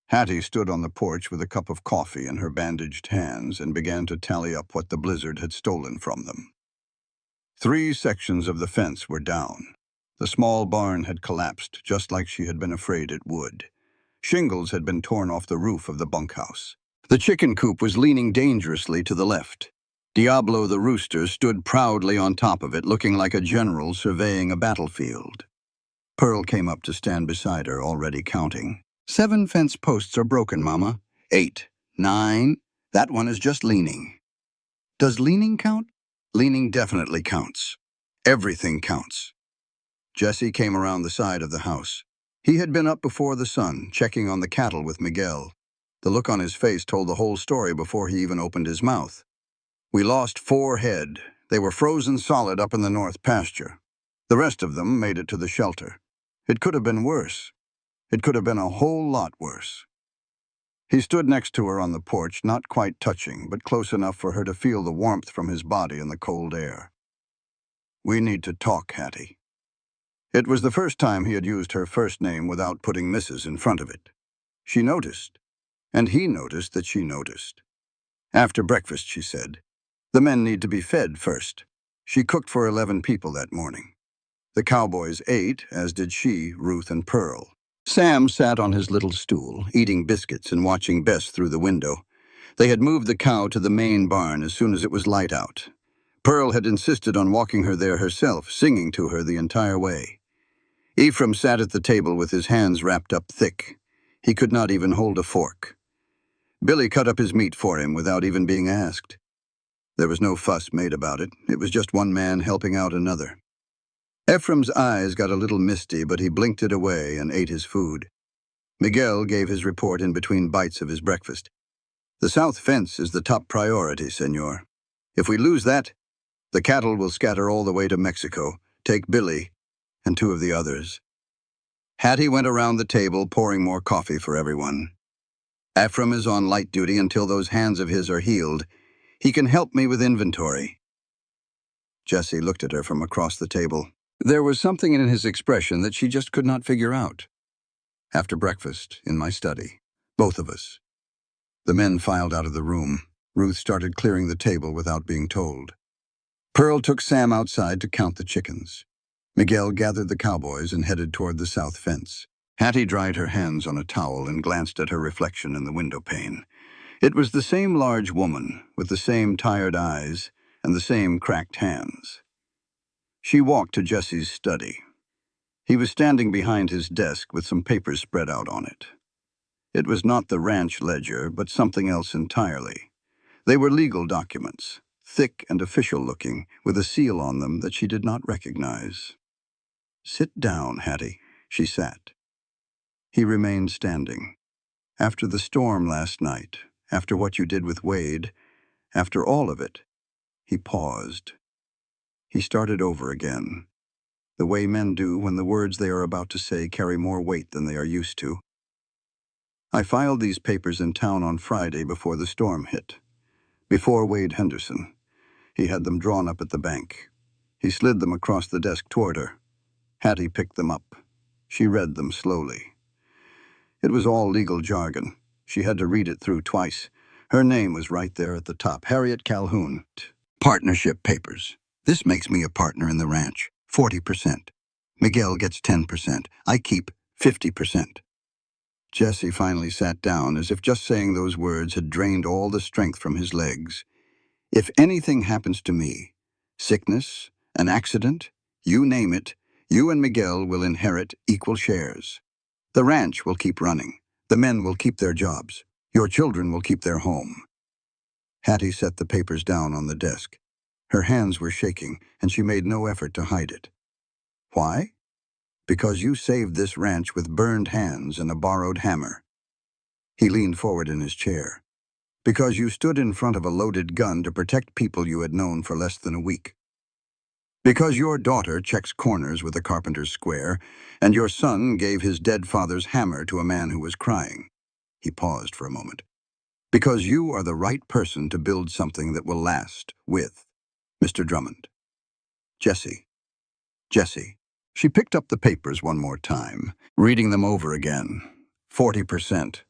Hattie stood on the porch with a cup of coffee in her bandaged hands and began to tally up what the blizzard had stolen from them. 3 sections of the fence were down. The small barn had collapsed, just like she had been afraid it would. Shingles had been torn off the roof of the bunkhouse. The chicken coop was leaning dangerously to the left. Diablo the rooster stood proudly on top of it, looking like a general surveying a battlefield. Pearl came up to stand beside her, already counting. 7 fence posts are broken, Mama. 8, 9. That one is just leaning. Does leaning count? Leaning definitely counts. Everything counts. Jessie came around the side of the house. He had been up before the sun, checking on the cattle with Miguel. The look on his face told the whole story before he even opened his mouth. "We lost 4 head. They were frozen solid up in the north pasture. The rest of them made it to the shelter. It could have been worse. It could have been a whole lot worse." He stood next to her on the porch, not quite touching, but close enough for her to feel the warmth from his body in the cold air. "We need to talk, Hattie." It was the first time he had used her first name without putting Mrs. in front of it. She noticed, and he noticed that she noticed. "After breakfast," she said. "The men need to be fed first." She cooked for 11 people that morning. The cowboys ate, as did she, Ruth, and Pearl. Sam sat on his little stool, eating biscuits and watching Bess through the window. They had moved the cow to the main barn as soon as it was light out. Pearl had insisted on walking her there herself, singing to her the entire way. Ephraim sat at the table with his hands wrapped up thick. He could not even hold a fork. Billy cut up his meat for him without even being asked. There was no fuss made about it. It was just one man helping out another. Ephraim's eyes got a little misty, but he blinked it away and ate his food. Miguel gave his report in between bites of his breakfast. "The south fence is the top priority, senor. If we lose that, the cattle will scatter all the way to Mexico, take Billy and 2 of the others." Hattie went around the table, pouring more coffee for everyone. "Ephraim is on light duty until those hands of his are healed. He can help me with inventory." Jessie looked at her from across the table. There was something in his expression that she just could not figure out. "After breakfast, in my study. Both of us." The men filed out of the room. Ruth started clearing the table without being told. Pearl took Sam outside to count the chickens. Miguel gathered the cowboys and headed toward the south fence. Hattie dried her hands on a towel and glanced at her reflection in the window pane. It was the same large woman, with the same tired eyes and the same cracked hands. She walked to Jesse's study. He was standing behind his desk with some papers spread out on it. It was not the ranch ledger, but something else entirely. They were legal documents, thick and official-looking, with a seal on them that she did not recognize. "Sit down, Hattie." She sat. He remained standing. "After the storm last night, after what you did with Wade, after all of it," he paused. He started over again, the way men do when the words they are about to say carry more weight than they are used to. "I filed these papers in town on Friday before the storm hit. Before Wade Henderson. He had them drawn up at the bank." He slid them across the desk toward her. Hattie picked them up. She read them slowly. It was all legal jargon. She had to read it through twice. Her name was right there at the top, Harriet Calhoun. "Partnership papers. This makes me a partner in the ranch. 40%. Miguel gets 10%. I keep 50%. Jesse finally sat down, as if just saying those words had drained all the strength from his legs. "If anything happens to me, sickness, an accident, you name it, you and Miguel will inherit equal shares. The ranch will keep running. The men will keep their jobs. Your children will keep their home." Hattie set the papers down on the desk. Her hands were shaking, and she made no effort to hide it. "Why? Because you saved this ranch with burned hands and a borrowed hammer." He leaned forward in his chair. "Because you stood in front of a loaded gun to protect people you had known for less than a week. Because your daughter checks corners with a carpenter's square, and your son gave his dead father's hammer to a man who was crying." He paused for a moment. "Because you are the right person to build something that will last with Mr. Drummond. Jessie. Jessie." She picked up the papers one more time, reading them over again. 40%.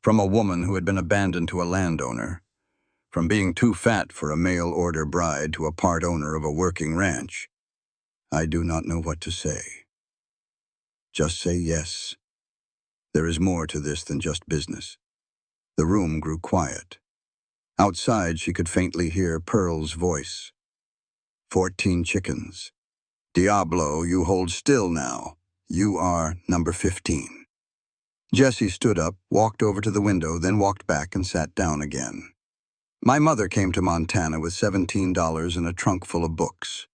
From a woman who had been abandoned to a landowner. From being too fat for a mail-order bride to a part owner of a working ranch. "I do not know what to say. Just say yes. There is more to this than just business." The room grew quiet. Outside, she could faintly hear Pearl's voice. 14 chickens. Diablo, you hold still now. You are number 15. Jessie stood up, walked over to the window, then walked back and sat down again. "My mother came to Montana with $17 and a trunk full of books.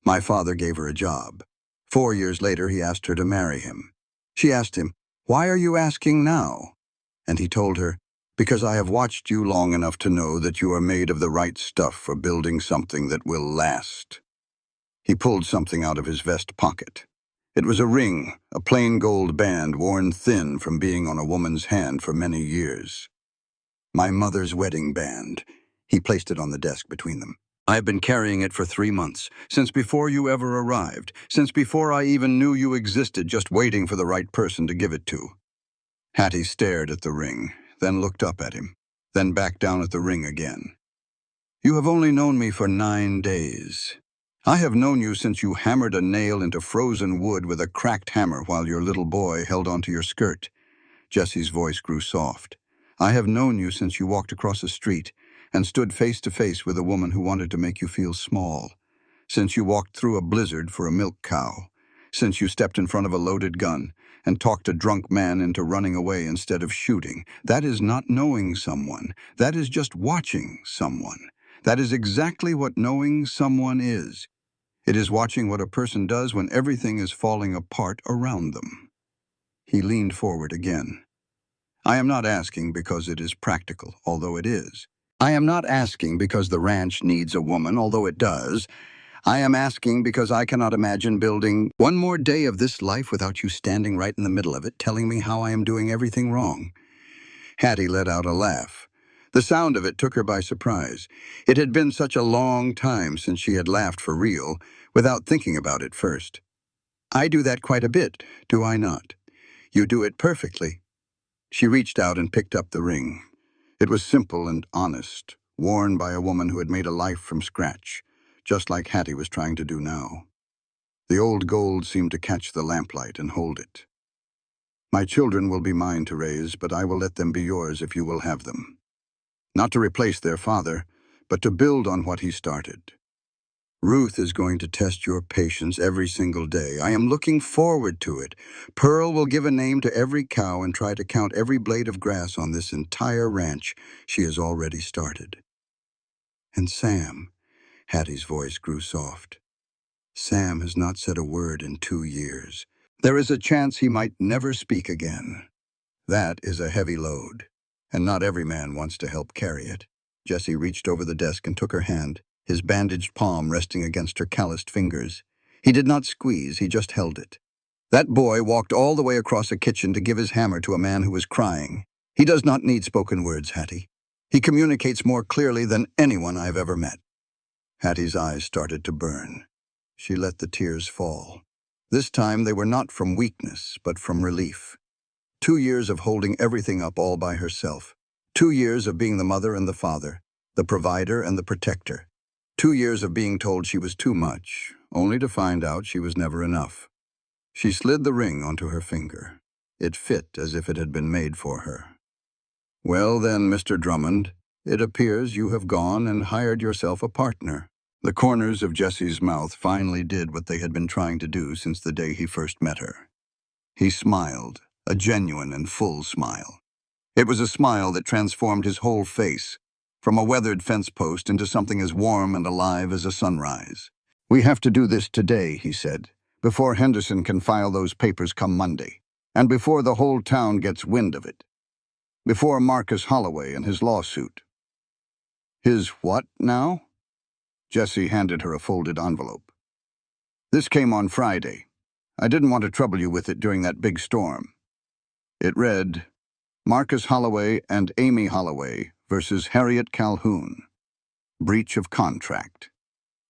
My father gave her a job. 4 years later, he asked her to marry him. She asked him, 'Why are you asking now?' And he told her, 'Because I have watched you long enough to know that you are made of the right stuff for building something that will last.'" He pulled something out of his vest pocket. It was a ring, a plain gold band worn thin from being on a woman's hand for many years. My mother's wedding band. He placed it on the desk between them. I've been carrying it for 3 months, since before you ever arrived, since before I even knew you existed, just waiting for the right person to give it to. Hattie stared at the ring, then looked up at him, then back down at the ring again. You have only known me for 9 days. I have known you since you hammered a nail into frozen wood with a cracked hammer while your little boy held onto your skirt. Jesse's voice grew soft. I have known you since you walked across the street and stood face to face with a woman who wanted to make you feel small. Since you walked through a blizzard for a milk cow. Since you stepped in front of a loaded gun and talked a drunk man into running away instead of shooting. That is not knowing someone. That is just watching someone. That is exactly what knowing someone is. It is watching what a person does when everything is falling apart around them. He leaned forward again. I am not asking because it is practical, although it is. I am not asking because the ranch needs a woman, although it does. I am asking because I cannot imagine building one more day of this life without you standing right in the middle of it, telling me how I am doing everything wrong. Hattie let out a laugh. The sound of it took her by surprise. It had been such a long time since she had laughed for real, without thinking about it first. I do that quite a bit, do I not? You do it perfectly. She reached out and picked up the ring. It was simple and honest, worn by a woman who had made a life from scratch, just like Hattie was trying to do now. The old gold seemed to catch the lamplight and hold it. My children will be mine to raise, but I will let them be yours if you will have them. Not to replace their father, but to build on what he started. Ruth is going to test your patience every single day. I am looking forward to it. Pearl will give a name to every cow and try to count every blade of grass on this entire ranch she has already started. And Sam, Hattie's voice grew soft. Sam has not said a word in 2 years. There is a chance he might never speak again. That is a heavy load, and not every man wants to help carry it. Jesse reached over the desk and took her hand, his bandaged palm resting against her calloused fingers. He did not squeeze, he just held it. That boy walked all the way across a kitchen to give his hammer to a man who was crying. He does not need spoken words, Hattie. He communicates more clearly than anyone I've ever met. Hattie's eyes started to burn. She let the tears fall. This time they were not from weakness, but from relief. 2 years of holding everything up all by herself. 2 years of being the mother and the father, the provider and the protector. 2 years of being told she was too much, only to find out she was never enough. She slid the ring onto her finger. It fit as if it had been made for her. Well then, Mr. Drummond, it appears you have gone and hired yourself a partner. The corners of Jesse's mouth finally did what they had been trying to do since the day he first met her. He smiled, a genuine and full smile. It was a smile that transformed his whole face, from a weathered fence post into something as warm and alive as a sunrise. We have to do this today, he said, before Henderson can file those papers come Monday, and before the whole town gets wind of it. Before Marcus Holloway and his lawsuit. His what now? Jesse handed her a folded envelope. This came on Friday. I didn't want to trouble you with it during that big storm. It read, Marcus Holloway and Amy Holloway versus Harriet Calhoun. Breach of contract.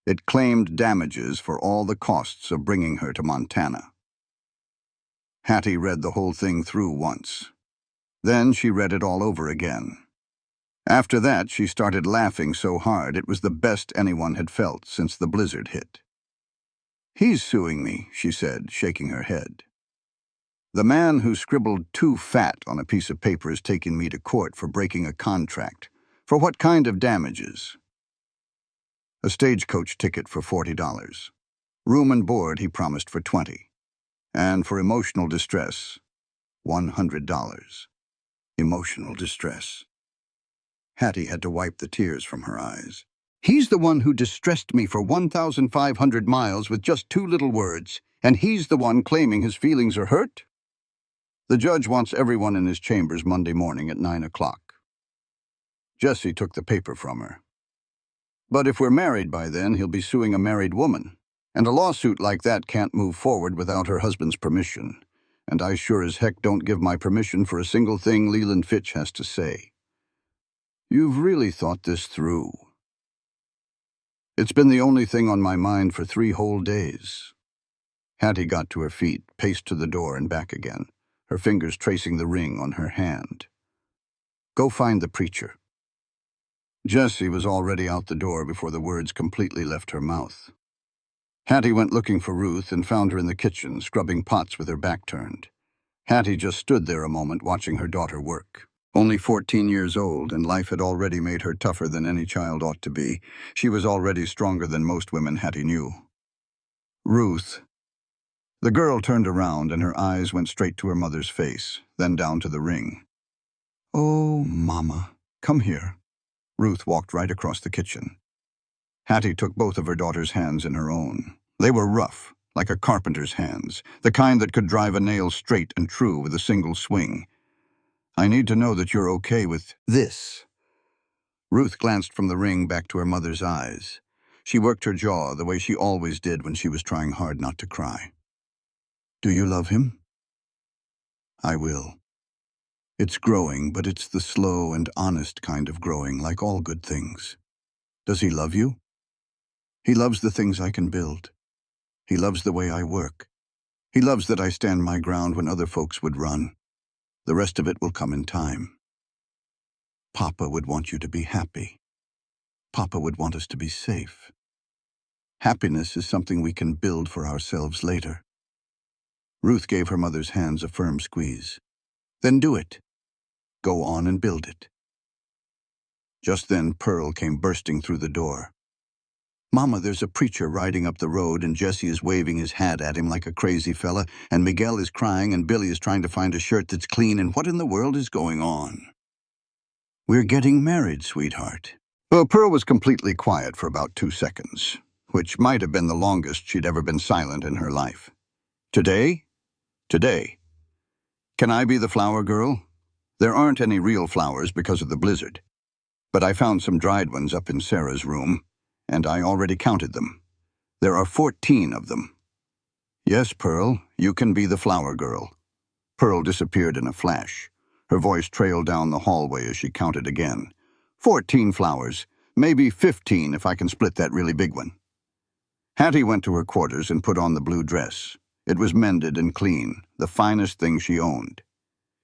It claimed damages for all the costs of bringing her to Montana. Hattie read the whole thing through once. Then she read it all over again. After that, she started laughing so hard it was the best anyone had felt since the blizzard hit. He's suing me, she said, shaking her head. The man who scribbled too fat on a piece of paper is taking me to court for breaking a contract. For what kind of damages? A stagecoach ticket for $40. Room and board he promised for $20. And for emotional distress, $100. Emotional distress. Hattie had to wipe the tears from her eyes. He's the one who distressed me for 1,500 miles with just 2 little words, and he's the one claiming his feelings are hurt? The judge wants everyone in his chambers Monday morning at 9 o'clock. Jesse took the paper from her. But if we're married by then, he'll be suing a married woman. And a lawsuit like that can't move forward without her husband's permission. And I sure as heck don't give my permission for a single thing Leland Fitch has to say. You've really thought this through. It's been the only thing on my mind for 3 whole days. Hattie got to her feet, paced to the door and back again, her fingers tracing the ring on her hand. Go find the preacher. Jessie was already out the door before the words completely left her mouth. Hattie went looking for Ruth and found her in the kitchen, scrubbing pots with her back turned. Hattie just stood there a moment watching her daughter work. Only 14 years old, and life had already made her tougher than any child ought to be. She was already stronger than most women Hattie knew. Ruth. The girl turned around and her eyes went straight to her mother's face, then down to the ring. Oh, Mama, come here. Ruth walked right across the kitchen. Hattie took both of her daughter's hands in her own. They were rough, like a carpenter's hands, the kind that could drive a nail straight and true with a single swing. I need to know that you're okay with this. Ruth glanced from the ring back to her mother's eyes. She worked her jaw the way she always did when she was trying hard not to cry. Do you love him? I will. It's growing, but it's the slow and honest kind of growing, like all good things. Does he love you? He loves the things I can build. He loves the way I work. He loves that I stand my ground when other folks would run. The rest of it will come in time. Papa would want you to be happy. Papa would want us to be safe. Happiness is something we can build for ourselves later. Ruth gave her mother's hands a firm squeeze. Then do it. Go on and build it. Just then, Pearl came bursting through the door. Mama, there's a preacher riding up the road and Jesse is waving his hat at him like a crazy fella, and Miguel is crying and Billy is trying to find a shirt that's clean, and what in the world is going on? We're getting married, sweetheart. Well, Pearl was completely quiet for about 2 seconds, which might have been the longest she'd ever been silent in her life. Today? Today. Can I be the flower girl? There aren't any real flowers because of the blizzard, but I found some dried ones up in Sarah's room, and I already counted them. There are 14 of them. Yes, Pearl, you can be the flower girl. Pearl disappeared in a flash. Her voice trailed down the hallway as she counted again. 14 flowers, maybe 15 if I can split that really big one. Hattie went to her quarters and put on the blue dress. It was mended and clean, the finest thing she owned.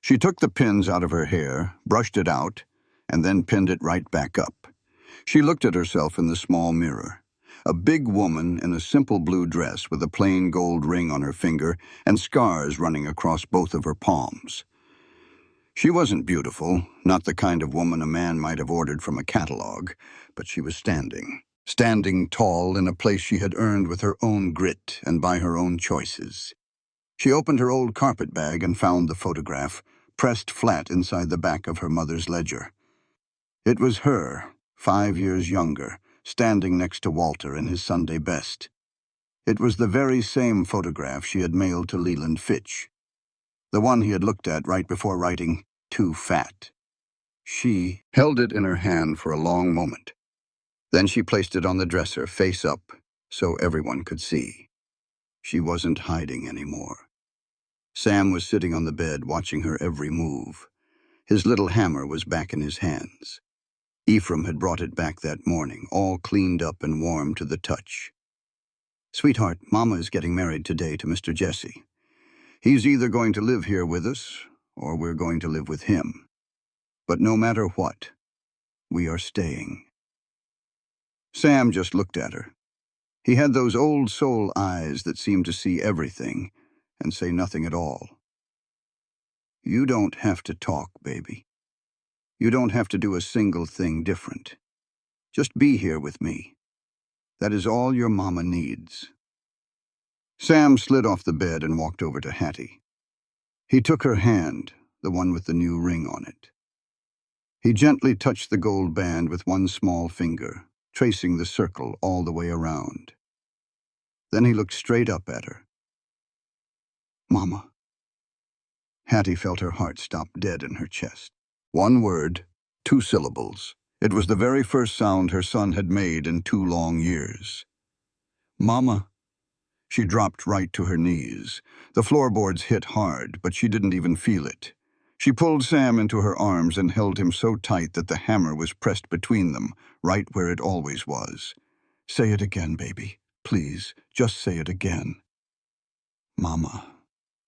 She took the pins out of her hair, brushed it out, and then pinned it right back up. She looked at herself in the small mirror. A big woman in a simple blue dress with a plain gold ring on her finger and scars running across both of her palms. She wasn't beautiful, not the kind of woman a man might have ordered from a catalog, but she was standing tall in a place she had earned with her own grit and by her own choices. She opened her old carpet bag and found the photograph, pressed flat inside the back of her mother's ledger. It was her, 5 years younger, standing next to Walter in his Sunday best. It was the very same photograph she had mailed to Leland Fitch, the one he had looked at right before writing, "Too fat." She held it in her hand for a long moment. Then she placed it on the dresser, face up, so everyone could see. She wasn't hiding anymore. Sam was sitting on the bed, watching her every move. His little hammer was back in his hands. Ephraim had brought it back that morning, all cleaned up and warm to the touch. Sweetheart, Mama is getting married today to Mr. Jesse. He's either going to live here with us, or we're going to live with him. But no matter what, we are staying. Sam just looked at her. He had those old soul eyes that seemed to see everything and say nothing at all. You don't have to talk, baby. You don't have to do a single thing different. Just be here with me. That is all your mama needs. Sam slid off the bed and walked over to Hattie. He took her hand, the one with the new ring on it. He gently touched the gold band with one small finger, tracing the circle all the way around. Then he looked straight up at her. Mama. Hattie felt her heart stop dead in her chest. One word, 2 syllables. It was the very first sound her son had made in 2 long years. Mama. She dropped right to her knees. The floorboards hit hard, but she didn't even feel it. She pulled Sam into her arms and held him so tight that the hammer was pressed between them, right where it always was. "Say it again, baby. Please, just say it again." "Mama."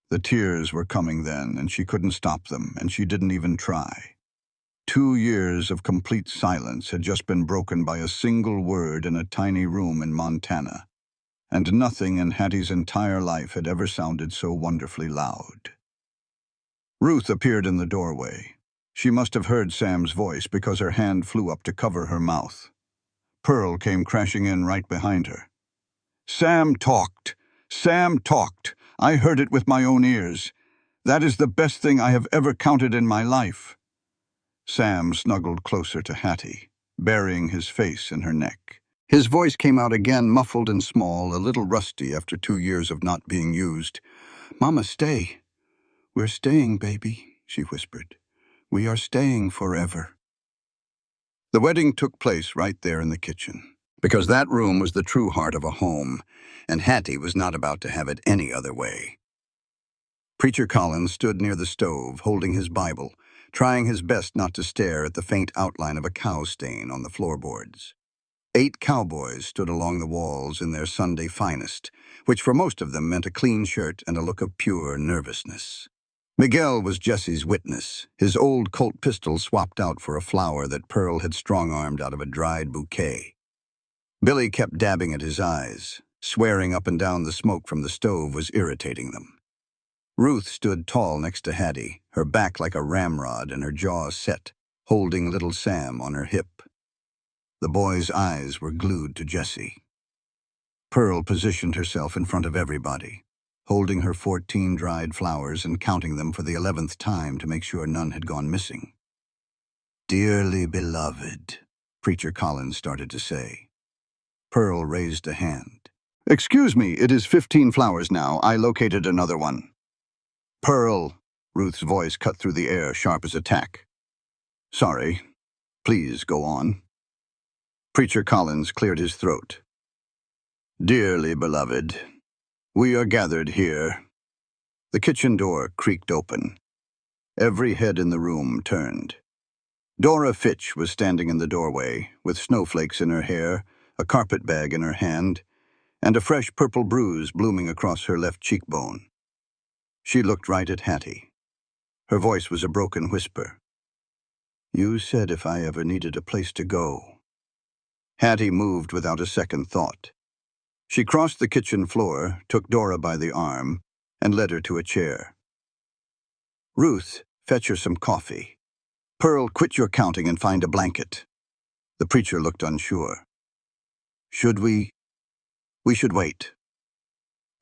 The tears were coming then, and she couldn't stop them, and she didn't even try. 2 years of complete silence had just been broken by a single word in a tiny room in Montana, and nothing in Hattie's entire life had ever sounded so wonderfully loud. Ruth appeared in the doorway. She must have heard Sam's voice because her hand flew up to cover her mouth. Pearl came crashing in right behind her. "Sam talked. Sam talked. I heard it with my own ears. That is the best thing I have ever counted in my life." Sam snuggled closer to Hattie, burying his face in her neck. His voice came out again, muffled and small, a little rusty after 2 years of not being used. "Mama, stay. We're staying, baby," she whispered. "We are staying forever." The wedding took place right there in the kitchen, because that room was the true heart of a home, and Hattie was not about to have it any other way. Preacher Collins stood near the stove, holding his Bible, trying his best not to stare at the faint outline of a cow stain on the floorboards. 8 cowboys stood along the walls in their Sunday finest, which for most of them meant a clean shirt and a look of pure nervousness. Miguel was Jesse's witness, his old Colt pistol swapped out for a flower that Pearl had strong-armed out of a dried bouquet. Billy kept dabbing at his eyes. Swearing up and down the smoke from the stove was irritating them. Ruth stood tall next to Hattie, her back like a ramrod and her jaw set, holding little Sam on her hip. The boy's eyes were glued to Jesse. Pearl positioned herself in front of everybody, holding her 14 dried flowers and counting them for the 11th time to make sure none had gone missing. "Dearly beloved," Preacher Collins started to say. Pearl raised a hand. "Excuse me, it is 15 flowers now. I located another one." "Pearl," Ruth's voice cut through the air, sharp as a tack. "Sorry. Please go on." Preacher Collins cleared his throat. "Dearly beloved, we are gathered here." The kitchen door creaked open. Every head in the room turned. Dora Fitch was standing in the doorway, with snowflakes in her hair, a carpet bag in her hand, and a fresh purple bruise blooming across her left cheekbone. She looked right at Hattie. Her voice was a broken whisper. "You said if I ever needed a place to go." Hattie moved without a second thought. She crossed the kitchen floor, took Dora by the arm, and led her to a chair. "Ruth, fetch her some coffee. Pearl, quit your counting and find a blanket." The preacher looked unsure. "Should we? We should wait."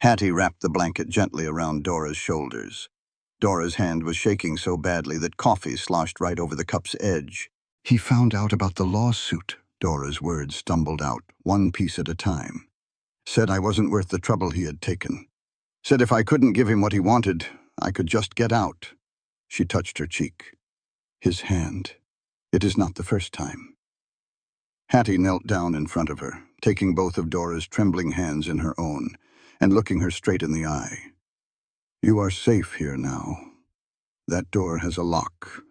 Hattie wrapped the blanket gently around Dora's shoulders. Dora's hand was shaking so badly that coffee sloshed right over the cup's edge. "He found out about the lawsuit," Dora's words stumbled out, one piece at a time. "Said I wasn't worth the trouble he had taken. Said if I couldn't give him what he wanted, I could just get out." She touched her cheek. "His hand. It is not the first time." Hattie knelt down in front of her, taking both of Dora's trembling hands in her own, and looking her straight in the eye. "You are safe here now. That door has a lock.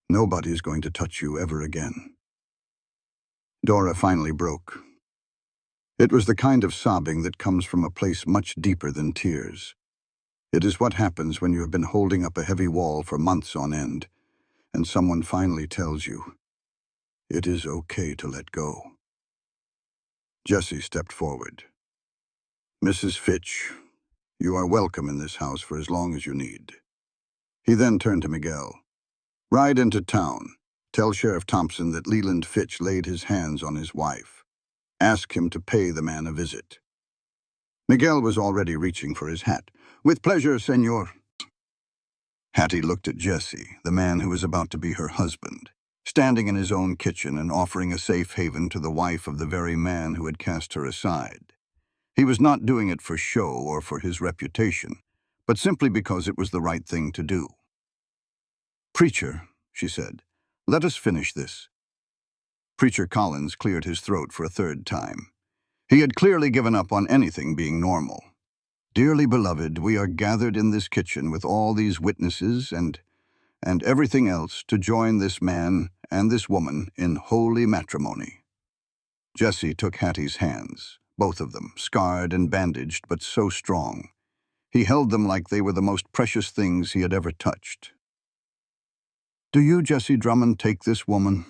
Nobody's going to touch you ever again." Dora finally broke. It was the kind of sobbing that comes from a place much deeper than tears. It is what happens when you have been holding up a heavy wall for months on end, and someone finally tells you, it is okay to let go. Jesse stepped forward. "Mrs. Fitch, you are welcome in this house for as long as you need." He then turned to Miguel. "Ride into town. Tell Sheriff Thompson that Leland Fitch laid his hands on his wife. Ask him to pay the man a visit." Miguel was already reaching for his hat. "With pleasure, senor." Hattie looked at Jesse, the man who was about to be her husband, standing in his own kitchen and offering a safe haven to the wife of the very man who had cast her aside. He was not doing it for show or for his reputation, but simply because it was the right thing to do. "Preacher," she said, "let us finish this." Preacher Collins cleared his throat for a third time. He had clearly given up on anything being normal. "Dearly beloved, we are gathered in this kitchen with all these witnesses, and and everything else to join this man and this woman in holy matrimony. Jesse took Hattie's hands, both of them, scarred and bandaged, but so strong. He held them like they were the most precious things he had ever touched. "Do you, Jesse Drummond, take this woman?"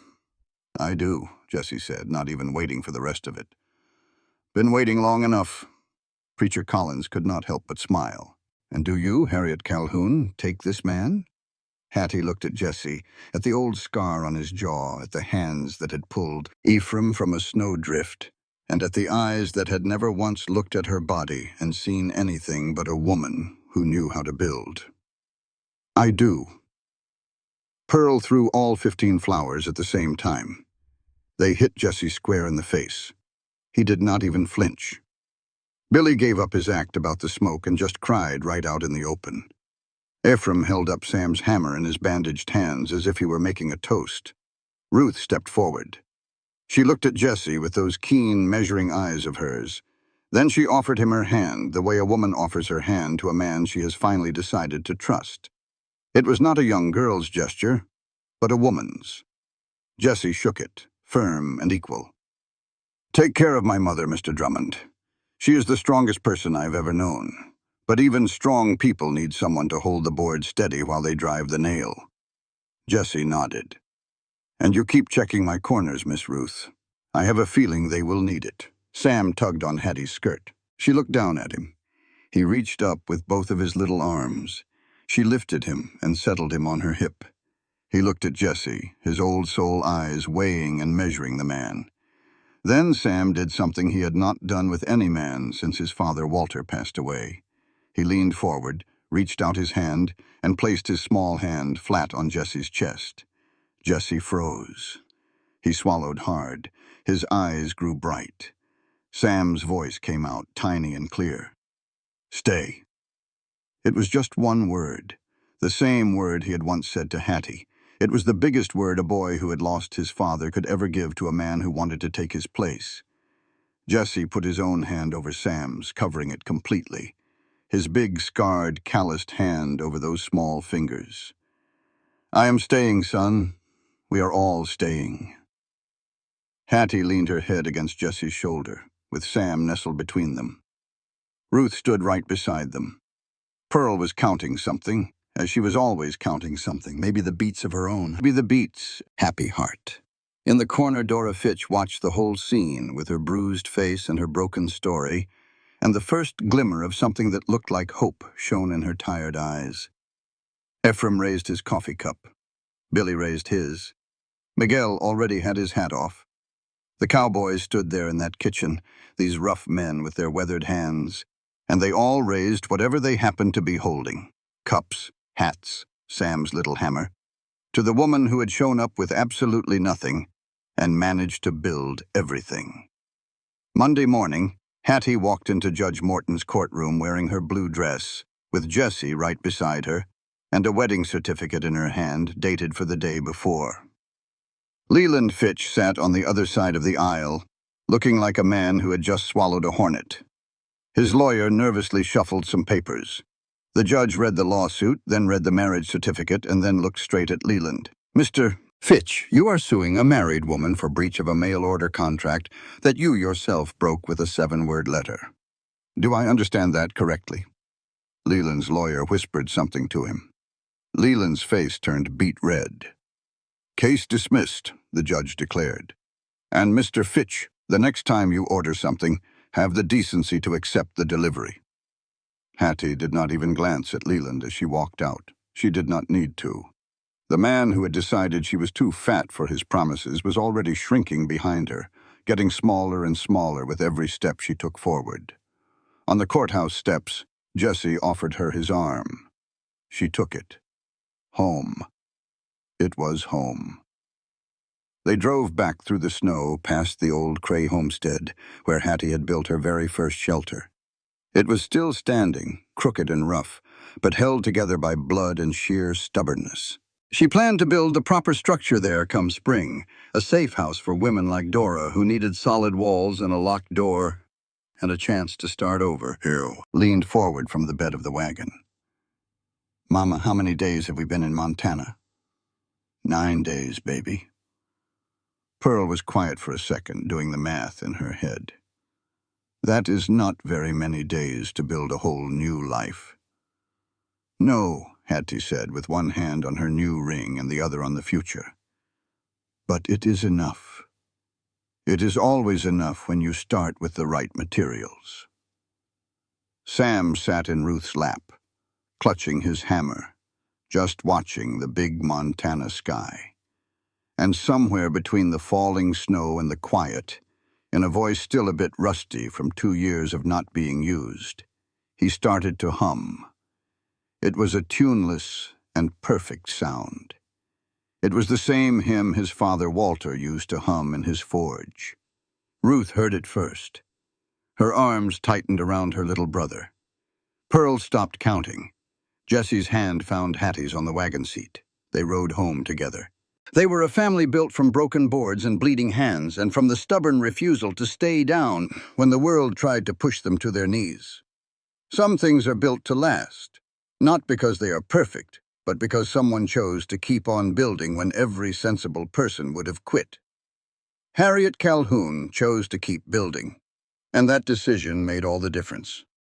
"I do," Jesse said, not even waiting for the rest of it. "Been waiting long enough." Preacher Collins could not help but smile. "And do you, Harriet Calhoun, take this man?" Hattie looked at Jesse, at the old scar on his jaw, at the hands that had pulled Ephraim from a snowdrift, and at the eyes that had never once looked at her body and seen anything but a woman who knew how to build. "I do." Pearl threw all 15 flowers at the same time. They hit Jesse square in the face. He did not even flinch. Billy gave up his act about the smoke and just cried right out in the open. Ephraim held up Sam's hammer in his bandaged hands as if he were making a toast. Ruth stepped forward. She looked at Jesse with those keen, measuring eyes of hers. Then she offered him her hand, the way a woman offers her hand to a man she has finally decided to trust. It was not a young girl's gesture, but a woman's. Jesse shook it, firm and equal. "Take care of my mother, Mr. Drummond. She is the strongest person I've ever known. But even strong people need someone to hold the board steady while they drive the nail." Jesse nodded. "And you keep checking my corners, Miss Ruth. I have a feeling they will need it." Sam tugged on Hattie's skirt. She looked down at him. He reached up with both of his little arms. She lifted him and settled him on her hip. He looked at Jesse, his old soul eyes weighing and measuring the man. Then Sam did something he had not done with any man since his father Walter passed away. He leaned forward, reached out his hand, and placed his small hand flat on Jesse's chest. Jesse froze. He swallowed hard. His eyes grew bright. Sam's voice came out, tiny and clear. "Stay." It was just one word, the same word he had once said to Hattie. It was the biggest word a boy who had lost his father could ever give to a man who wanted to take his place. Jesse put his own hand over Sam's, covering it completely. His big, scarred, calloused hand over those small fingers. "I am staying, son. We are all staying." Hattie leaned her head against Jesse's shoulder, with Sam nestled between them. Ruth stood right beside them. Pearl was counting something, as she was always counting something, maybe the beats of her own. Maybe the beats, happy heart. In the corner, Dora Fitch watched the whole scene with her bruised face and her broken story, and the first glimmer of something that looked like hope shone in her tired eyes. Ephraim raised his coffee cup. Billy raised his. Miguel already had his hat off. The cowboys stood there in that kitchen, these rough men with their weathered hands, and they all raised whatever they happened to be holding, cups, hats, Sam's little hammer, to the woman who had shown up with absolutely nothing and managed to build everything. Monday morning, Hattie walked into Judge Morton's courtroom wearing her blue dress, with Jesse right beside her, and a wedding certificate in her hand dated for the day before. Leland Fitch sat on the other side of the aisle, looking like a man who had just swallowed a hornet. His lawyer nervously shuffled some papers. The judge read the lawsuit, then read the marriage certificate, and then looked straight at Leland. "Mr. Fitch, you are suing a married woman for breach of a mail-order contract that you yourself broke with a 7-word letter. Do I understand that correctly?" Leland's lawyer whispered something to him. Leland's face turned beet red. "Case dismissed," the judge declared. "And Mr. Fitch, the next time you order something, have the decency to accept the delivery." Hattie did not even glance at Leland as she walked out. She did not need to. The man who had decided she was too fat for his promises was already shrinking behind her, getting smaller and smaller with every step she took forward. On the courthouse steps, Jesse offered her his arm. She took it. Home. It was home. They drove back through the snow past the old Cray homestead, where Hattie had built her very first shelter. It was still standing, crooked and rough, but held together by blood and sheer stubbornness. She planned to build the proper structure there come spring, a safe house for women like Dora who needed solid walls and a locked door and a chance to start over. Ew. Leaned forward from the bed of the wagon. "Mama, how many days have we been in Montana?" 9 days, baby. Pearl was quiet for a second, doing the math in her head. That is not very many days to build a whole new life. No, Hattie said, with one hand on her new ring and the other on the future. But it is enough. It is always enough when you start with the right materials. Sam sat in Ruth's lap, clutching his hammer, just watching the big Montana sky. And somewhere between the falling snow and the quiet, in a voice still a bit rusty from 2 years of not being used, he started to hum. It was a tuneless and perfect sound. It was the same hymn his father Walter used to hum in his forge. Ruth heard it first. Her arms tightened around her little brother. Pearl stopped counting. Jessie's hand found Hattie's on the wagon seat. They rode home together. They were a family built from broken boards and bleeding hands, and from the stubborn refusal to stay down when the world tried to push them to their knees. Some things are built to last, not because they are perfect, but because someone chose to keep on building when every sensible person would have quit. Harriet Calhoun chose to keep building, and that decision made all the difference.